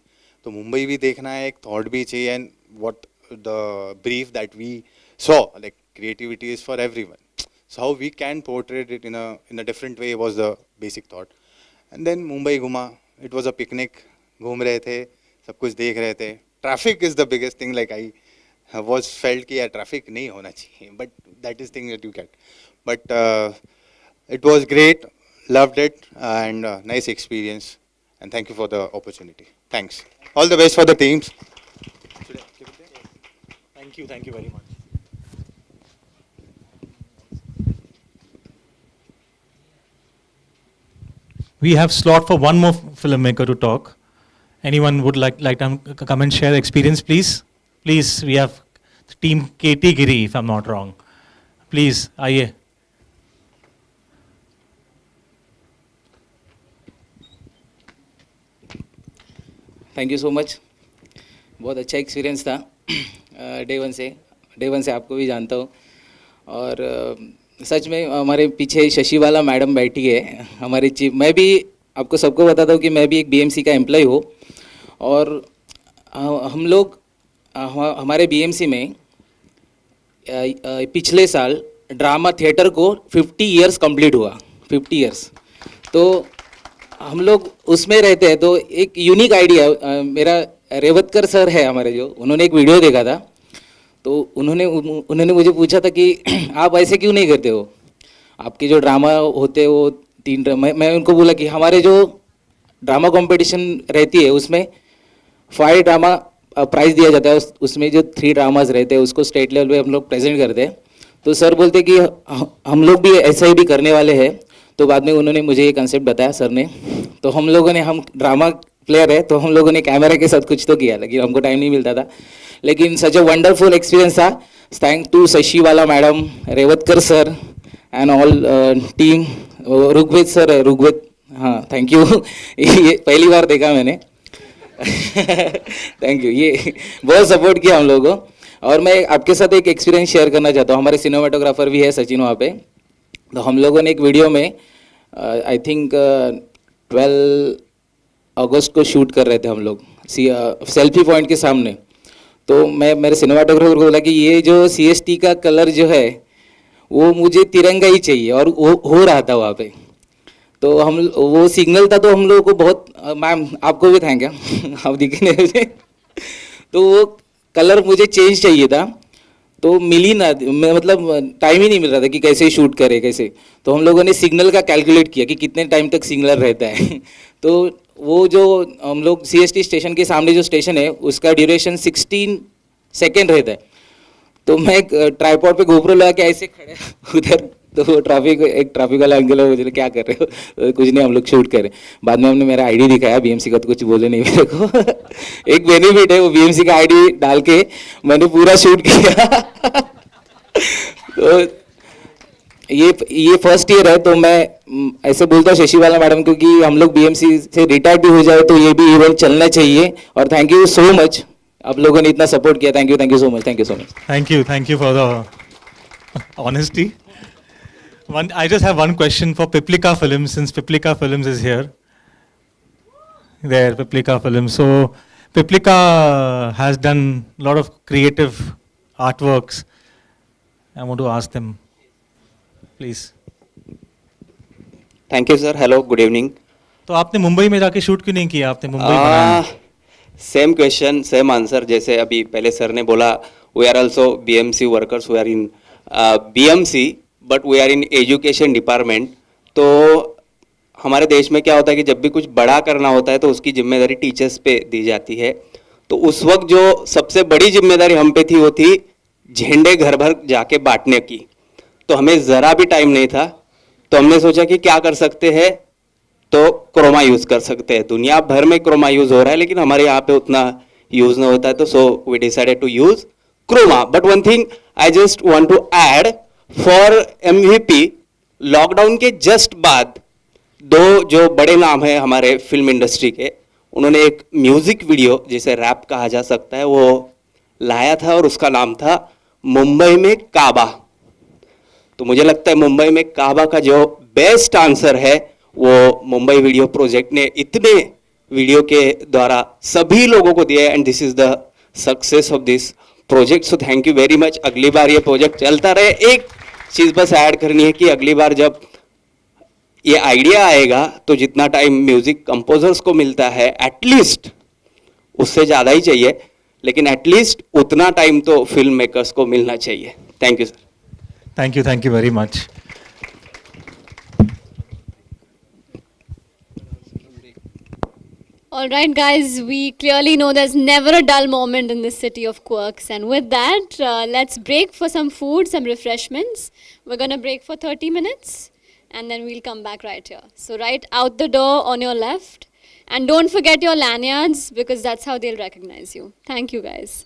तो मुंबई भी देखना है, एक thought भी चाहिए, and what the brief that we saw, like creativity is for everyone. So how we can portray it in a different way was the basic thought. And then Mumbai घुमा. It was a picnic. घूम रहे थे, सब कुछ देख रहे थे. Traffic is the biggest thing. Like I was felt कि यार traffic नहीं होना चाहिए. But that is thing that you get. But it was great. Loved it and nice experience. And thank you for the opportunity. Thanks. All the best for the teams. Thank you very much. We have slot for one more filmmaker to talk. Anyone would like to come and share experience, please? Please, we have team KT Giri, if I'm not wrong. Please, आइए. Thank you so much. बहुत अच्छा experience था. Day one से आपको भी जानता हूँ और सच में हमारे पीछे शशिवाला मैडम बैठी है, हमारी चीफ. मैं भी आपको सबको बताता हूँ कि मैं भी एक बीएमसी का एम्प्लॉय हूँ और हम लोग हमारे बीएमसी में पिछले साल ड्रामा थिएटर को 50 इयर्स कंप्लीट हुआ. 50 इयर्स तो हम लोग उसमें रहते हैं. तो एक यूनिक आइडिया मेरा रेवतकर सर है हमारे, जो उन्होंने एक वीडियो देखा था, तो उन्होंने मुझे पूछा था कि आप ऐसे क्यों नहीं करते हो, आपके जो ड्रामा होते हैं वो 3 ड्रामा. मैं उनको बोला कि हमारे जो ड्रामा कंपटीशन रहती है उसमें 5 ड्रामा प्राइज़ दिया जाता है. उसमें जो 3 ड्रामाज रहते हैं उसको स्टेट लेवल पे हम लोग प्रेजेंट करते हैं. तो सर बोलते कि हम लोग भी ऐसा ही भी करने वाले हैं. तो बाद में उन्होंने मुझे ये कंसेप्ट बताया सर ने. तो हम लोगों ने, हम ड्रामा प्लेयर है तो हम लोगों ने कैमरा के साथ कुछ तो किया, लेकिन हमको टाइम नहीं मिलता था. लेकिन सच अ वंडरफुल एक्सपीरियंस था. Thank to Shashiwala madam, Revatkar sir and all team. Rigved sir है, ऋग्वेद, हाँ थैंक यू. ये पहली बार देखा मैंने. Thank you. ये बहुत सपोर्ट किया हम लोगों को. और मैं आपके साथ एक एक्सपीरियंस शेयर करना चाहता हूँ. हमारे सिनेमाटोग्राफर भी है सचिन वहाँ पे. तो हम लोगों ने एक वीडियो में आई थिंक 12 अगस्त को शूट कर रहे थे हम लोग सेल्फी पॉइंट के सामने. तो मैं मेरे सिनेमाटोग्राफर को बोला कि ये जो CST का कलर जो है वो मुझे तिरंगा ही चाहिए, और वो हो रहा था वहाँ पे. तो हम वो सिग्नल था, तो हम लोगों को बहुत, मैम आपको भी थैंक यू, आप दिखे नहीं मुझे. तो वो कलर मुझे चेंज चाहिए था, तो मिल ही ना, मतलब टाइम ही नहीं मिल रहा था कि कैसे शूट करे कैसे. तो हम लोगों ने सिग्नल का कैलकुलेट किया कि कितने टाइम तक सिग्नल रहता है. तो वो जो हम लोग CST स्टेशन के सामने जो स्टेशन है उसका ड्यूरेशन 16 सेकेंड रहता है. तो मैं ट्राईपॉड पे गोप्रो लगा के ऐसे खड़े उधर. तो वो एक ट्रैफिक वाला अंकल है, मुझे क्या कर रहे हो, कुछ नहीं हम लोग शूट करें. बाद में हमने मेरा ID दिखाया BMC का, तो कुछ बोले नहीं मेरे को. एक बेनिफिट है, वो BMC का ID डाल के मैंने पूरा शूट किया. तो ये फर्स्ट ईयर है. तो मैं ऐसे बोलता हूँ शशिवाला मैडम को कि हम लोग BMC से रिटायर भी हो जाए तो ये भी इवेंट चलना चाहिए. और थैंक यू सो मच, आप लोगों ने इतना सपोर्ट किया. Thank you so much. Thank you for the honesty. I just have one question for Piplika Films, since Piplika Films is here. There, Piplika Films. So, Piplika has done a lot of creative artworks. I want to ask them, please. Thank you sir hello good evening तो आपने मुंबई में जाके shoot क्यों नहीं किया? आपने मुंबई बनाया। Same question same answer जैसे अभी पहले सर ने बोला we are also BMC workers we are in BMC but we are in education department. तो हमारे देश में क्या होता है कि जब भी कुछ बड़ा करना होता है तो उसकी जिम्मेदारी टीचर्स पे दी जाती है। तो उस वक्त जो सबसे बड़ी जिम्मेदारी हम पे थी वो थी झंडे घर भर जाके बांटने की। तो हमें ज़रा भी टाइम नहीं था, तो हमने सोचा कि क्या कर सकते हैं, तो क्रोमा यूज़ कर सकते हैं। दुनिया भर में क्रोमा यूज़ हो रहा है लेकिन हमारे यहाँ पे उतना यूज़ नहीं होता है, तो so we decided to use Chroma. But one thing I just want to add for MVP, lockdown के जस्ट बाद दो जो बड़े नाम हैं हमारे फिल्म इंडस्ट्री के, उन्होंने एक म्यूजिक वीडियो जिसे रैप कहा जा सकता है वो लाया था और उसका नाम था मुंबई में काबा। तो मुझे लगता है मुंबई में काबा का जो बेस्ट आंसर है वो मुंबई वीडियो प्रोजेक्ट ने इतने वीडियो के द्वारा सभी लोगों को दिया है and this is the success of this project. So thank you very much. अगली बार ये प्रोजेक्ट चलता रहे। एक चीज़ बस ऐड करनी है कि अगली बार जब ये आइडिया आएगा तो जितना टाइम म्यूजिक कंपोजर्स को मिलता है एटलीस्ट उससे ज़्यादा ही चाहिए, लेकिन एटलीस्ट उतना टाइम तो फिल्म मेकर्स को मिलना चाहिए। Thank you sir. Thank you very much. All right, guys, we clearly know there's never a dull moment in this city of quirks. And with that, let's break for some food, some refreshments. We're going to break for 30 minutes and then we'll come back right here. So right out the door on your left. And don't forget your lanyards because that's how they'll recognize you. Thank you, guys.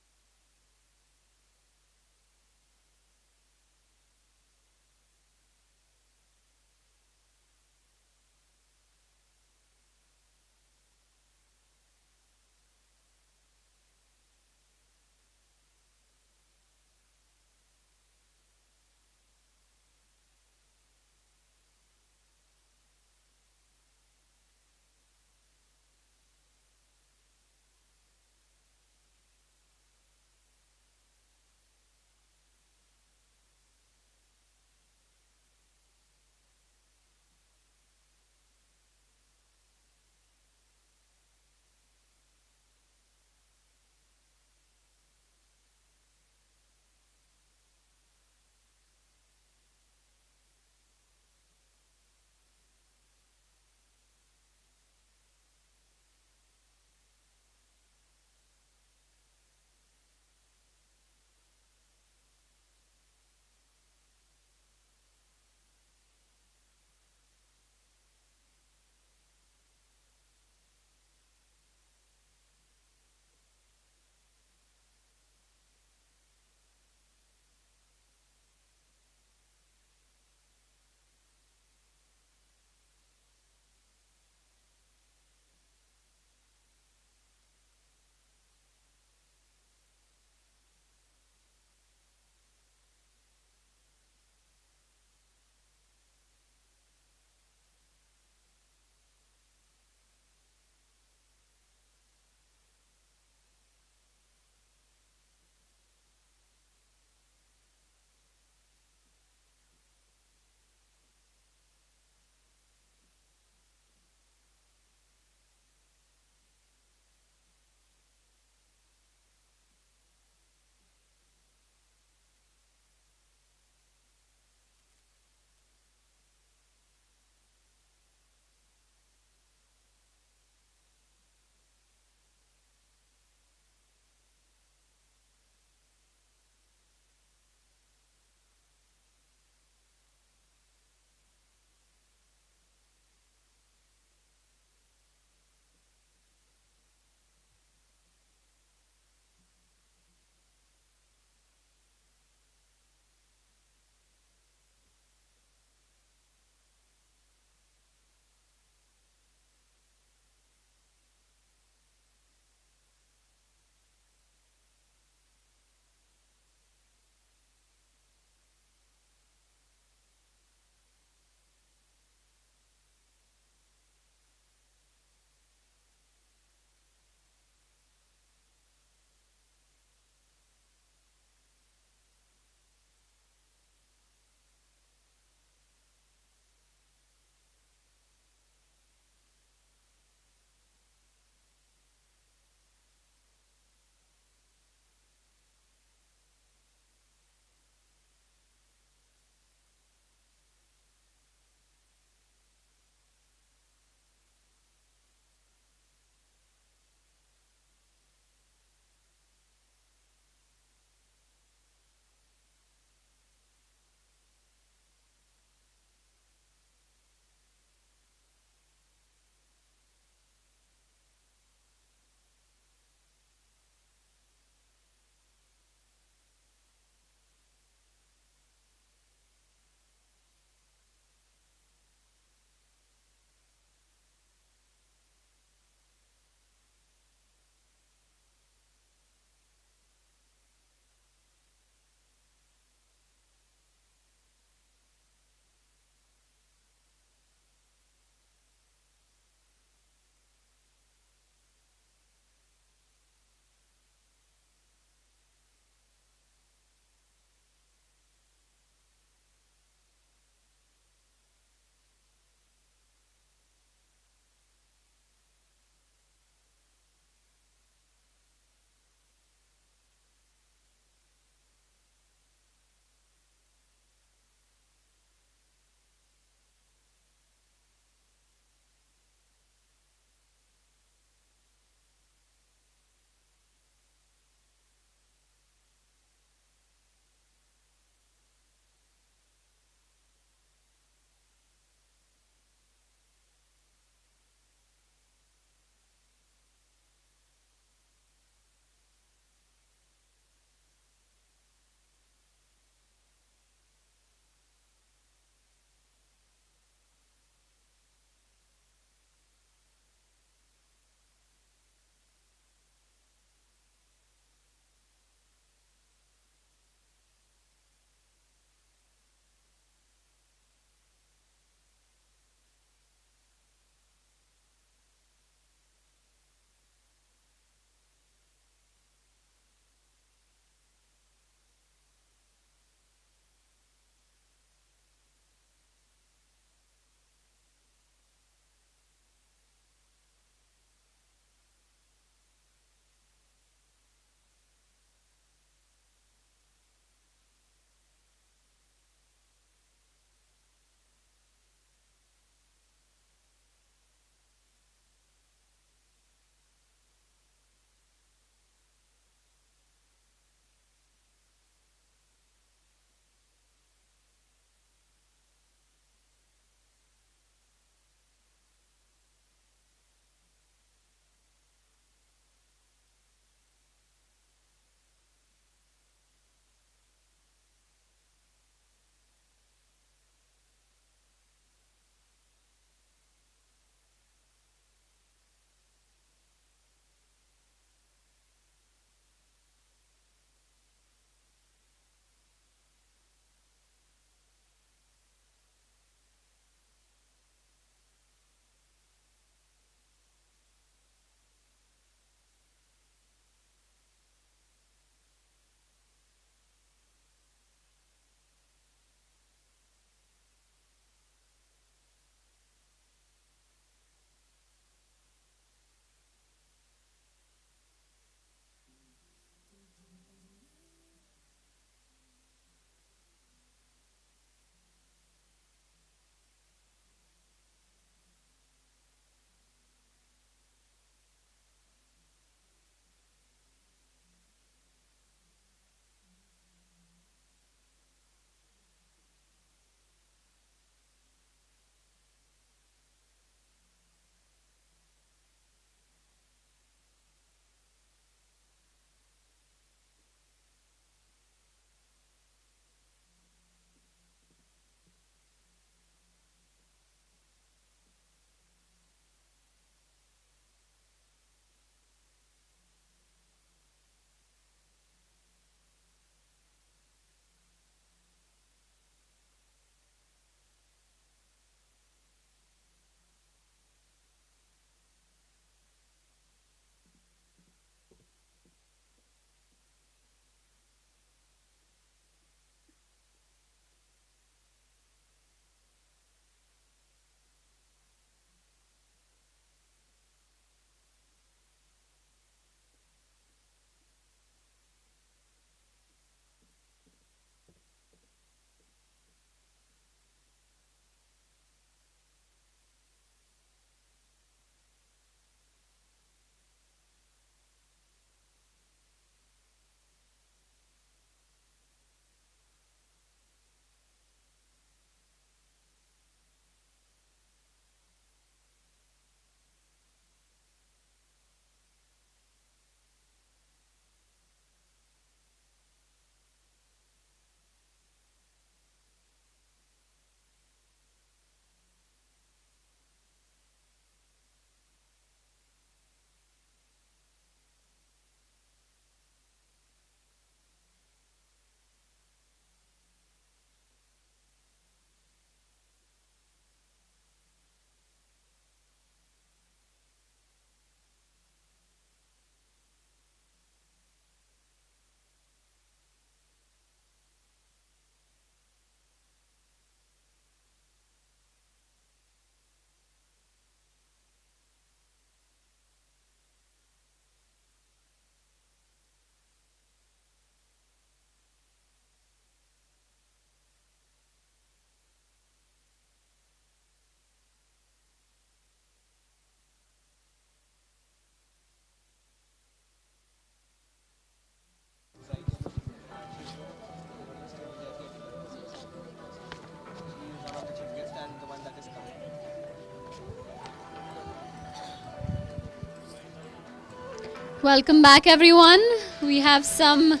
Welcome back, everyone. We have some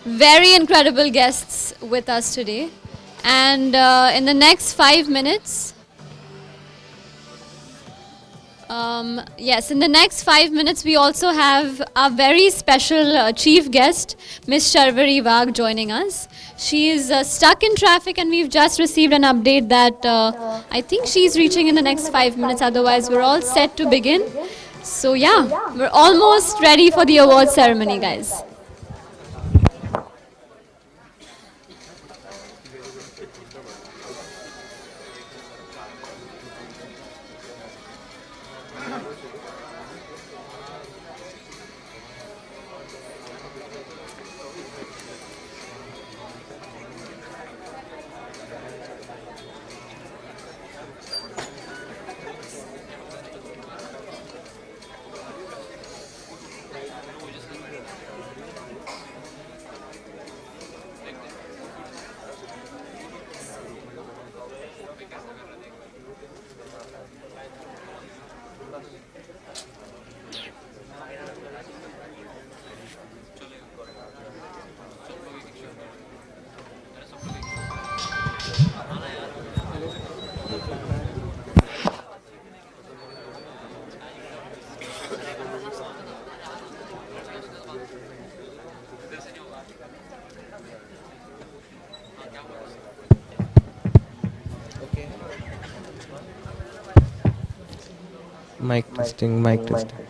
very incredible guests with us today. And in the next 5 minutes, in the next 5 minutes, we also have a very special chief guest, Ms. Sharvari Wagh, joining us. She is stuck in traffic, and we've just received an update that I think she's reaching in the next 5 minutes. Otherwise, we're all set to begin. So yeah, we're almost ready for the award ceremony, guys. Mic testing, mic testing.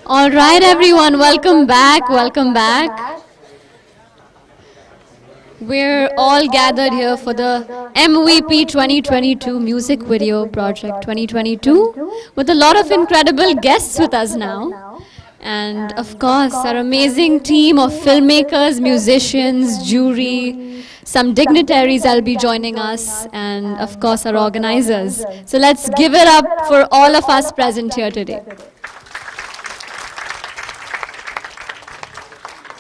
All right, everyone, welcome back. Welcome back. We're all gathered here for the MVP 2022 Music Video Project 2022 with a lot of incredible guests with us now. And of course, our amazing team of filmmakers, musicians, jury, some dignitaries that'll be joining us, and of course, our organizers. So let's give it up for all of us present here today.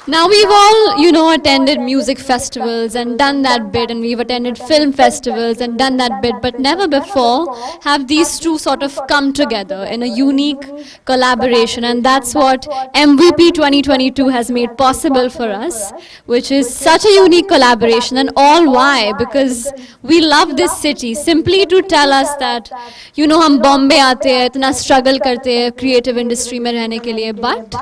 Now we've all, attended music festivals and done that bit, and we've attended film festivals and done that bit, but never before have these two sort of come together in a unique collaboration, and that's what MVP 2022 has made possible for us, which is such a unique collaboration. And all why? Because we love this city, simply to tell us that, हम Bombay आते हैं, इतना struggle करते हैं creative industry में रहने के लिए, but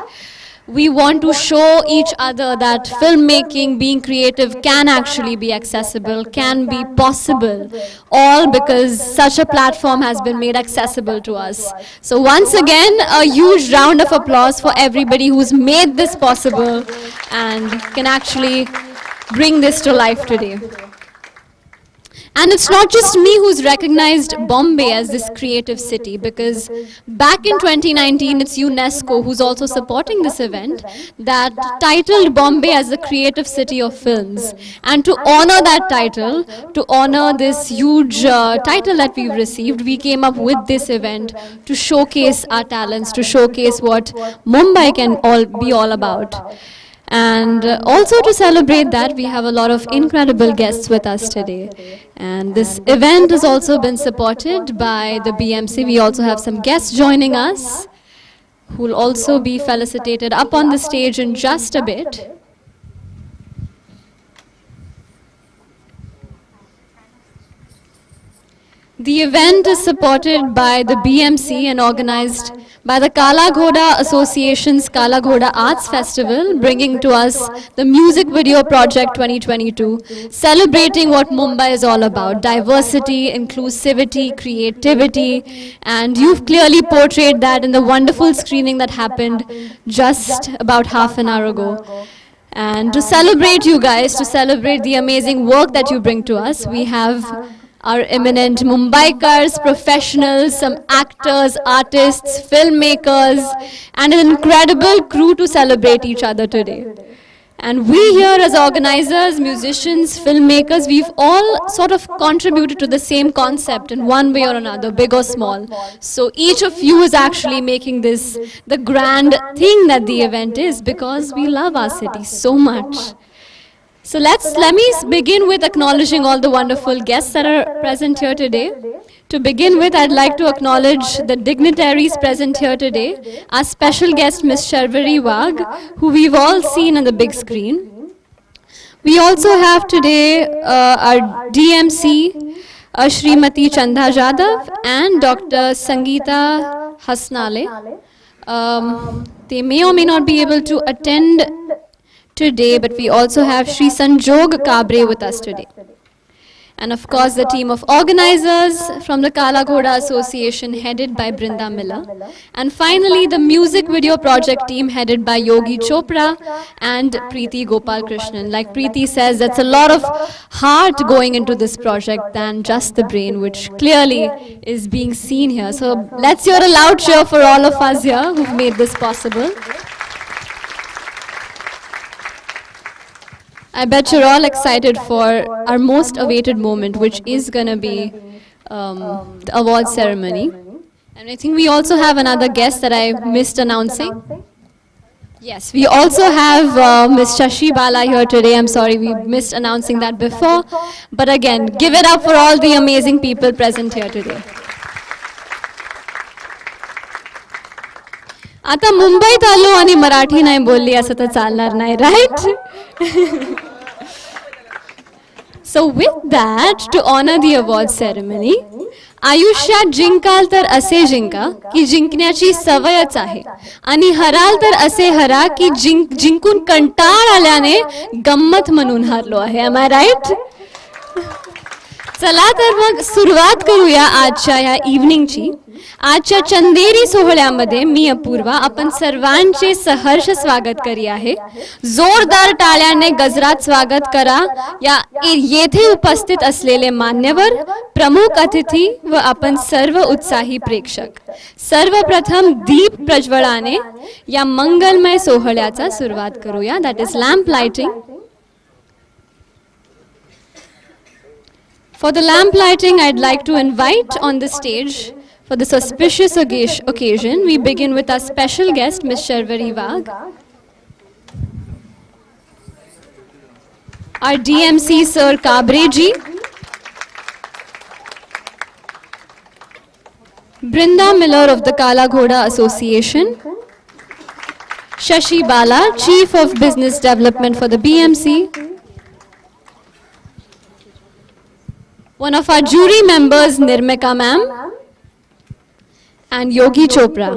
we want to show each other that filmmaking, being creative, can actually be accessible, can be possible, all because such a platform has been made accessible to us. So once again, a huge round of applause for everybody who's made this possible and can actually bring this to life today. And it's not just me who's recognized Bombay as this creative city, because back in 2019, it's UNESCO who's also supporting this event that titled Bombay as the creative city of films. And to honor that title, to honor this huge title that we've received, we came up with this event to showcase our talents, to showcase what Mumbai can be all about. And also to celebrate that, we have a lot of incredible guests with us today. And this event has also been supported by the BMC. We also have some guests joining us who will also be felicitated up on the stage in just a bit. The event is supported by the BMC and organized by the Kala Ghoda Association's Kala Ghoda Arts Festival, bringing to us the Music Video Project 2022, celebrating what Mumbai is all about: diversity, inclusivity, creativity, and you've clearly portrayed that in the wonderful screening that happened just about half an hour ago. And to celebrate you guys, to celebrate the amazing work that you bring to us, we have our eminent Mumbaikars, professionals, some actors, artists, filmmakers, and an incredible crew to celebrate each other today. And we here as organizers, musicians, filmmakers, we've all sort of contributed to the same concept in one way or another, big or small. So each of you is actually making this the grand thing that the event is, because we love our city so much. So let me begin with acknowledging all the wonderful guests that are present here today. To begin with, I'd like to acknowledge the dignitaries present here today. Our special guest, Ms. Sharvari Wagh, who we've all seen on the big screen. We also have today our DMC, Shrimati Chanda Jadhav, and Dr. Sangeeta Hasnale. They may or may not be able to attend today, but we also have Shri Sanjog Kabre with us today. And of course, the team of organizers from the Kala Ghoda Association, headed by Brinda Miller. And finally, the music video project team, headed by Yogi Chopra and Preeti Gopal Krishnan. Like Preeti says, that's a lot of heart going into this project than just the brain, which clearly is being seen here. So let's hear a loud cheer for all of us here who've made this possible. I bet you're all excited for our most awaited moment, which is going to be the award ceremony. And I think we also have another guest that I missed announcing. Yes, we also have Ms. Shashi Bala here today. I'm sorry, we missed announcing that before. But again, give it up for all the amazing people present here today. आता मुंबईत आलो आणि मराठी नाही बोलली असं तर चालणार नाही, right? So with that, to honor the award ceremony, आयुष्यात जिंकाल तर असे जिंका की जिंकण्याची सवयच आहे, आणि हराल तर असे हरा की जिंकून कंटाळ आल्याने गंमत म्हणून हारलो आहे. Am I right? चला तर मग सुरुवात करूया आजच्या ह्या इव्हनिंगची. आजच्या चंदेरी सोहळ्यामध्ये मी अपूर्वा आपण सर्वांचे सहर्ष स्वागत करी आहे. जोरदार टाळ्याने गजरात स्वागत करा या येथे उपस्थित असलेले मान्यवर, प्रमुख अतिथी व आपण सर्व उत्साही प्रेक्षक. सर्वप्रथम दीप प्रज्वळाने या मंगलमय सोहळ्याचा सुरुवात करूया. That is lamp lighting. For the lamp lighting, I'd like to invite on the stage for this auspicious occasion. We begin with our special guest, Ms. Sharvari Wagh. Our DMC, Sir Kabre ji. Brinda Miller of the Kala Ghoda Association. Shashi Bala, Chief of Business Development for the BMC. One of our jury members, Nirmika ma'am, and Yogi Chopra.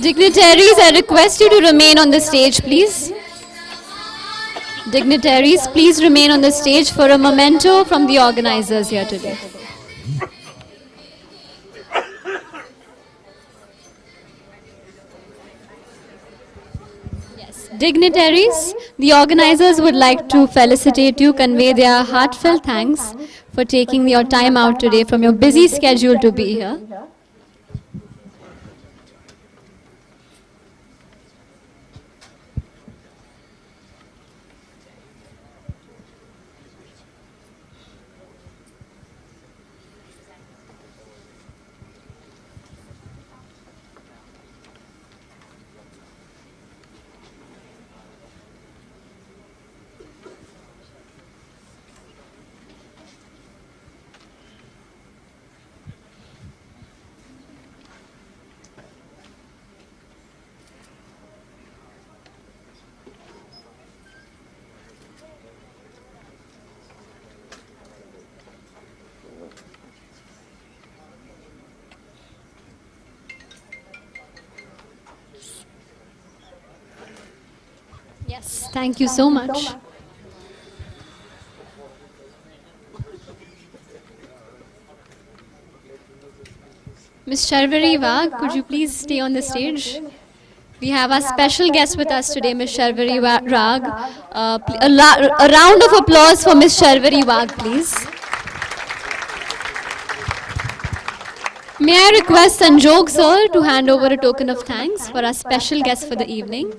Dignitaries, I request you to remain on the stage, please. Dignitaries, please remain on the stage for a memento from the organizers here today. Yes, dignitaries, the organizers would like to felicitate you, convey their heartfelt thanks for taking your time out today from your busy schedule to be here. Yes, thank you so much. Ms. Sharvari Wagh, could you please stay on the stage? We have our special guest with us today, Ms. Sharvari Wagh. A round of applause for Ms. Sharvari Wagh, please. May I request Sanjog sir to hand over a token of thanks for our special guest for the evening.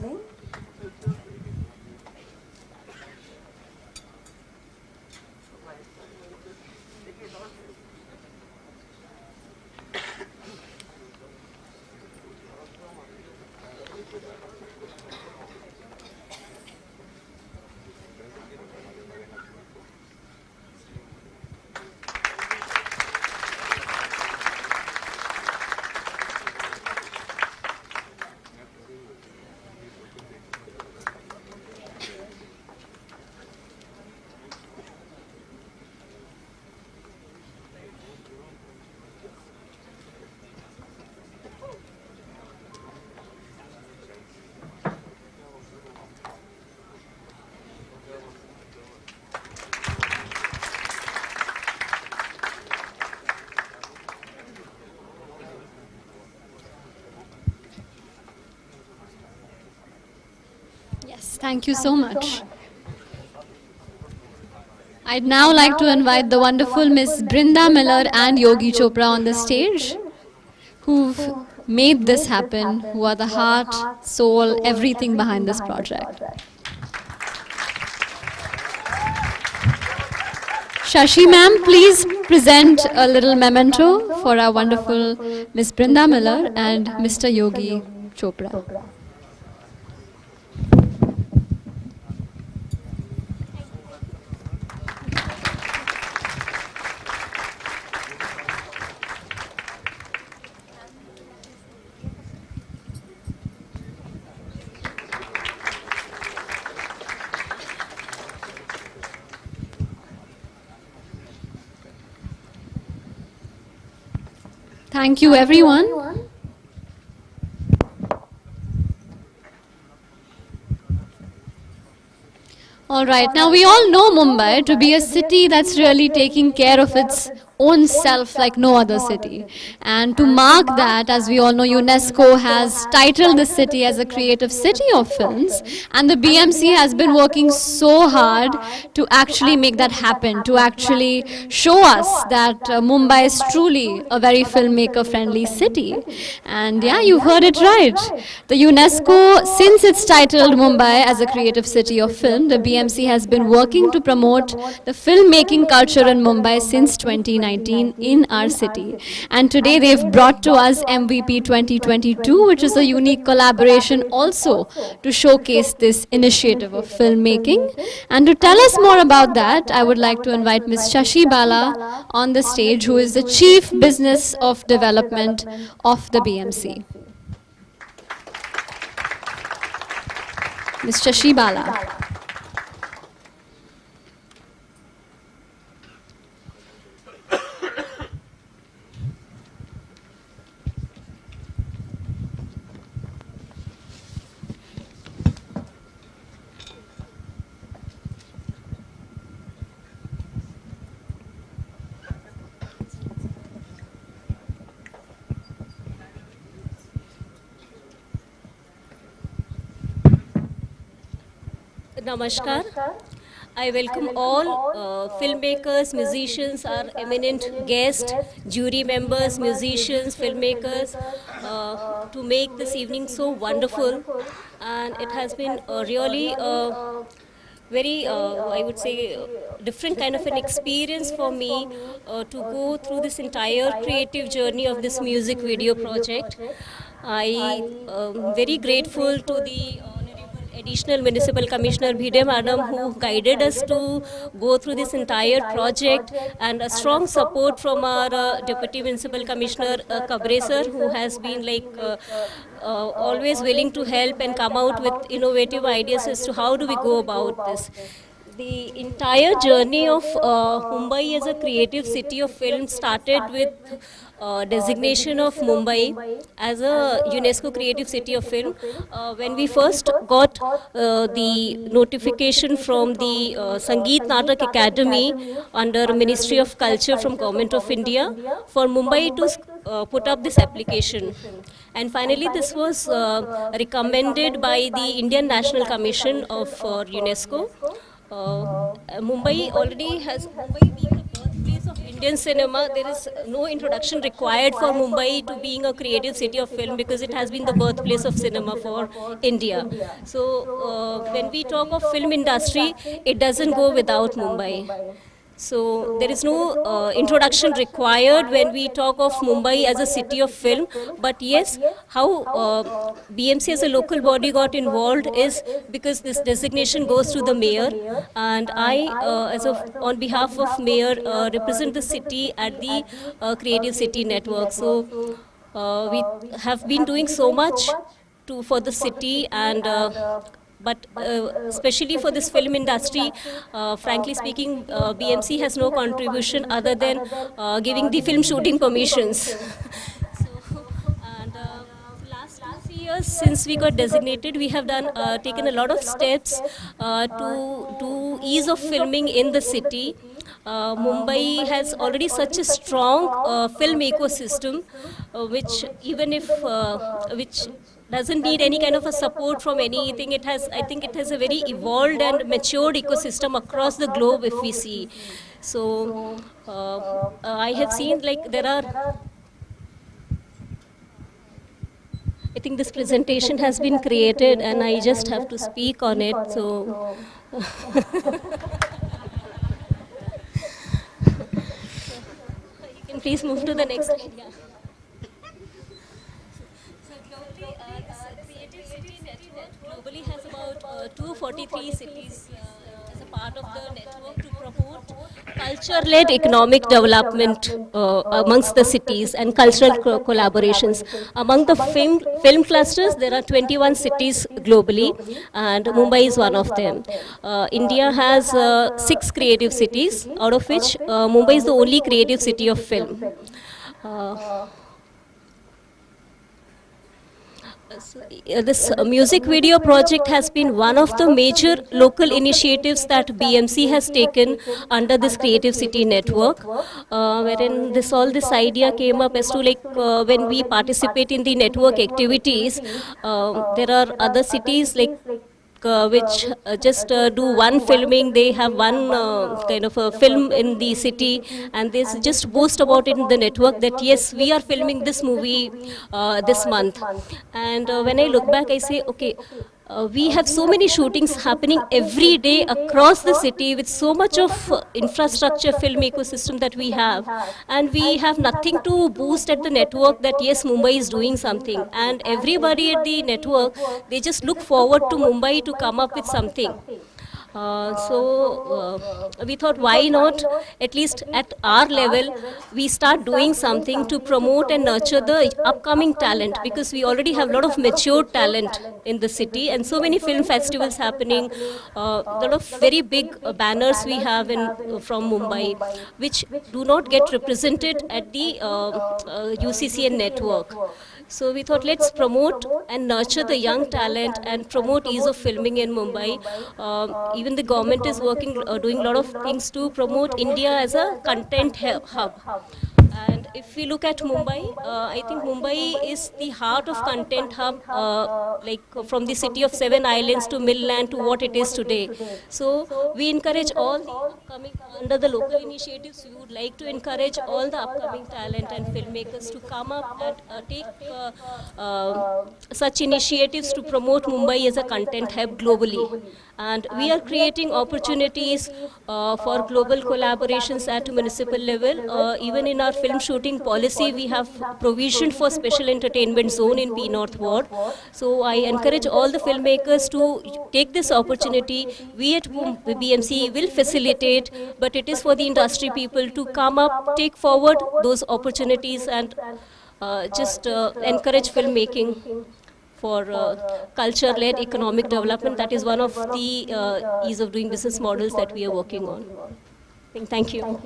Thank you so much. I'd now like to invite the wonderful Miss Brinda Miller and Yogi Chopra on the stage, who've made this happen, who are the heart, soul, everything behind this project. Shashi ma'am, please present a little memento for our wonderful Miss Brinda Miller and Mr. Yogi Chopra. Thank you, everyone. All right, now we all know Mumbai to be a city that's really taking care of its own self like no other city. And to mark that, as we all know, UNESCO has titled the city as a creative city of films, and the BMC has been working so hard to actually make that happen, to actually show us that Mumbai is truly a very filmmaker-friendly city. And yeah, you heard it right. The UNESCO, since it's titled Mumbai as a creative city of film, the BMC has been working to promote the filmmaking culture in Mumbai since 2019 in our city. And today they've brought to us MVP 2022, which is a unique collaboration also to showcase this initiative of filmmaking. And to tell us more about that, I would like to invite Ms. Shashi Bala on the stage, who is the Chief Business of Development of the BMC. Ms. Shashi Bala. Namaskar. I welcome all filmmakers, musicians, our eminent guests, jury members, musicians, filmmakers, to make this evening so wonderful. And it has been really very, I would say, different kind of an experience for me to go through this entire creative journey of this music video project. I am very grateful to the Additional Municipal Commissioner Bhide Madam, who guided us to go through this entire project, and a strong support from our Deputy Municipal Commissioner Kabre sir, who has been like always willing to help and come out with innovative ideas as to how do we go about this. The entire journey of Mumbai as a creative city of film started with designation of Mumbai as a UNESCO Creative City of Film. When we first got the notification from the Sangeet Natak Academy under Ministry of Culture from Government of India for Mumbai to put up this application. And finally this was recommended by the Indian National Commission of UNESCO. Mumbai already has, Mumbai being the birthplace of Indian cinema, there is no introduction required for Mumbai to being a creative city of film, because it has been the birthplace of cinema for India. So when we talk of film industry, it doesn't go without Mumbai. So there is no introduction required when we talk of Mumbai as a city of film. But yes, how BMC as a local body got involved is because this designation goes to the mayor, and I, on behalf of mayor, represent the city at the Creative City Network. So we have been doing so much for the city, and but especially for this film industry, frankly speaking, BMC has no contribution other than giving the film shooting permissions. Last 3 years since we got designated, we have taken a lot of steps to ease of filming in the city. Mumbai has already such a strong film ecosystem, which even if which doesn't need any kind of a support from anything. It has, I think it has a very evolved and matured ecosystem across the globe if we see. So I have seen like there are, I think this presentation has been created and I just have to speak on it. So you can please move to the next slide. Yeah. So globally, this Creative City Network globally has about 243 cities as a part of the network to promote culture-led economic development amongst the cities and cultural collaborations. Among the film clusters, there are 21 cities globally, and Mumbai is one of them. India has 6 creative cities, out of which Mumbai is the only creative city of film. This music video project has been one of the major local initiatives that BMC has taken under this Creative City Network, wherein all this idea came up as to like when we participate in the network activities, there are other cities like which just do one filming. They have one kind of a film in the city, and they just boast about it in the network that yes, we are filming this movie this month. And when I look back, I say, okay, we have so many shootings happening every day across the city with so much of infrastructure film ecosystem that we have, and we have nothing to boost at the network that yes, Mumbai is doing something, and everybody at the network, they just look forward to Mumbai to come up with something. We thought, why not, at least at our level, we start doing something to promote and nurture the upcoming talent, because we already have a lot of mature talent in the city and so many film festivals happening, a lot of very big banners we have from Mumbai, which do not get represented at the UCCN network. So we thought, let's promote and nurture the young talent and promote ease of filming in Mumbai. Even the government is working, doing a lot of things to promote India as a content hub. And if we look at Mumbai, I think Mumbai is the heart of content hub, like from the city of 7 islands to Midland to what it is today. So we encourage all the upcoming, under the local initiatives, we would like to encourage all the upcoming talent and filmmakers to come up and take such initiatives to promote Mumbai as a content hub globally. And we are creating opportunities for global collaborations at municipal level. Even in our film shooting policy, we have provision for special entertainment zone in P North Ward. So I encourage all the filmmakers to take this opportunity. We at BMC will facilitate, but it is for the industry people to come up, take forward those opportunities and just encourage filmmaking for culture-led economic development. That is one of the ease of doing business models that we are working on. Thank you.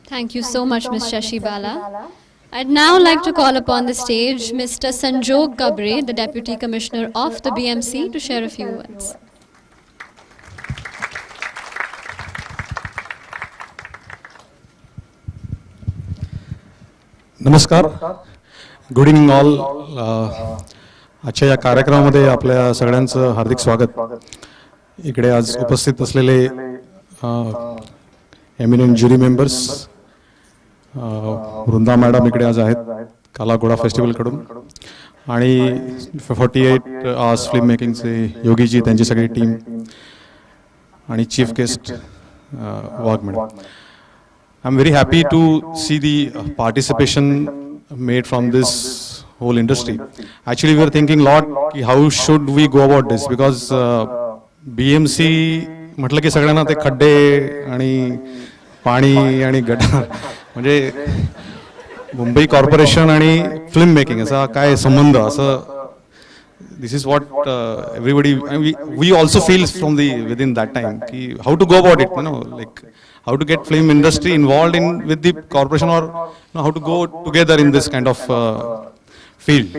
Thank you so much, Ms. Shashi Bala. I'd now like to call upon the stage Mr. Sanjog Gabre, the Deputy Commissioner of the BMC, to share a few words. नमस्कार, good evening all. आजच्या या कार्यक्रमामध्ये आपल्या सगळ्यांचं हार्दिक स्वागत. इकडे आज उपस्थित असलेले एमिनेंट ज्युरी मेंबर्स, वृंदा मॅडम इकडे आज आहेत काला घोडा फेस्टिवलकडून, आणि 48 आवर्स फिल्म मेकिंगचे योगीजी, त्यांची सगळी टीम, आणि chief guest Wagh madam. I'm very happy to see the participation made from this whole industry. Actually, we were thinking a lot, how should we go about this, because BMC म्हटलं की सगळ्यांना ते खड्डे आणि पाणी आणि गटार, म्हणजे मुंबई कॉर्पोरेशन आणि फिल्म मेकिंग असा काय संबंध, असं this is what everybody, we also feel from the within that time, ki how to go about it, like how to get film industry involved in with the corporation, or how to go together in this kind of field.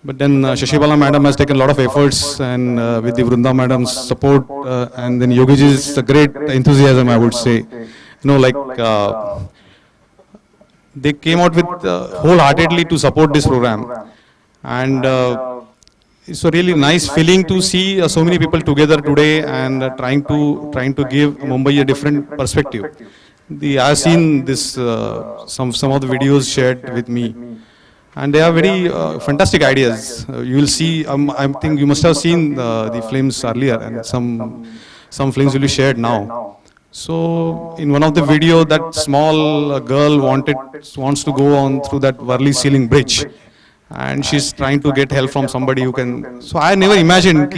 But then Shashibala madam has taken a lot of efforts, and with the Vrunda madam's support, and then Yogiji's a great enthusiasm, I would say. They came out with wholeheartedly to support this program. And it's a really nice feeling to see so many people together today and trying to give Mumbai a different perspective. I have seen this some of the videos shared with me, and they are very fantastic ideas. You will see. I think you must have seen the films earlier, and some films will be shared now. So in one of the video, that small girl wants to go on through that Worli ceiling bridge. And she's trying to get help from somebody who can. So I never imagined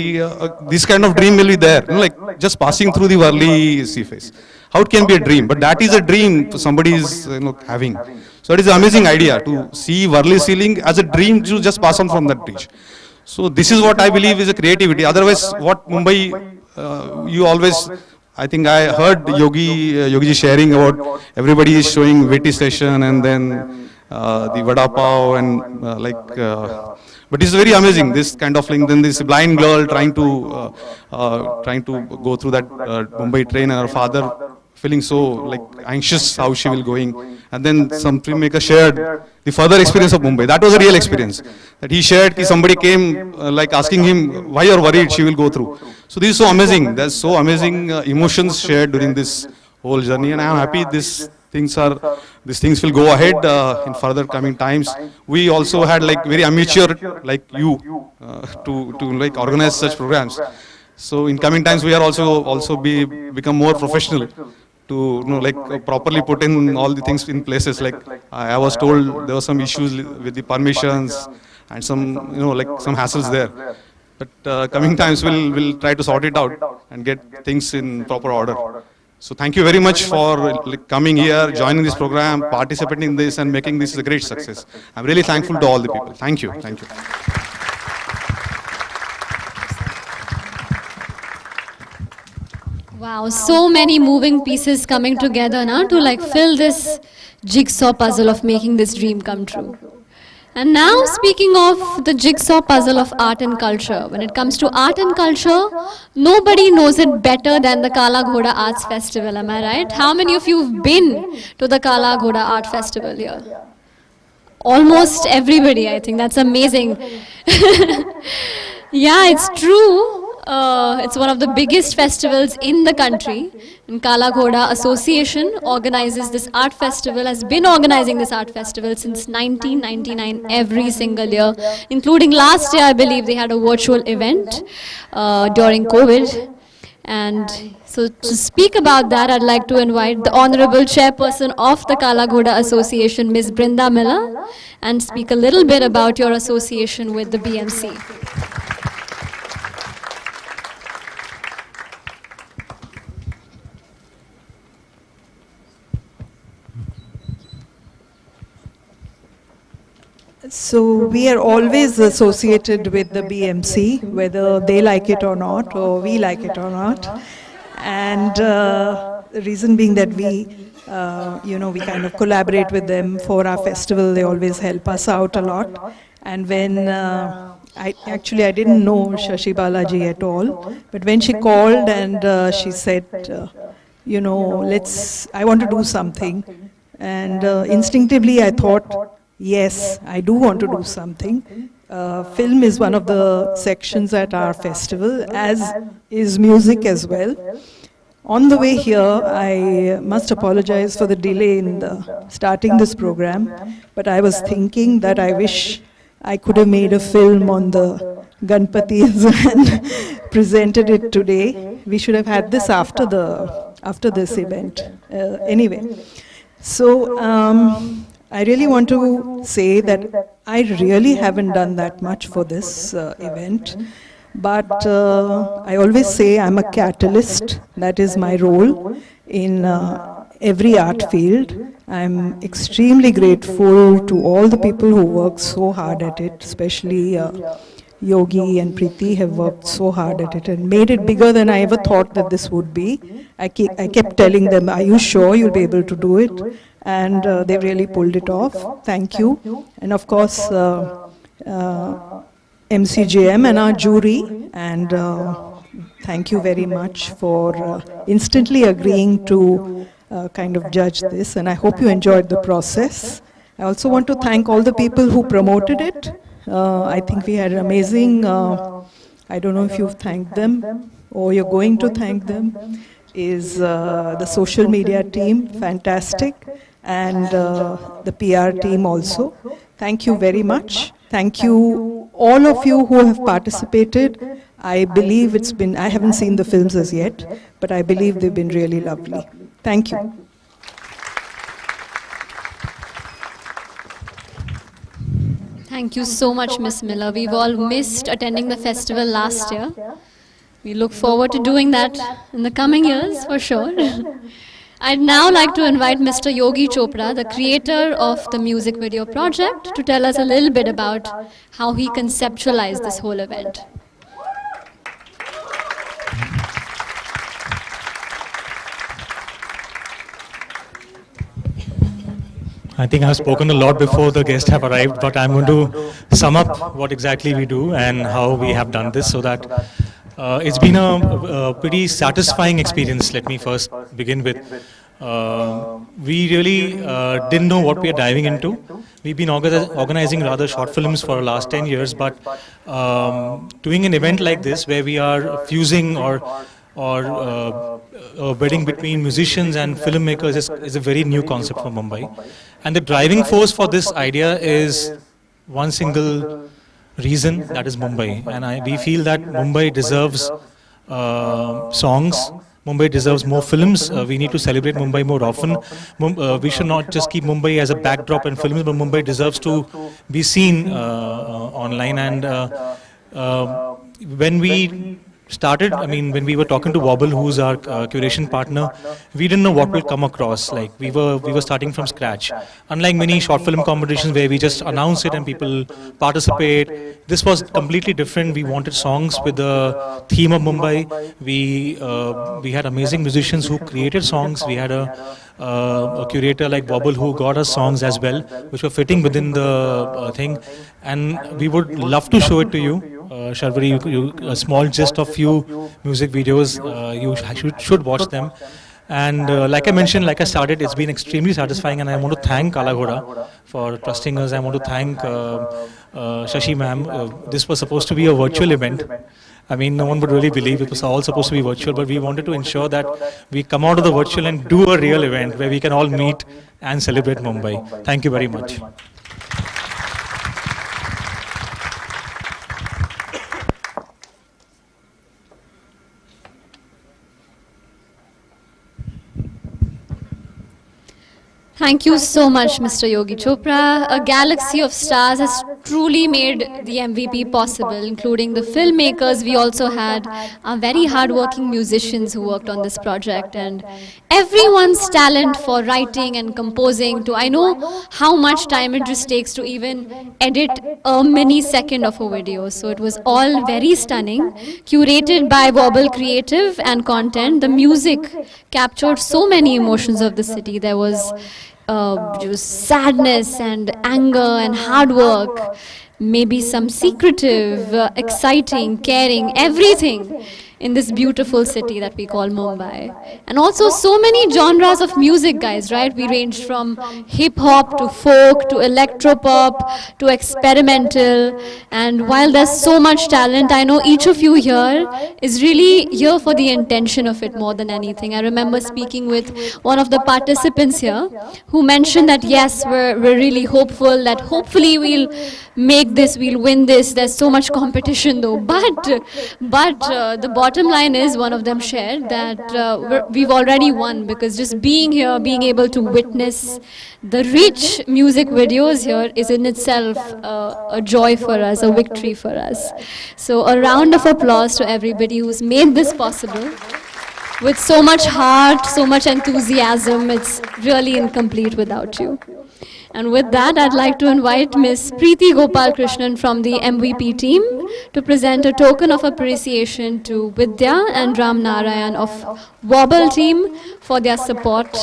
this kind of dream will be there, like just passing through the Worli sea face. How it can be a dream? But that is a dream somebody is having. So it is an amazing idea to see Worli ceiling as a dream to just pass on from that bridge. So this is what I believe is a creativity. Otherwise, what Mumbai, you always. I think I heard Yogiji sharing about everybody is showing VT station and then the vada pav and but it's very amazing, this kind of thing. Then this blind girl trying to go through that Mumbai train, and her father feeling so anxious how she will going. And then some filmmaker shared the further experience of Mumbai. That was a real experience. That he shared, somebody came asking him, why you're worried she will go through. So this is so amazing. There's so amazing emotions shared during this whole journey, and I am happy these things will go ahead in further coming times. We also had very amateur like you to organize such programs. So in coming times we are also become more professional to properly put in all the things in places. I was told there were some issues with the permissions and some some hassles there. But coming times we'll try to sort it out and get things in proper order. So thank you very much for coming here, joining this program, participating in this, and making this a great success. I'm really thankful to all the people. Thank you. Thank you. Wow, so many moving pieces coming together now to fill this jigsaw puzzle of making this dream come true. And now, speaking of the jigsaw puzzle of art and culture, when it comes to art and culture, nobody knows it better than the Kala Ghoda Arts Festival, am I right? How many of you have been to the Kala Ghoda Art Festival here? Almost everybody, I think. That's amazing. Yeah, it's true. It's one of the biggest festivals in the country. And Kala Ghoda Association organizes this art festival, has been organizing this art festival since 1999 every single year, including last year, I believe they had a virtual event during COVID. And so to speak about that, I'd like to invite the Honorable Chairperson of the Kala Ghoda Association, Ms. Brinda Miller, and speak a little bit about your association with the BMC. So we are always associated with the BMC, whether they like it or not, or we like it or not. And the reason being that we kind of collaborate with them for our festival. They always help us out a lot. And when I didn't know Shashi Balaji at all, but when she called and she said, I want to do something. And instinctively I thought, yes, I do want to do something. Film is one of the sections at our festival, as is music as well. On the way here, I must apologize for the delay in starting this program, but I was thinking that I wish I could have made a film on the Ganpatis and presented it today. We should have had this after this event. Anyway, so I really want to say that I really haven't done that much for this event, but I always say I'm a catalyst. That is my role in every art field. I'm extremely grateful to all the people who work so hard at it, especially Yogi and Preeti have worked so hard at it and made it bigger than I ever thought that this would be. I kept telling them, are you sure you'll be able to do it? And they really pulled it off. Thank you. And of course, MCJM and our jury, and thank you very much for instantly agreeing to kind of judge this, and I hope you enjoyed the process. I also want to thank all the people who promoted it. I think we had amazing, I don't know if you've thanked them or you're going to thank them, is the social media team, fantastic, and the PR team also. Thank you very much. Thank you, all of you who have participated. I believe it's been, I haven't seen the films as yet, but I believe they've been really lovely. Thank you. Thank you so much, Miss Miller. We've all missed attending the festival last year. We look forward to doing that in the coming years, for sure. I'd now like to invite Mr. Yogi Chopra, the creator of the music video project, to tell us a little bit about how he conceptualized this whole event. I think I've spoken a lot before the guests have arrived, but I'm going to sum up what exactly we do and how we have done this, so that it's been a pretty satisfying experience. Let me first begin with, we really didn't know what we are diving into. We've been organizing rather short films for the last 10 years, but doing an event like this where we are fusing or wedding between musicians and filmmakers is a very new concept for Mumbai. And the driving force for this idea is one single reason, that is Mumbai. And we feel that Mumbai deserves songs, Mumbai deserves more films. We need to celebrate Mumbai more often. We should not just keep Mumbai as a backdrop in films, but Mumbai deserves to be seen online. And when we started, I mean, when we were talking to Wobble, who's our curation partner, we didn't know what will come across. Like we were starting from scratch. Unlike many short film competitions where we just announce it and people participate, this was completely different. We wanted songs with the theme of Mumbai. We had amazing musicians who created songs. We had a curator like Wobble who got us songs as well, which were fitting within the thing. And we would love to show it to you. Sharvari, a small gist of few music videos, you should watch them. And like I mentioned, like I started, it's been extremely satisfying, and I want to thank Kala Ghoda for trusting us. I want to thank Shashi ma'am. This was supposed to be a virtual event. I mean, no one would really believe it was all supposed to be virtual, but we wanted to ensure that we come out of the virtual and do a real event where we can all meet and celebrate Mumbai. Thank you very much. Thank you so much, Mr. Yogi Chopra. A galaxy of stars has truly made the MVP possible, including the filmmakers. We also had very hardworking musicians who worked on this project, and everyone's talent for writing and composing. I know how much time it just takes to even edit a mini second of a video. So it was all very stunning, curated by Wobble Creative and Content. The music captured so many emotions of the city. There was just sadness and anger and hard work, maybe some secretive, exciting, caring, everything in this beautiful city that we call Mumbai. And also so many genres of music, guys, right? We ranged from hip-hop to folk to electropop to experimental. And while there's so much talent, I know each of you here is really here for the intention of it more than anything. I remember speaking with one of the participants here who mentioned that yes, we're really hopeful that hopefully we'll make this, we'll win this. There's so much competition though. But the bottom line is, one of them shared that we've already won, because just being here, being able to witness the rich music videos here is in itself a joy for us, a victory for us. So a round of applause to everybody who's made this possible. With so much heart, so much enthusiasm, it's really incomplete without you. And with that, I'd like to invite Ms. Preeti Gopal Krishnan from the MVP team to present a token of appreciation to Vidya and Ram Narayan of Wobble team for their support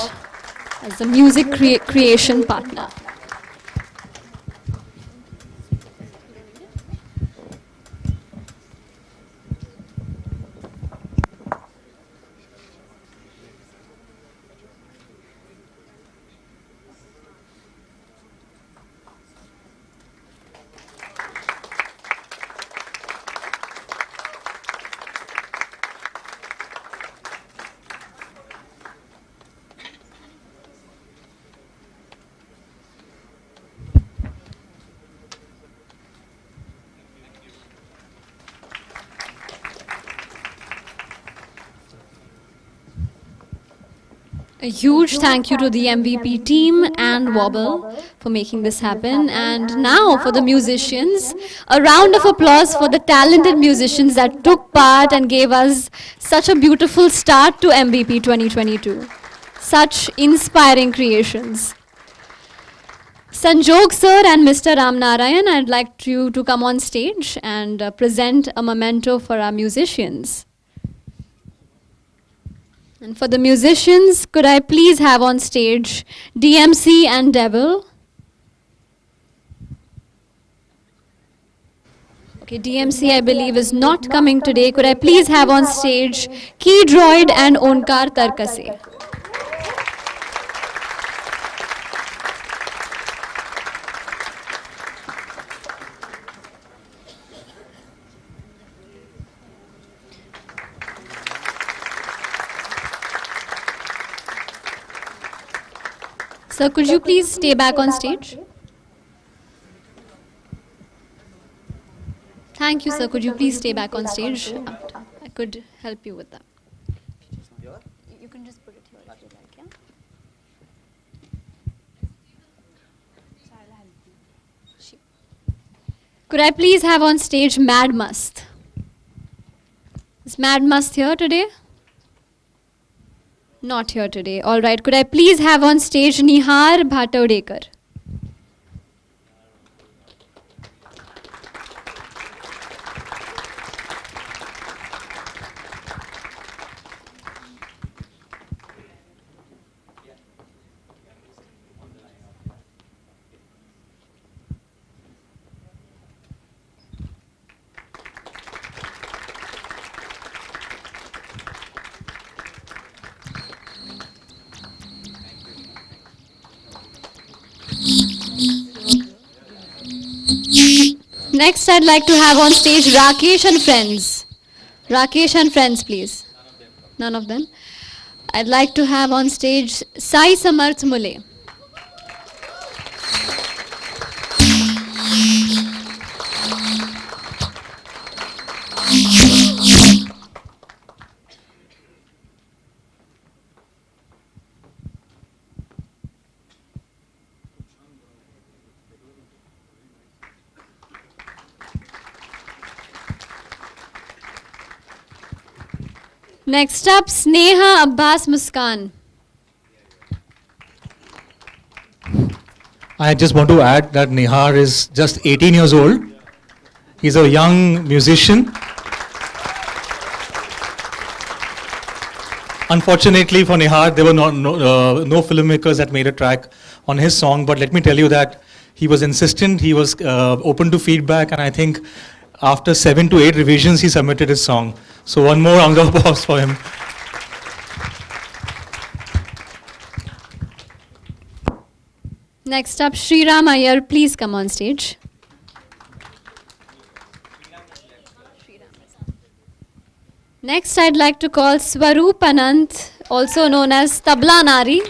as the music creation partner. A huge thank you to the MVP team and Wobble for making this happen. And now for the musicians, a round of applause for the talented musicians that took part and gave us such a beautiful start to MVP 2022. Such inspiring creations. Sanjog sir and Mr. Ramnarayan, I'd like you to come on stage and present a memento for our musicians. And for the musicians, could I please have on stage DMC and Devil? Okay, DMC I believe is not coming today. Could I please have on stage Key Droid and Onkar Tarkase? Sir, could you please stay back on stage? Thank you, sir. Could you please stay back on stage? I could help you with that. You can just put it here if you like, yeah? Could I please have on stage Mad Mast? Is Mad Mast here today? Not here today. All right. Could I please have on stage Nihar Bhatodekar? Next, I'd like to have on stage Rakesh and friends. Rakesh and friends, please. None of them. I'd like to have on stage Sai Samarth Mule. Next up, Sneha Abbas Muskan. I just want to add that Nihar is just 18 years old. He's a young musician. Unfortunately for Nihar, there were no filmmakers that made a track on his song, but let me tell you that he was insistent, he was open to feedback, and I think after 7 to 8 revisions, he submitted his song. So one more round of applause for him. Next up, Sriram Iyer, please come on stage. Next, I'd like to call Swaroop Anant, also known as Tabla Nari.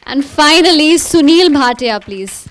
And finally, Sunil Bhatia, please.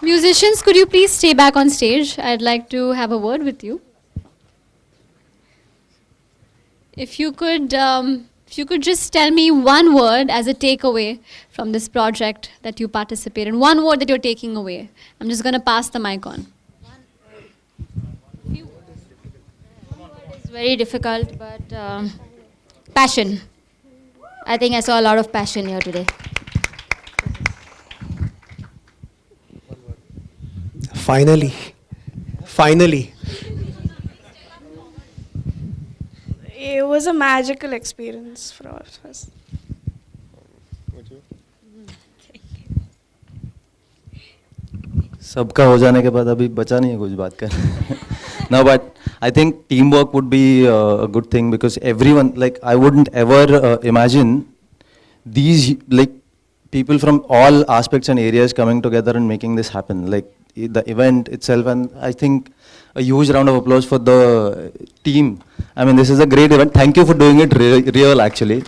Musicians, could you please stay back on stage? I'd like to have a word with you. If you could just tell me one word as a takeaway from this project that you participate in, one word that you're taking away. I'm just going to pass the mic on. It's very difficult, but passion. I think I saw a lot of passion here today. Finally. It was a magical experience for all of us. सबका हो जाने के बाद अभी बचा नहीं है कुछ बात कर No, but I think teamwork would be a good thing because everyone, like, I wouldn't ever imagine these, like, people from all aspects and areas coming together and making this happen. Like, the event itself, and I think a huge round of applause for the team. I mean, this is a great event. Thank you for doing it real, actually.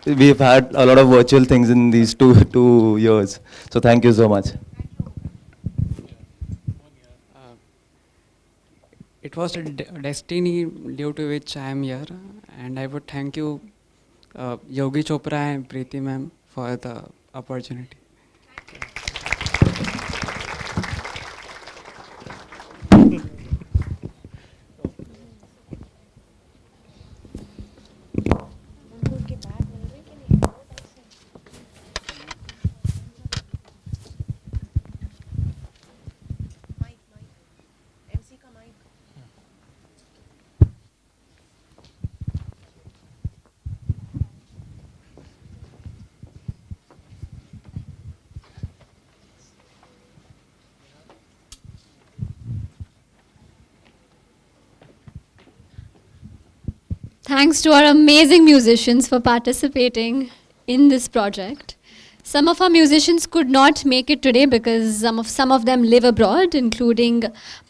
We've had a lot of virtual things in these two years. So thank you so much. It was a destiny due to which I am here, and I would thank you, Yogi Chopra and Preeti ma'am, for the opportunity. Thanks to our amazing musicians for participating in this project. Some of our musicians could not make it today because some of them live abroad, including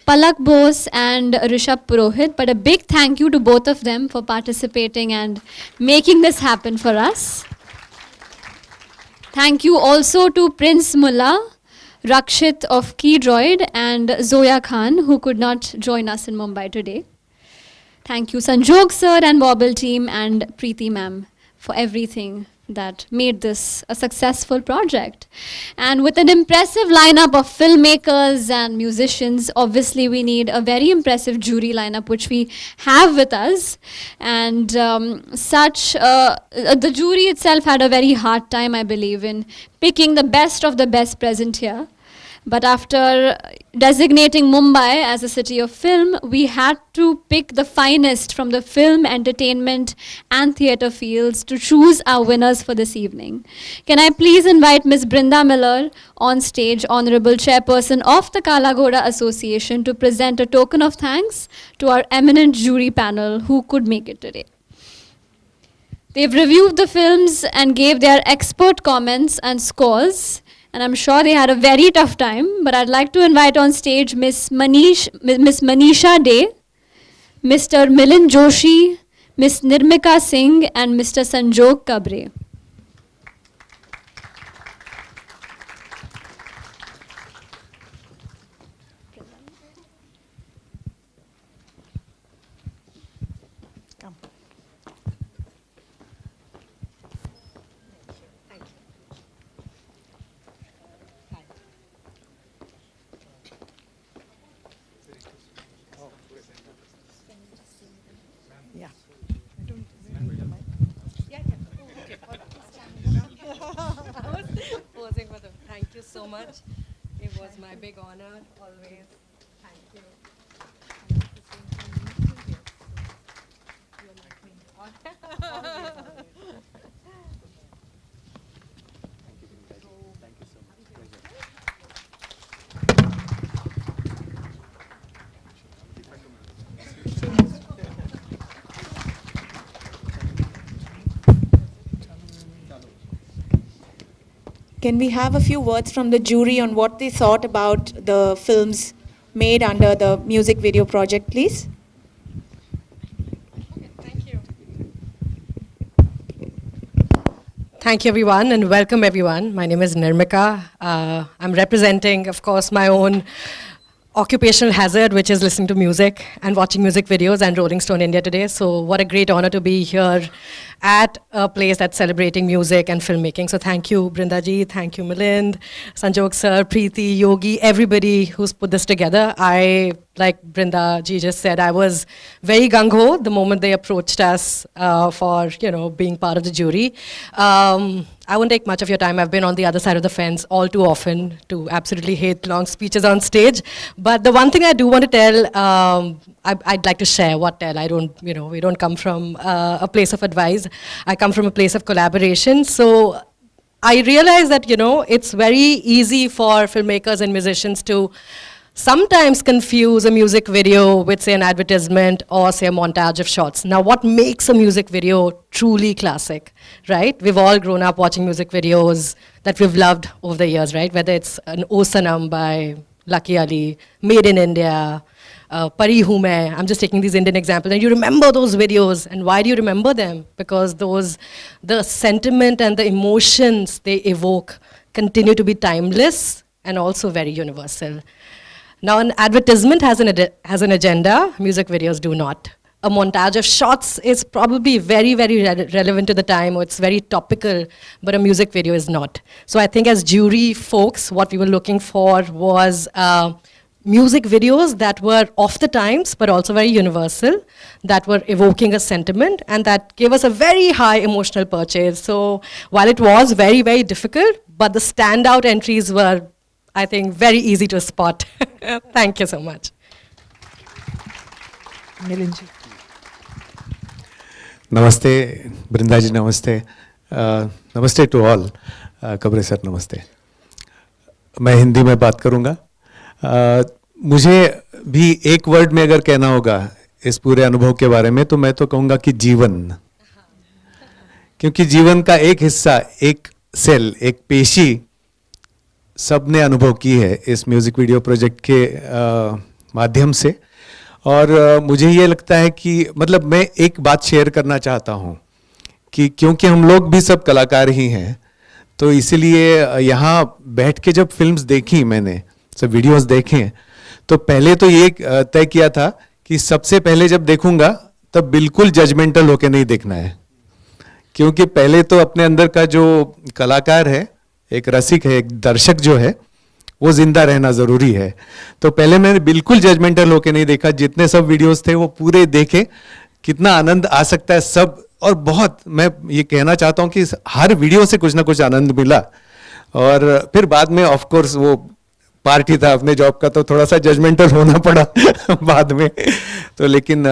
Palak Bose and Rishabh Purohit. But a big thank you to both of them for participating and making this happen for us. Thank you also to Prince Mullah, Rakshit of Keydroid, and Zoya Khan, who could not join us in Mumbai today. Thank you, Sanjog sir and Wobble team and Preeti ma'am for everything that made this a successful project. And with an impressive lineup of filmmakers and musicians, obviously we need a very impressive jury lineup, which we have with us. And the jury itself had a very hard time, I believe, in picking the best of the best present here. But after designating Mumbai as a city of film, we had to pick the finest from the film, entertainment, and theatre fields to choose our winners for this evening. Can I please invite Ms. Brinda Miller on stage, Honorable Chairperson of the Kala Ghoda Association, to present a token of thanks to our eminent jury panel who could make it today. They've reviewed the films and gave their expert comments and scores. And I'm sure they had a very tough time, but I'd like to invite on stage Miss Manisha Dey, Mr. Milind Joshi, Miss Nirmika Singh, and Mr. Sanjog Kabre. Thank you so much. It was my big honor, always. Thank you. Can we have a few words from the jury on what they thought about the films made under the music video project, please? Thank you, everyone, and welcome, everyone. My name is Nirmika. I'm representing, of course, my own occupational hazard, which is listening to music and watching music videos and Rolling Stone India today. So what a great honor to be here at a place that's celebrating music and filmmaking. So thank you, Brindaji, thank you, Milind, Sanjog sir, Preeti, Yogi, everybody who's put this together. Like Brindaji just said, I was very gung-ho the moment they approached us for, being part of the jury. I won't take much of your time. I've been on the other side of the fence all too often to absolutely hate long speeches on stage. But the one thing I do want to tell, I'd like to share what tell. I don't, we don't come from a place of advice. I come from a place of collaboration. So I realize that, it's very easy for filmmakers and musicians to sometimes confuse a music video with, say, an advertisement or, say, a montage of shots. Now, what makes a music video truly classic, right? We've all grown up watching music videos that we've loved over the years, right? Whether it's an O Sanam by Lucky Ali, Made in India, Pari Hu Main. I'm just taking these Indian examples. And you remember those videos. And why do you remember them? Because the sentiment and the emotions they evoke continue to be timeless and also very universal. Now, an advertisement has an agenda, music videos do not. A montage of shots is probably very, very relevant to the time, or it's very topical, but a music video is not. So I think as jury folks, what we were looking for was music videos that were off the times, but also very universal, that were evoking a sentiment, and that gave us a very high emotional purchase. So while it was very, very difficult, but the standout entries were, I think, very easy to spot. Thank you so much. Milinji. Namaste, Brindaji, namaste. Namaste to all. Kabre sir नमस्ते. मैं हिंदी में बात करूँगा. मुझे भी एक word में अगर कहना होगा इस पूरे अनुभव के बारे में, तो मैं तो कहूँगा कि जीवन. क्योंकि जीवन का एक हिस्सा, एक सेल, एक पेशी सबने अनुभव की है इस म्यूज़िक वीडियो प्रोजेक्ट के माध्यम से. और मुझे ये लगता है कि मतलब मैं एक बात शेयर करना चाहता हूँ कि क्योंकि हम लोग भी सब कलाकार ही हैं, तो इसीलिए यहाँ बैठ के जब फिल्म्स देखी मैंने, सब वीडियोस देखे, तो पहले तो ये तय किया था कि सबसे पहले जब देखूंगा तब बिल्कुल जजमेंटल होके नहीं देखना है. क्योंकि पहले तो अपने अंदर का जो कलाकार है, एक रसिक है, एक दर्शक जो है, वो जिंदा रहना जरूरी है. तो पहले मैंने बिल्कुल जजमेंटल होके नहीं देखा. जितने सब वीडियोस थे वो पूरे देखे. कितना आनंद आ सकता है सब. और बहुत, मैं ये कहना चाहता हूँ कि हर वीडियो से कुछ ना कुछ आनंद मिला. और फिर बाद में ऑफ कोर्स वो पार्टी था अपने जॉब का, तो थोड़ा सा जजमेंटल होना पड़ा बाद में. तो लेकिन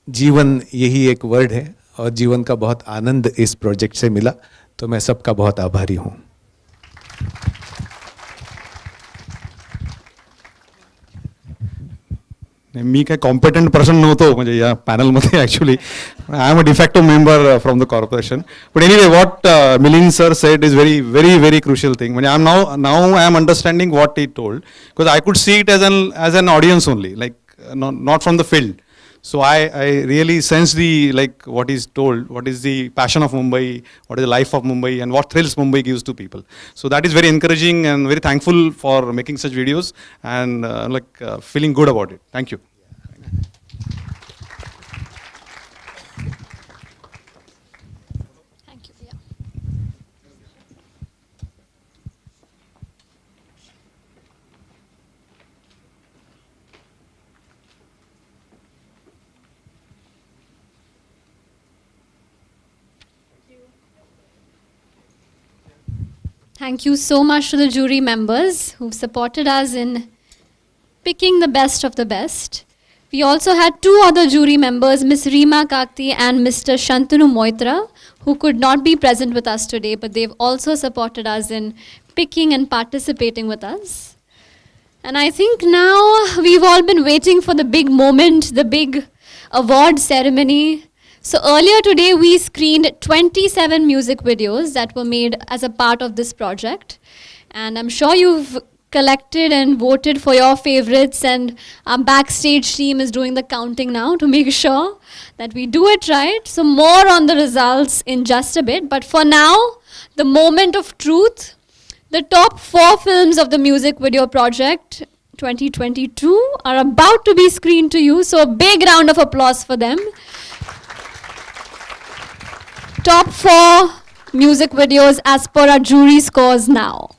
जीवन यही एक वर्ड है, और जीवन का बहुत आनंद इस प्रोजेक्ट से मिला. तो मैं सबका बहुत आभारी हूँ. मी काय कॉम्पिटंट पर्सन नव्हतो म्हणजे या पॅनलमध्ये actually. I am a defective member from the corporation. But anyway what Milind sir said is very very very crucial thing. म्हणजे now I am understanding what he told, because I could see it as an audience only, like not from the field. So I really sense what is told, what is the passion of Mumbai, what is the life of Mumbai, and what thrills Mumbai gives to people. So that is very encouraging and very thankful for making such videos, and feeling good about it. Thank you. Thank you so much to the jury members who've supported us in picking the best of the best. We also had two other jury members, Ms. Reema Kakti and Mr. Shantanu Moitra, who could not be present with us today, but they've also supported us in picking and participating with us. And I think now we've all been waiting for the big moment, the big award ceremony. So earlier today we screened 27 music videos that were made as a part of this project. And I'm sure you've collected and voted for your favorites, and our backstage team is doing the counting now to make sure that we do it right. So more on the results in just a bit. But for now, the moment of truth. The top 4 films of the music video project 2022 are about to be screened to you, so a big round of applause for them. Top 4 music videos as per our jury scores now.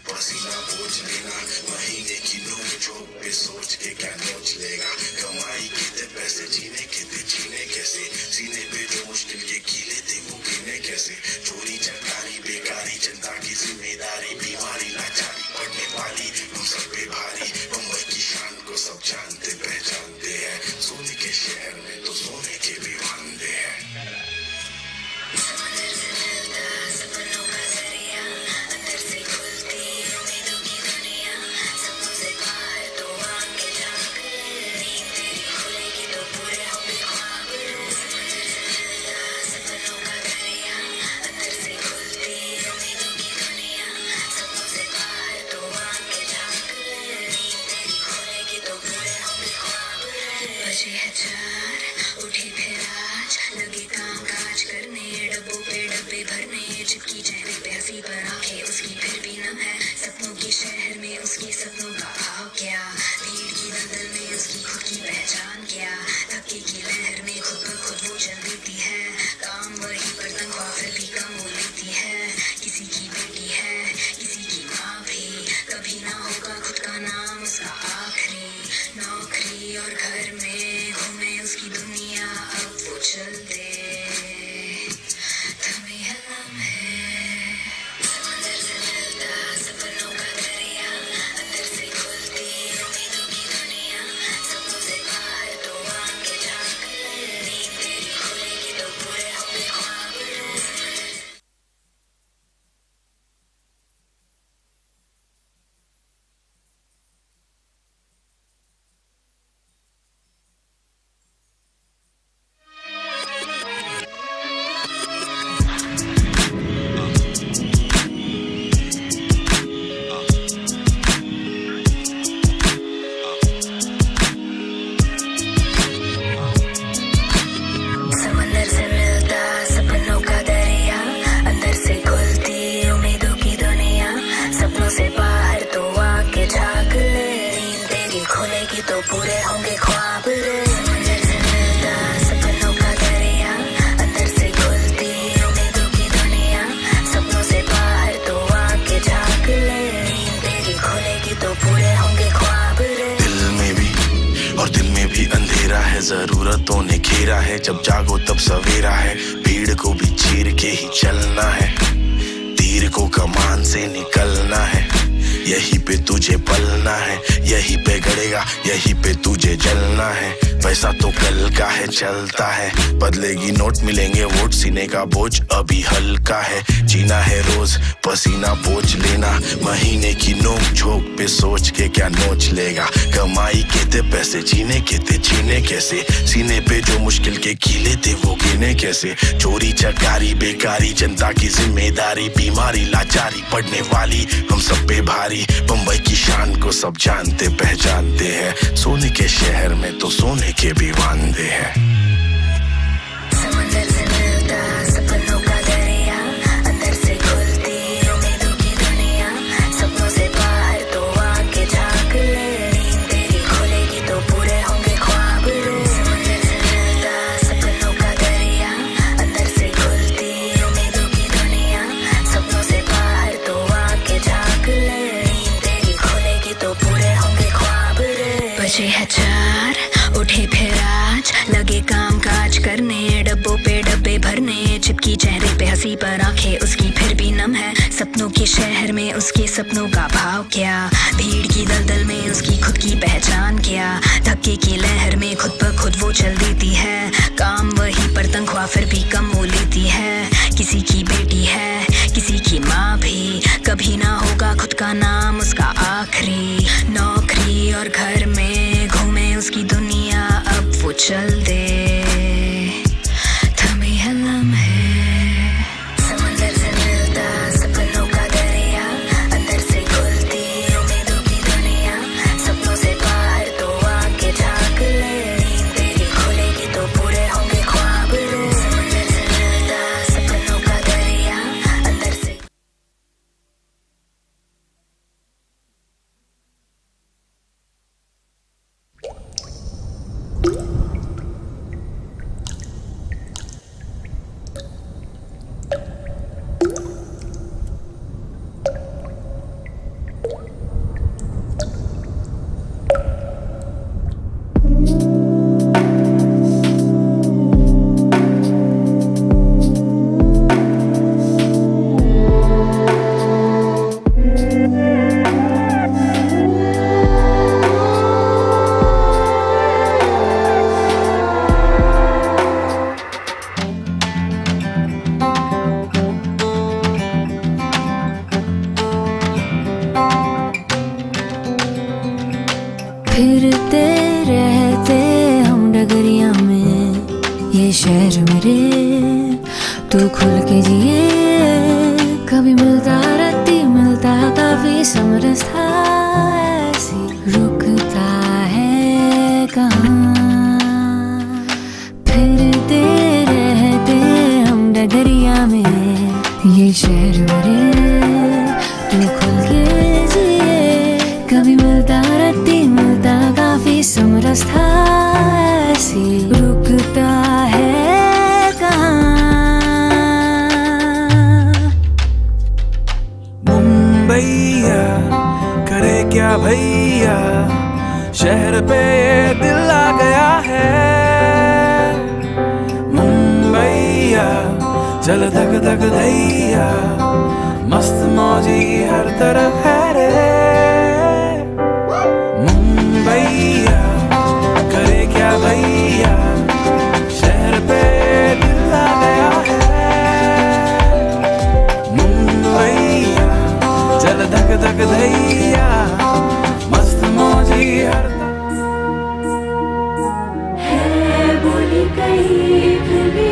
पसीना पोंछ लेना महीने की नोक झोंक पे सोच के क्या नोच लेगा कमाई कितने पैसे जीने कैसे सीने पे जो मुश्किल के कीले थे वो गिने कैसे चोरी चकारी बेकारी जनता की जिम्मेदारी बीमारी लाचारी पड़ने वाली हम सब पे भारी मुंबई की शान को सब जानते पहचानते हैं सोने के शहर में तो सोने के भी वांदे हैं उठी फिर आज लगे काम काज करने डब्बों पे डब्बे भरने चिपकी चेहरे पे हंसी पर आंखें उसकी फिर भी नम है सपनों के शहर में उसके सपनों का भाव क्या भीड़ की दलदल में उसकी खुद की पहचान क्या धक्के की लहर में खुद ब खुद वो चल देती है काम वही पर तनख्वाह फिर भी कम वो लेती है किसी की बेटी है किसी की माँ भी कभी ना होगा खुद का नाम उसका आखिरी नौकरी और घर में घूमे उसकी दुनिया अब वो चल दे थमे हलम है समंदर से मिलता सपनों का दरिया अंदर से खुलती उम्मीदों की दुनिया सपनों से बाहर तो आंखें झांक ले नींद तेरी खुलेगी तो पूरे होंगे ख्वाब समंदर से मिलता सपनों का दरिया अंदर से खुलती उम्मीदों की दुनिया सपनों से बाहर तो आके झांक ले नींद तेरी खुलेगी तो पूरे होंगे ख्वाब रे समंदर से मिलता सपनों का दरिया अंदर से खुलती उम्मीदों की दुनिया सपनों से बाहर तो आके झांक ले नींद तेरी खुलेगी तो पूरे होंगे ख्वाब रे दिल में भी और दिल में भी अंधेरा है जरूरतों ने घेरा है जब जागो तब सवेरा है भीड़ को भी चीर के ही चलना है तीर को कमान से निकलना है यहीं पे तुझे पलना है, यहीं पे गड़ेगा, यहीं पे तुझे जलना है। पैसा तो कल का है, चलता है, बदलेगी नोट मिलेंगे वोट, सीने का बोझ अभी हल्का है। जीना है रोज पसीना पोंछ लेना, महीने की नोक झोंक पे सोच के क्या नोच लेगा। कमाई के थे पैसे, जीने के थे जीने कैसे, सीने पे जो मुश्किल के कीले थे वो गिने कैसे। चोरी चकारी बेकारी, जनता की जिम्मेदारी, बीमारी लाचारी पड़ने वाली हम सब पे भारी। बम्बई की शान को सब जानते पहचानते हैं, सोने के शहर में तो सोने के भी वांदे हैं। समंदर से मिलता सपनों का दरिया, अंदर से खुलती उम्मीदों की दुनिया। सपनों से बाहर तो आके झांक ले, नींद तेरी खुलेगी तो पूरे होंगे ख्वाब रे। समंदर से मिलता सपनों का दरिया, अंदर से खुलती उम्मीदों की दुनिया। सपनों से बाहर तो आके झांक ले, नींद तेरी खुलेगी तो पूरे होंगे ख्वाब रे। बजे है 4 उठे फिर आज, लगे काम काज करने, डब्बों पे डब्बे भरने। चिपकी चेहरे पे हंसी पर आंखें उसकी फिर भी नम है। सपनों के शहर में उसके सपनों का भाव क्या, भीड़ की दलदल में उसकी खुद की पहचान क्या। धक्के की लहर में खुद ब खुद वो चल देती है, काम वही पर तनख्वाह फिर भी कम वो लेती है। किसी की बेटी है किसी की माँ भी, कभी ना होगा खुद का नाम उसका आखिरी। नौकरी और घर में घूमे उसकी दुनिया, अब वो चल दे थमे है लम्हे। समंदर से मिलता सपनों का दरिया, अंदर से खुलती उम्मीदों की दुनिया। सपनों से बाहर तो आके झांक ले, नींद तेरी खुलेगी तो पूरे होंगे ख्वाब रे। समंदर से मिलता सपनों का दरिया, अंदर से फिरते रहते हम डगरिया में, ये शहर मेरे तू खुल के जिए। कभी मिलता राती मिलता काफी समरसता, ऐसी रुकता है कहाँ। फिरते रहते हम डगरिया में, ये शहर मेरे तू खुल के जिए। कभी मिलता राती मिलता काफी समरसता, ऐसी रुकता है कहाँ। मुंबईया करे क्या भैया, शहर पे ये दिल आ गया है। मुंबईया चल धक धक दैया, मस्त मौजी हर तरफ है रे। मुंबईया करे क्या भैया, शहर पे दिल आ गया है। मुंबईया चल धक धक दैया, मस्त मौजी हर है बोली कहीं फिर भी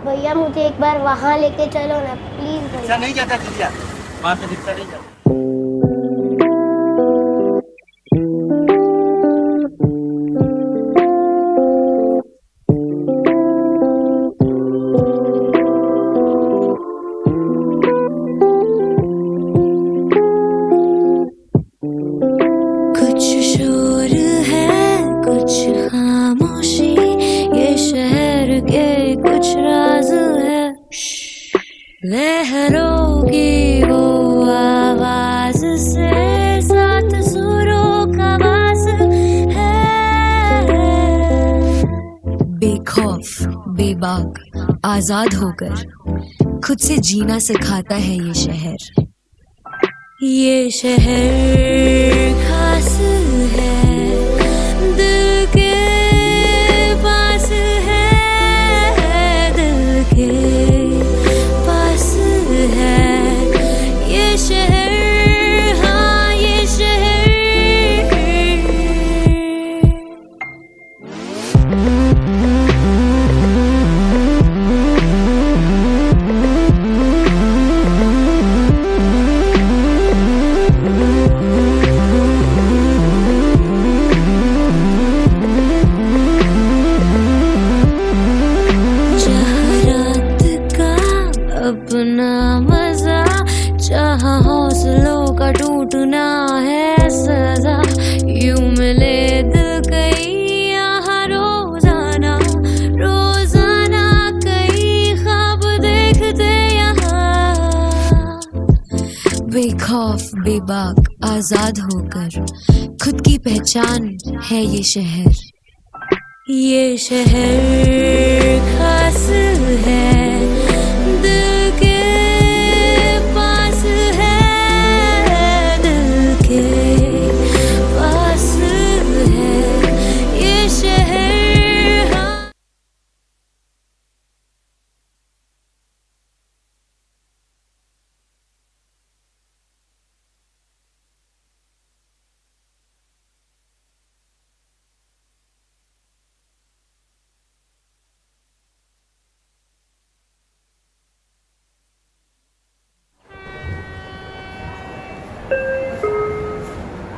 भैया मुझे एक बार वहाँ लेके चलो ना प्लीज भैया। नहीं जाता दिया, वहाँ पे दिखता नहीं जाता। लहरों की वो आवाज से सात सुरों का वास है। बेखौफ बेबाक आजाद होकर खुद से जीना सिखाता है ये शहर। ये शहर खास है, दिल के पास है, दिल के पास है ये शहर, हाँ ये शहर। अपना मजा जहाँ हौसलों का टूटना है सजा। यूं मिले दिल कई यहाँ रोजाना, रोजाना कई ख्वाब देखते यहाँ। बेखौफ बेबाक आजाद होकर खुद की पहचान है ये शहर। ये शहर खास है, दिल के पास है, दिल के पास है ये शहर, हाँ।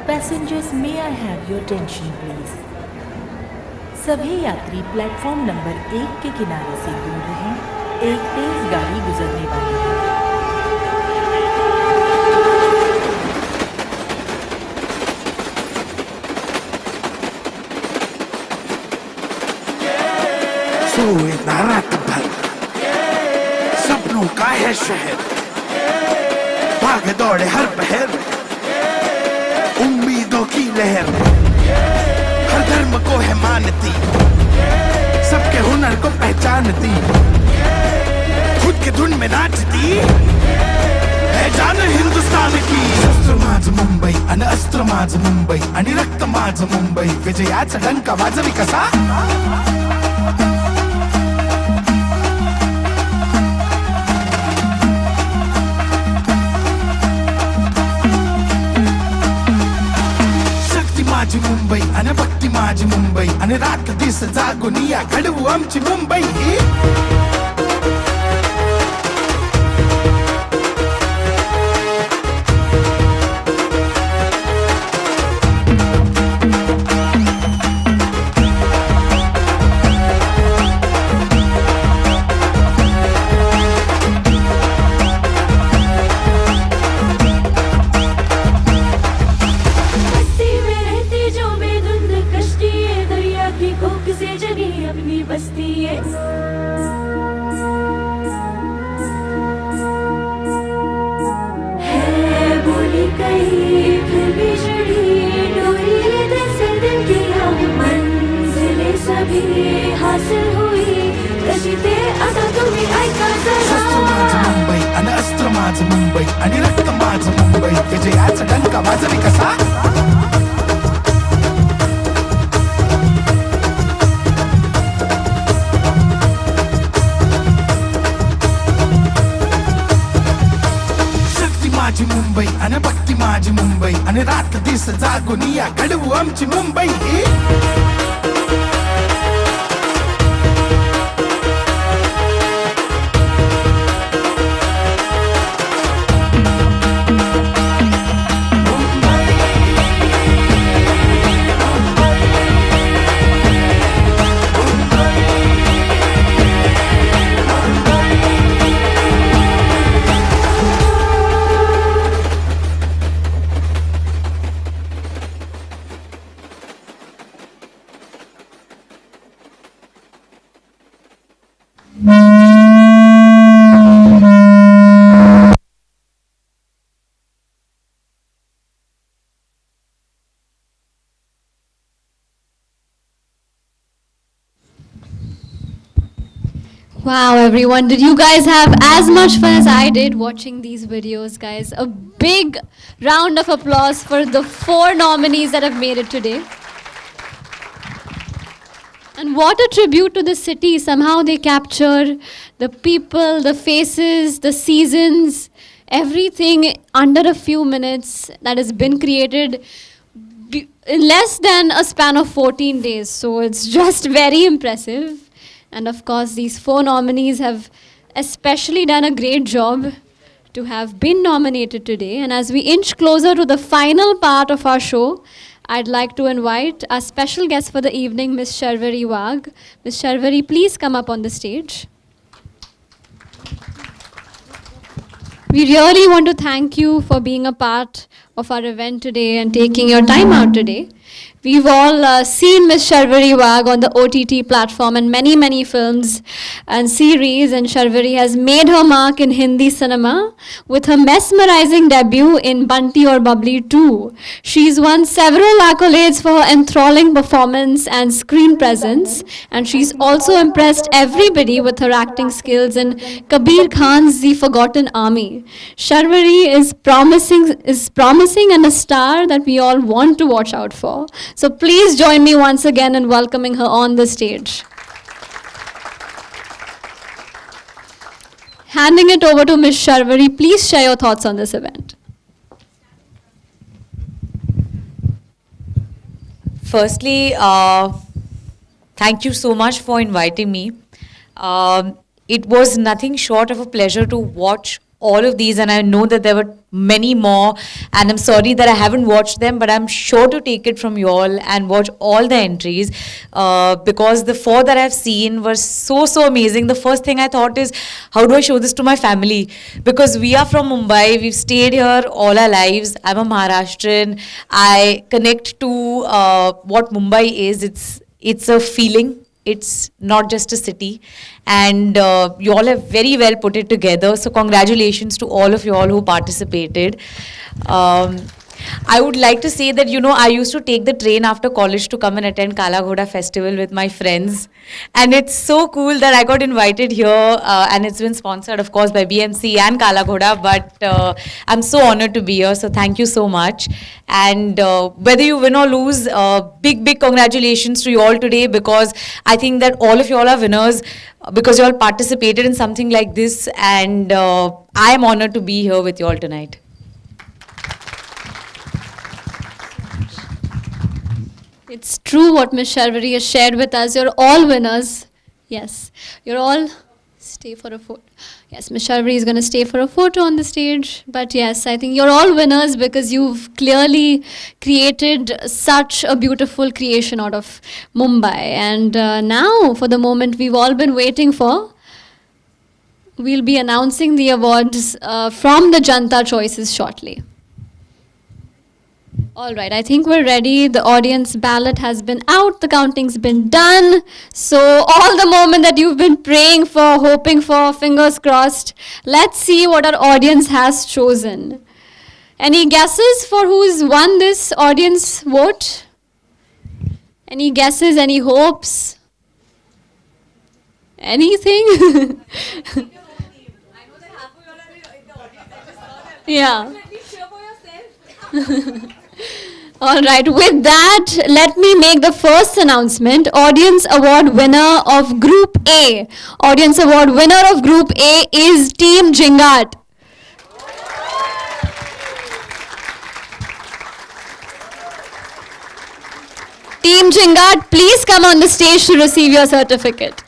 Passengers, may I have your attention please? सभी यात्री प्लेटफॉर्म नंबर 1 के किनारे से दूर रहें। एक तेज गाड़ी गुजरने वाली है। सोए ना रात भर, सपनों का है शहर, भाग दौड़े हर पहर, उम्मीदों की लहर, हर धर्म को है मानती, सबके हुनर को पहचानती, खुद के धुन में नाचती है जान हिंदुस्तान की। शस्त्र माझ मुंबई आणि अस्त्र माझ मुंबई आणि रक्त माझ मुंबई, विजयाचा डंका वाजवी कसा। माझी मुंबई आणि भक्ती माझी मुंबई आणि रात दिस जागून या घडवू आमची मुंबई। मुंबई आणि रक्त माझं मुंबई, विजयाचा डंका वाजवी कसा। शक्ती माझी मुंबई आणि भक्ती माझी मुंबई आणि रात दिस जागून या घडवू आमची Mumbai. Wow, everyone, did you guys have as much fun as I did watching these videos, guys? A big round of applause for the 4 nominees that have made it today. And what a tribute to the city. Somehow they capture the people, the faces, the seasons, everything under a few minutes that has been created in less than a span of 14 days. So it's just very impressive. And of course, these 4 nominees have especially done a great job to have been nominated today. And as we inch closer to the final part of our show, I'd like to invite our special guest for the evening, Ms. Sharvari Wagh. Ms. Sharvari, please come up on the stage. We really want to thank you for being a part of our event today and taking your time out today. We've all seen Ms. Sharvari Wagh on the OTT platform and many films and series, and Sharvari has made her mark in Hindi cinema with her mesmerizing debut in Bunty Aur Bubbly 2. She's won several accolades for her enthralling performance and screen presence, and she's also impressed everybody with her acting skills in Kabir Khan's The Forgotten Army. Sharvari is promising and a star that we all want to watch out for. So please join me once again in welcoming her on the stage. Handing it over to Ms. Sharvari, please share your thoughts on this event. Firstly, thank you so much for inviting me. It was nothing short of a pleasure to watch all of these, and I know that there were many more, and I'm sorry that I haven't watched them, but I'm sure to take it from you all and watch all the entries, because the 4 that I've seen were so amazing. The first thing I thought is, how do I show this to my family? Because we are from Mumbai, we've stayed here all our lives. I'm a Maharashtrian. I connect to what Mumbai is. It's a feeling. It's not just a city, and you all have very well put it together. So congratulations to all of you all who participated. I would like to say that, I used to take the train after college to come and attend Kala Ghoda Festival with my friends. And it's so cool that I got invited here, and it's been sponsored, of course, by BMC and Kala Ghoda. But I'm so honored to be here, so thank you so much. And whether you win or lose, big congratulations to you all today, because I think that all of you all are winners because you all participated in something like this. And I am honored to be here with you all tonight. It's true what Ms. Sharvari has shared with us. You're all winners. Yes, you're all stay for a photo. Yes, Ms. Sharvari is going to stay for a photo on the stage. But yes, I think you're all winners because you've clearly created such a beautiful creation out of Mumbai. And now, for the moment we've all been waiting for, we'll be announcing the awards from the Janta Choices shortly. All right, I think we're ready. The audience ballot has been out. The counting's been done. So all the moment that you've been praying for, hoping for, fingers crossed. Let's see what our audience has chosen. Any guesses for who's won this audience vote? Any guesses, any hopes? Anything? Yeah. All right, with that, let me make the first announcement. Audience Award winner of Group A. Audience Award winner of Group A is Team Jingat. Team Jingat, please come on the stage to receive your certificate.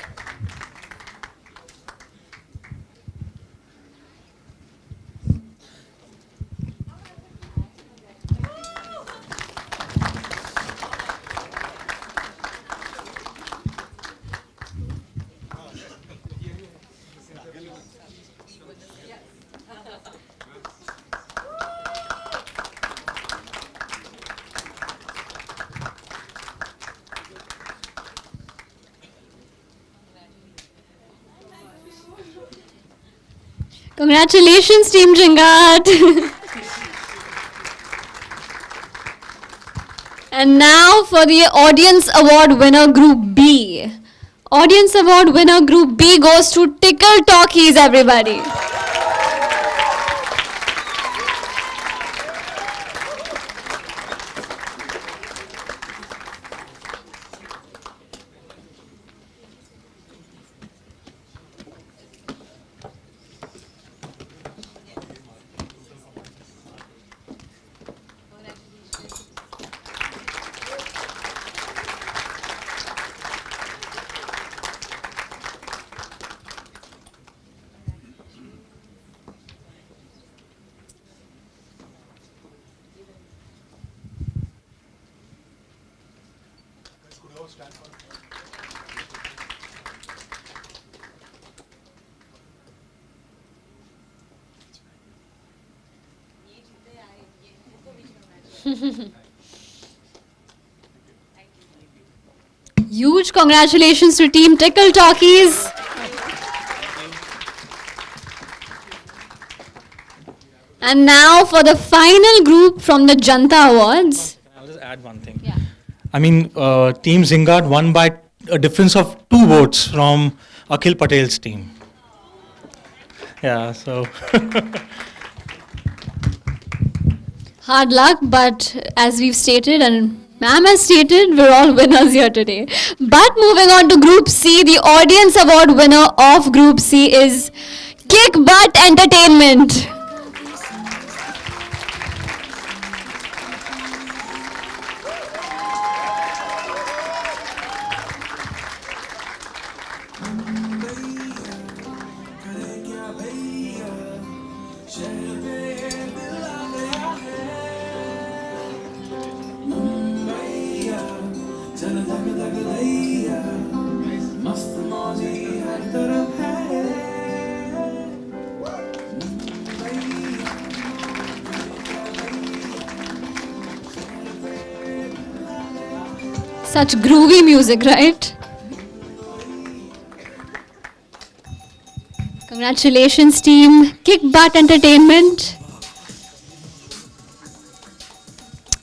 Congratulations, Team Jingat. And now for the Audience Award winner, Group B. Audience Award winner Group B goes to Tickle Talkies, everybody. Huge congratulations to Team Tickle Talkies. And now for the final group from the Janta Awards. I'll just add one thing. Yeah. I mean, Team Zingard won by a difference of 2 votes from Akhil Patel's team. Yeah, so. Hard luck, but as we've stated and ma'am has stated, we're all winners here today. But moving on to Group C, the Audience Award winner of Group C is Kick Butt Entertainment. Such groovy music, right? Congratulations, team Kick Butt Entertainment.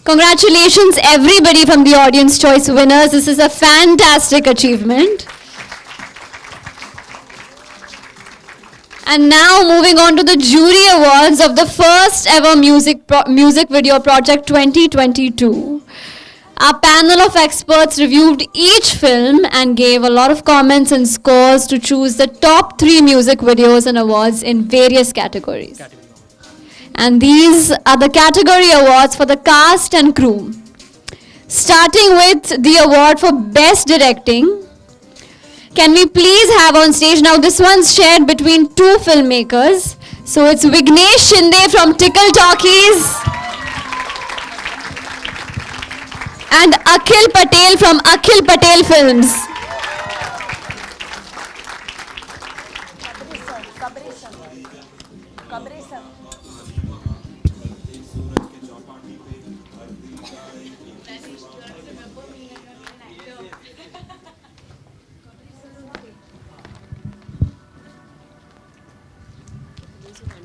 Congratulations, everybody from the Audience Choice winners. This is a fantastic achievement. And now moving on to the jury awards of the first ever music video project 2022. Our panel of experts reviewed each film and gave a lot of comments and scores to choose the top 3 music videos and awards in various categories. And these are the category awards for the cast and crew. Starting with the award for Best Directing. Can we please have on stage now, this one's shared between 2 filmmakers. So it's Vignesh Shinde from Tickle Talkies and Akhil Patel from Akhil Patel Films.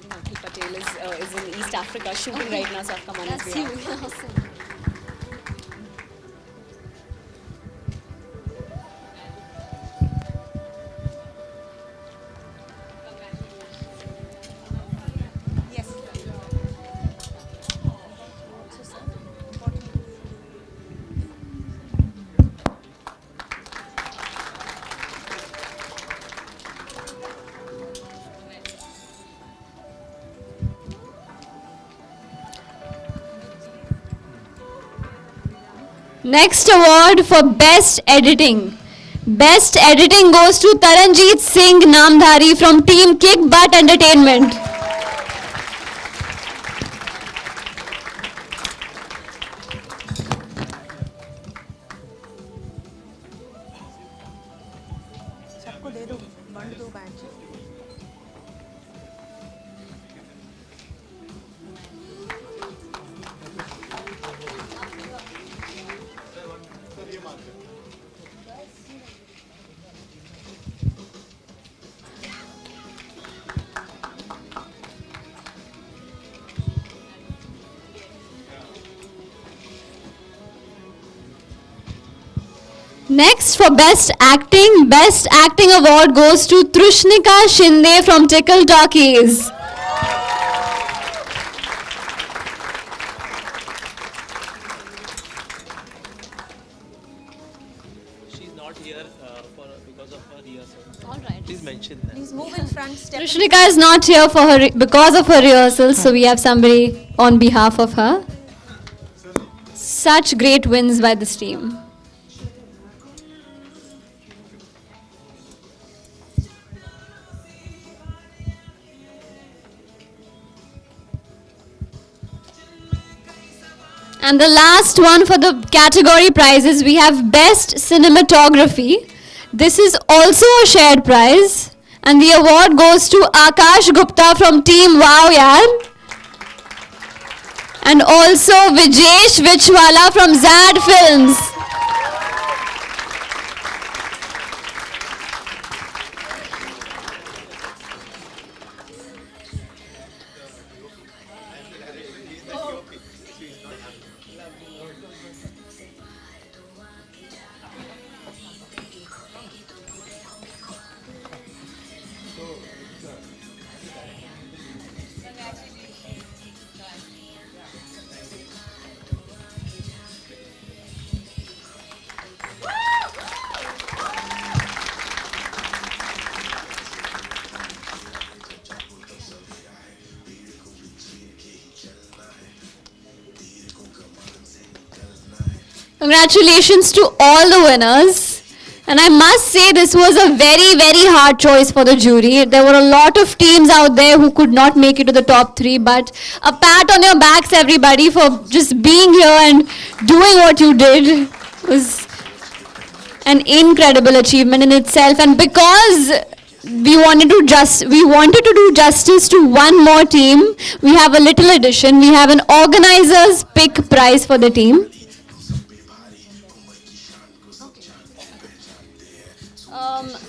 Akhil Patel is in East Africa shooting right now, so I've come on his behalf. Awesome. Next award for Best Editing. Best Editing goes to Taranjeet Singh Namdhari from Team Kick Butt Entertainment. Next, for Best Acting Award goes to Trishnika Shinde from Tickle Talkies. She's not here because of her rehearsal. All right. Please mention that. Please move in front. Trishnika is not here because of her rehearsals, so we have somebody on behalf of her. Such great wins by this team. And the last one for the category prizes, we have Best Cinematography. This is also a shared prize. And the award goes to Akash Gupta from Team Wow Yaar. And also Vijesh Vichwala from Zad Films. Congratulations to all the winners. And I must say this was a very, very hard choice for the jury. There were a lot of teams out there who could not make it to the top 3, but a pat on your backs, everybody, for just being here and doing what you did. It was an incredible achievement in itself. And because we wanted to do justice to one more team, we have a little addition. We have an organizer's pick prize for the team.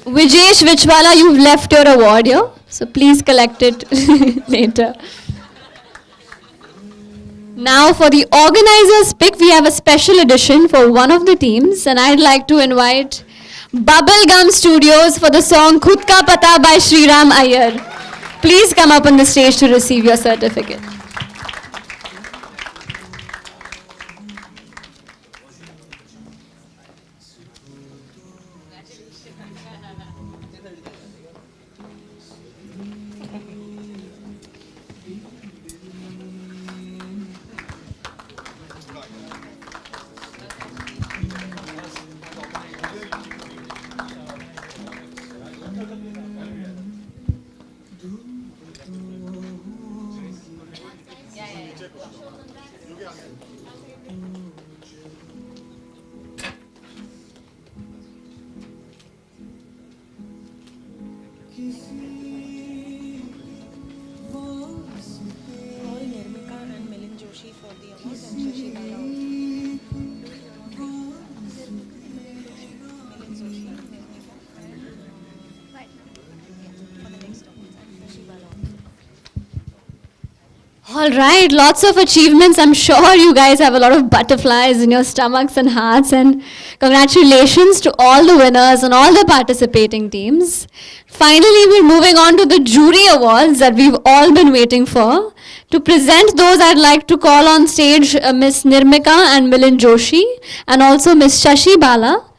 Vijesh Vichwala, you've left your award here, so please collect it later. Now for the organizer's pick, we have a special edition for one of the teams, and I'd like to invite Bubblegum Studios for the song Khud Ka Pata by Shriram Iyer. Please come up on the stage to receive your certificate. All right, lots of achievements. I'm sure you guys have a lot of butterflies in your stomachs and hearts. And congratulations to all the winners and all the participating teams. Finally, we're moving on to the jury awards that we've all been waiting for. To present those, I'd like to call on stage Miss Nirmika and Milind Joshi and also Miss Shashi Bala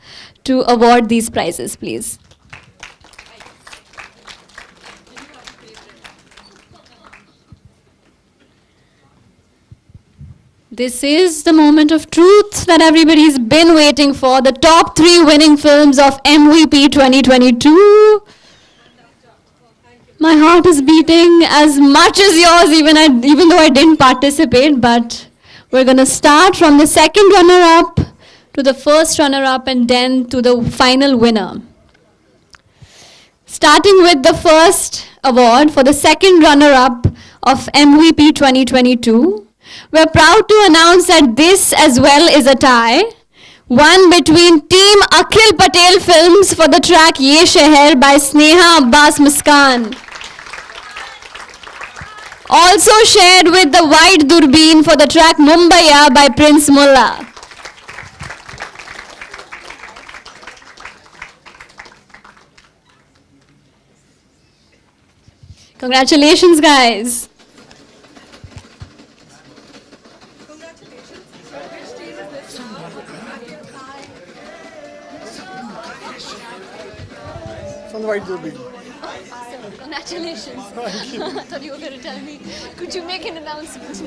to award these prizes, please. This is the moment of truth that everybody's been waiting for. The top 3 winning films of MVP 2022. My heart is beating as much as yours, even though I didn't participate. But we're going to start from the second runner-up to the first runner-up and then to the final winner. Starting with the first award for the second runner-up of MVP 2022. We're proud to announce that this as well is a tie. One between Team Akhil Patel Films for the track Ye Sheher by Sneha Abbas Muskan. Also shared with the White Durbeen for the track Mumbaiya by Prince Mullah. Congratulations, guys. From the white building. Congratulations. I thought you were going to tell me. Could you make an announcement?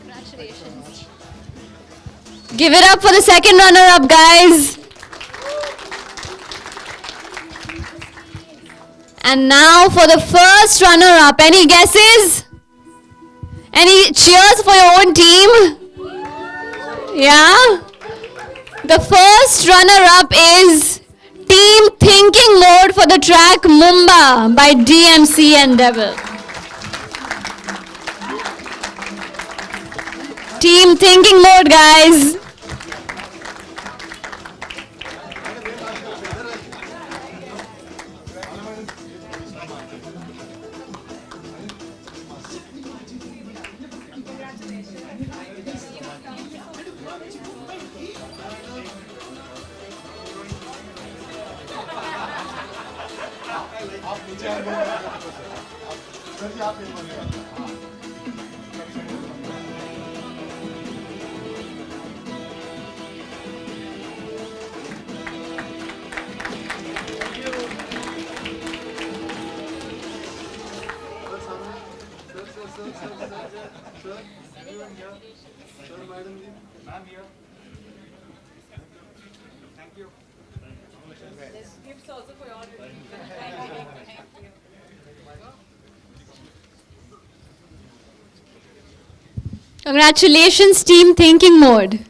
Congratulations. Give it up for the second runner-up, guys. And now for the first runner-up. Any guesses? Any cheers for your own team? Yeah? The first runner-up is Team Thinking Mode for the track Mumbai by DMC and Devil. Team Thinking Mode, guys. Congratulations, Team Thinking Mode.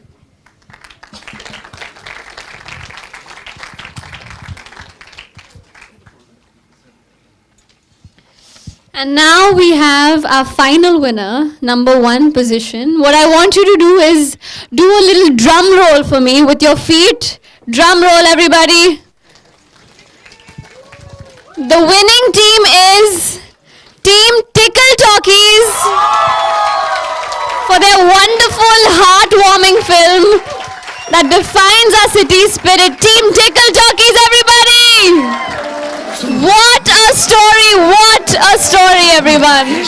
And now we have our final winner, number 1 position. What I want you to do is do a little drum roll for me with your feet. Drum roll, everybody. The winning team is Team Tickle Talkies for their wonderful, heartwarming film that defines our city spirit. Team Tickle Talkies, everybody! What a story! What a story, everyone!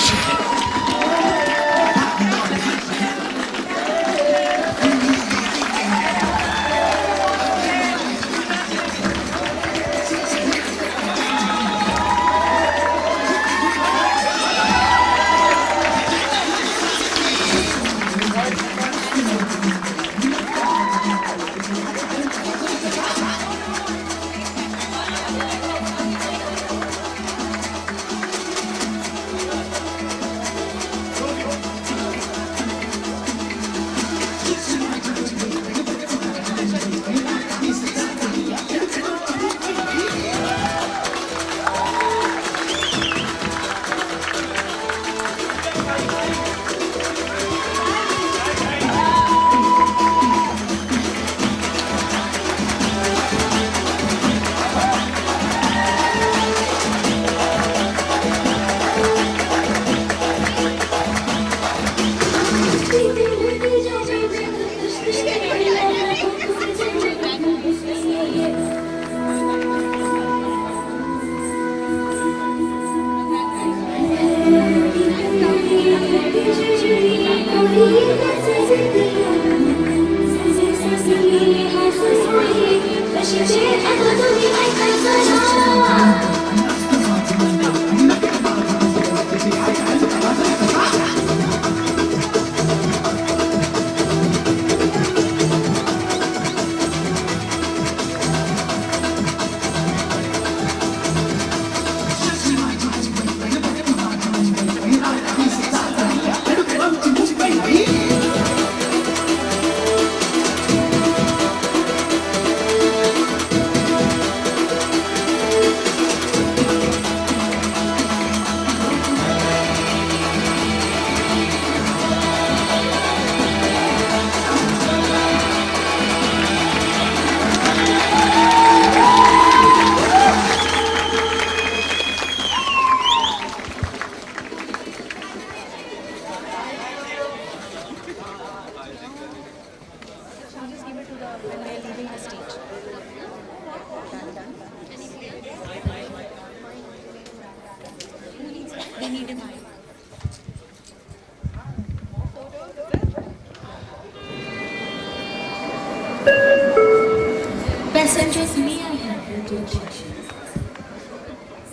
Passengers, may I have your attention?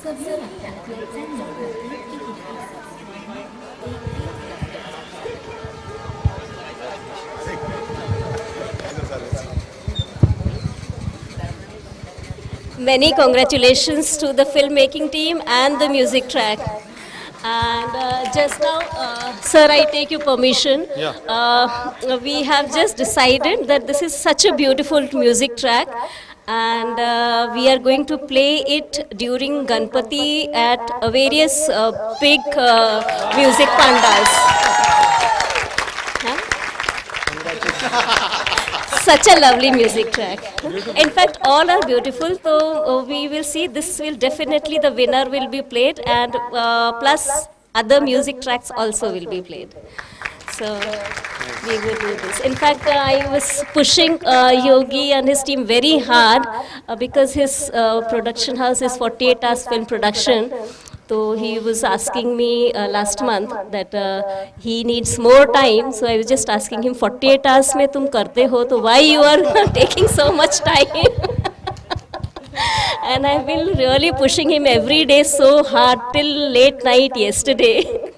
सभी यात्री platform number 1 के किनारे Many congratulations to the filmmaking team and the music track. And just now, sir, I take your permission. We have just decided that this is such a beautiful music track, and we are going to play it during Ganpati at various big music pandals. Such a lovely music track. In fact, all are beautiful. So we will see. This will definitely, the winner will be played, and plus other music tracks also will be played. So we will do this. In fact, I was pushing Yogi and his team very hard because his production house is 48 Hours Film Production. So he was asking me last month that he needs more time. So I was just asking him, 48 hours में तुम करते हो, तो why you are taking so much time? And I've been really pushing him every day so hard till late night yesterday.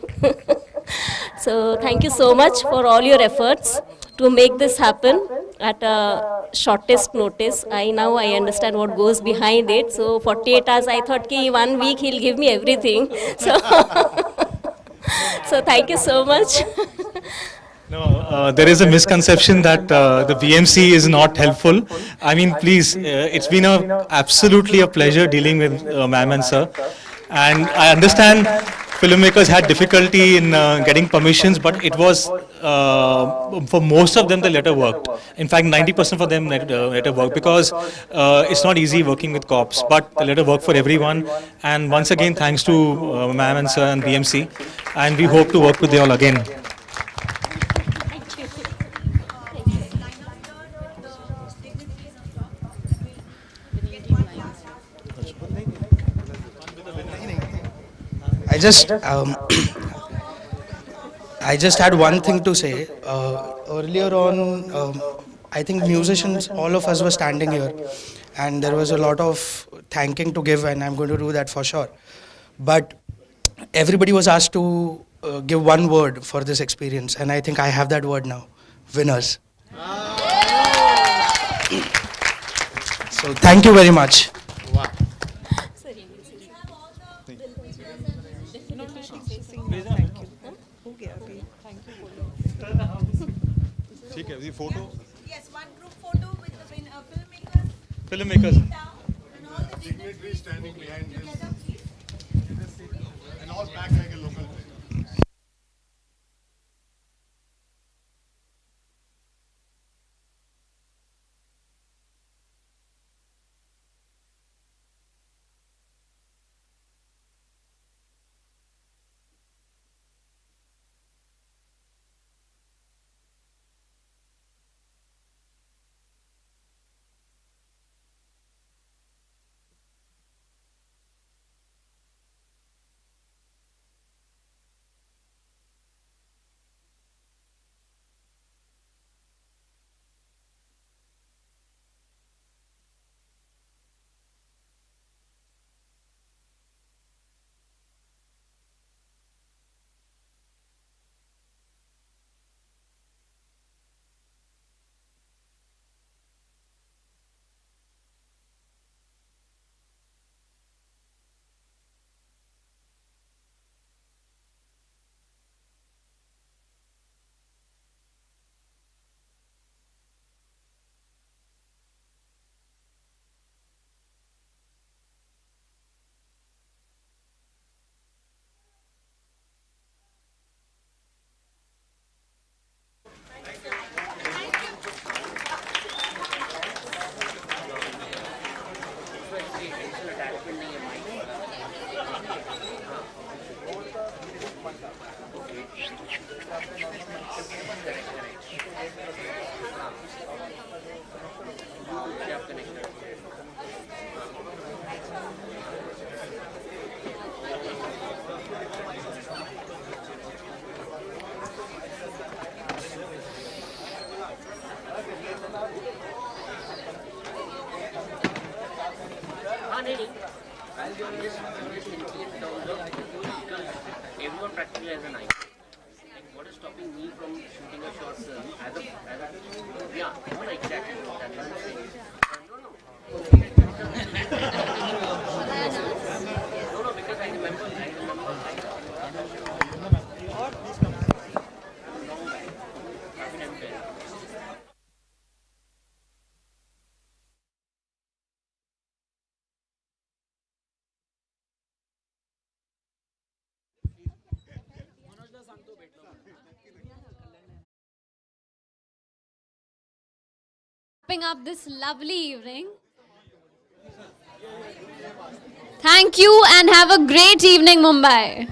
So thank you so much for all your efforts to make this happen at a shortest notice. Now I understand what goes behind it. So 48 hours, I thought ki 1 week he'll give me everything. So, so thank you so much. No, there is a misconception that the VMC is not helpful. I mean, please, it's been absolutely a pleasure dealing with ma'am and sir. And I understand filmmakers had difficulty in getting permissions, but it was, for most of them, the letter worked. In fact, 90% for them, letter worked, because it's not easy working with cops, but the letter worked for everyone. And once again, thanks to ma'am and sir and BMC, and we hope to work with you all again. I just had one thing to say. Earlier on, I think musicians, all of us were standing here, and there was a lot of thanking to give, and I'm going to do that for sure. But everybody was asked to give one word for this experience, and I think I have that word now: winners. So thank you very much. Photo. Yes, one group photo with the filmmakers. Filmmakers. And all the dignitaries standing behind this. And all back like a local. Everyone practically has an eye. Like, what is stopping me from shooting a short film yeah, what exactly that's what I'm saying. No, because I remember. Wrapping up this lovely evening. Thank you and have a great evening, Mumbai.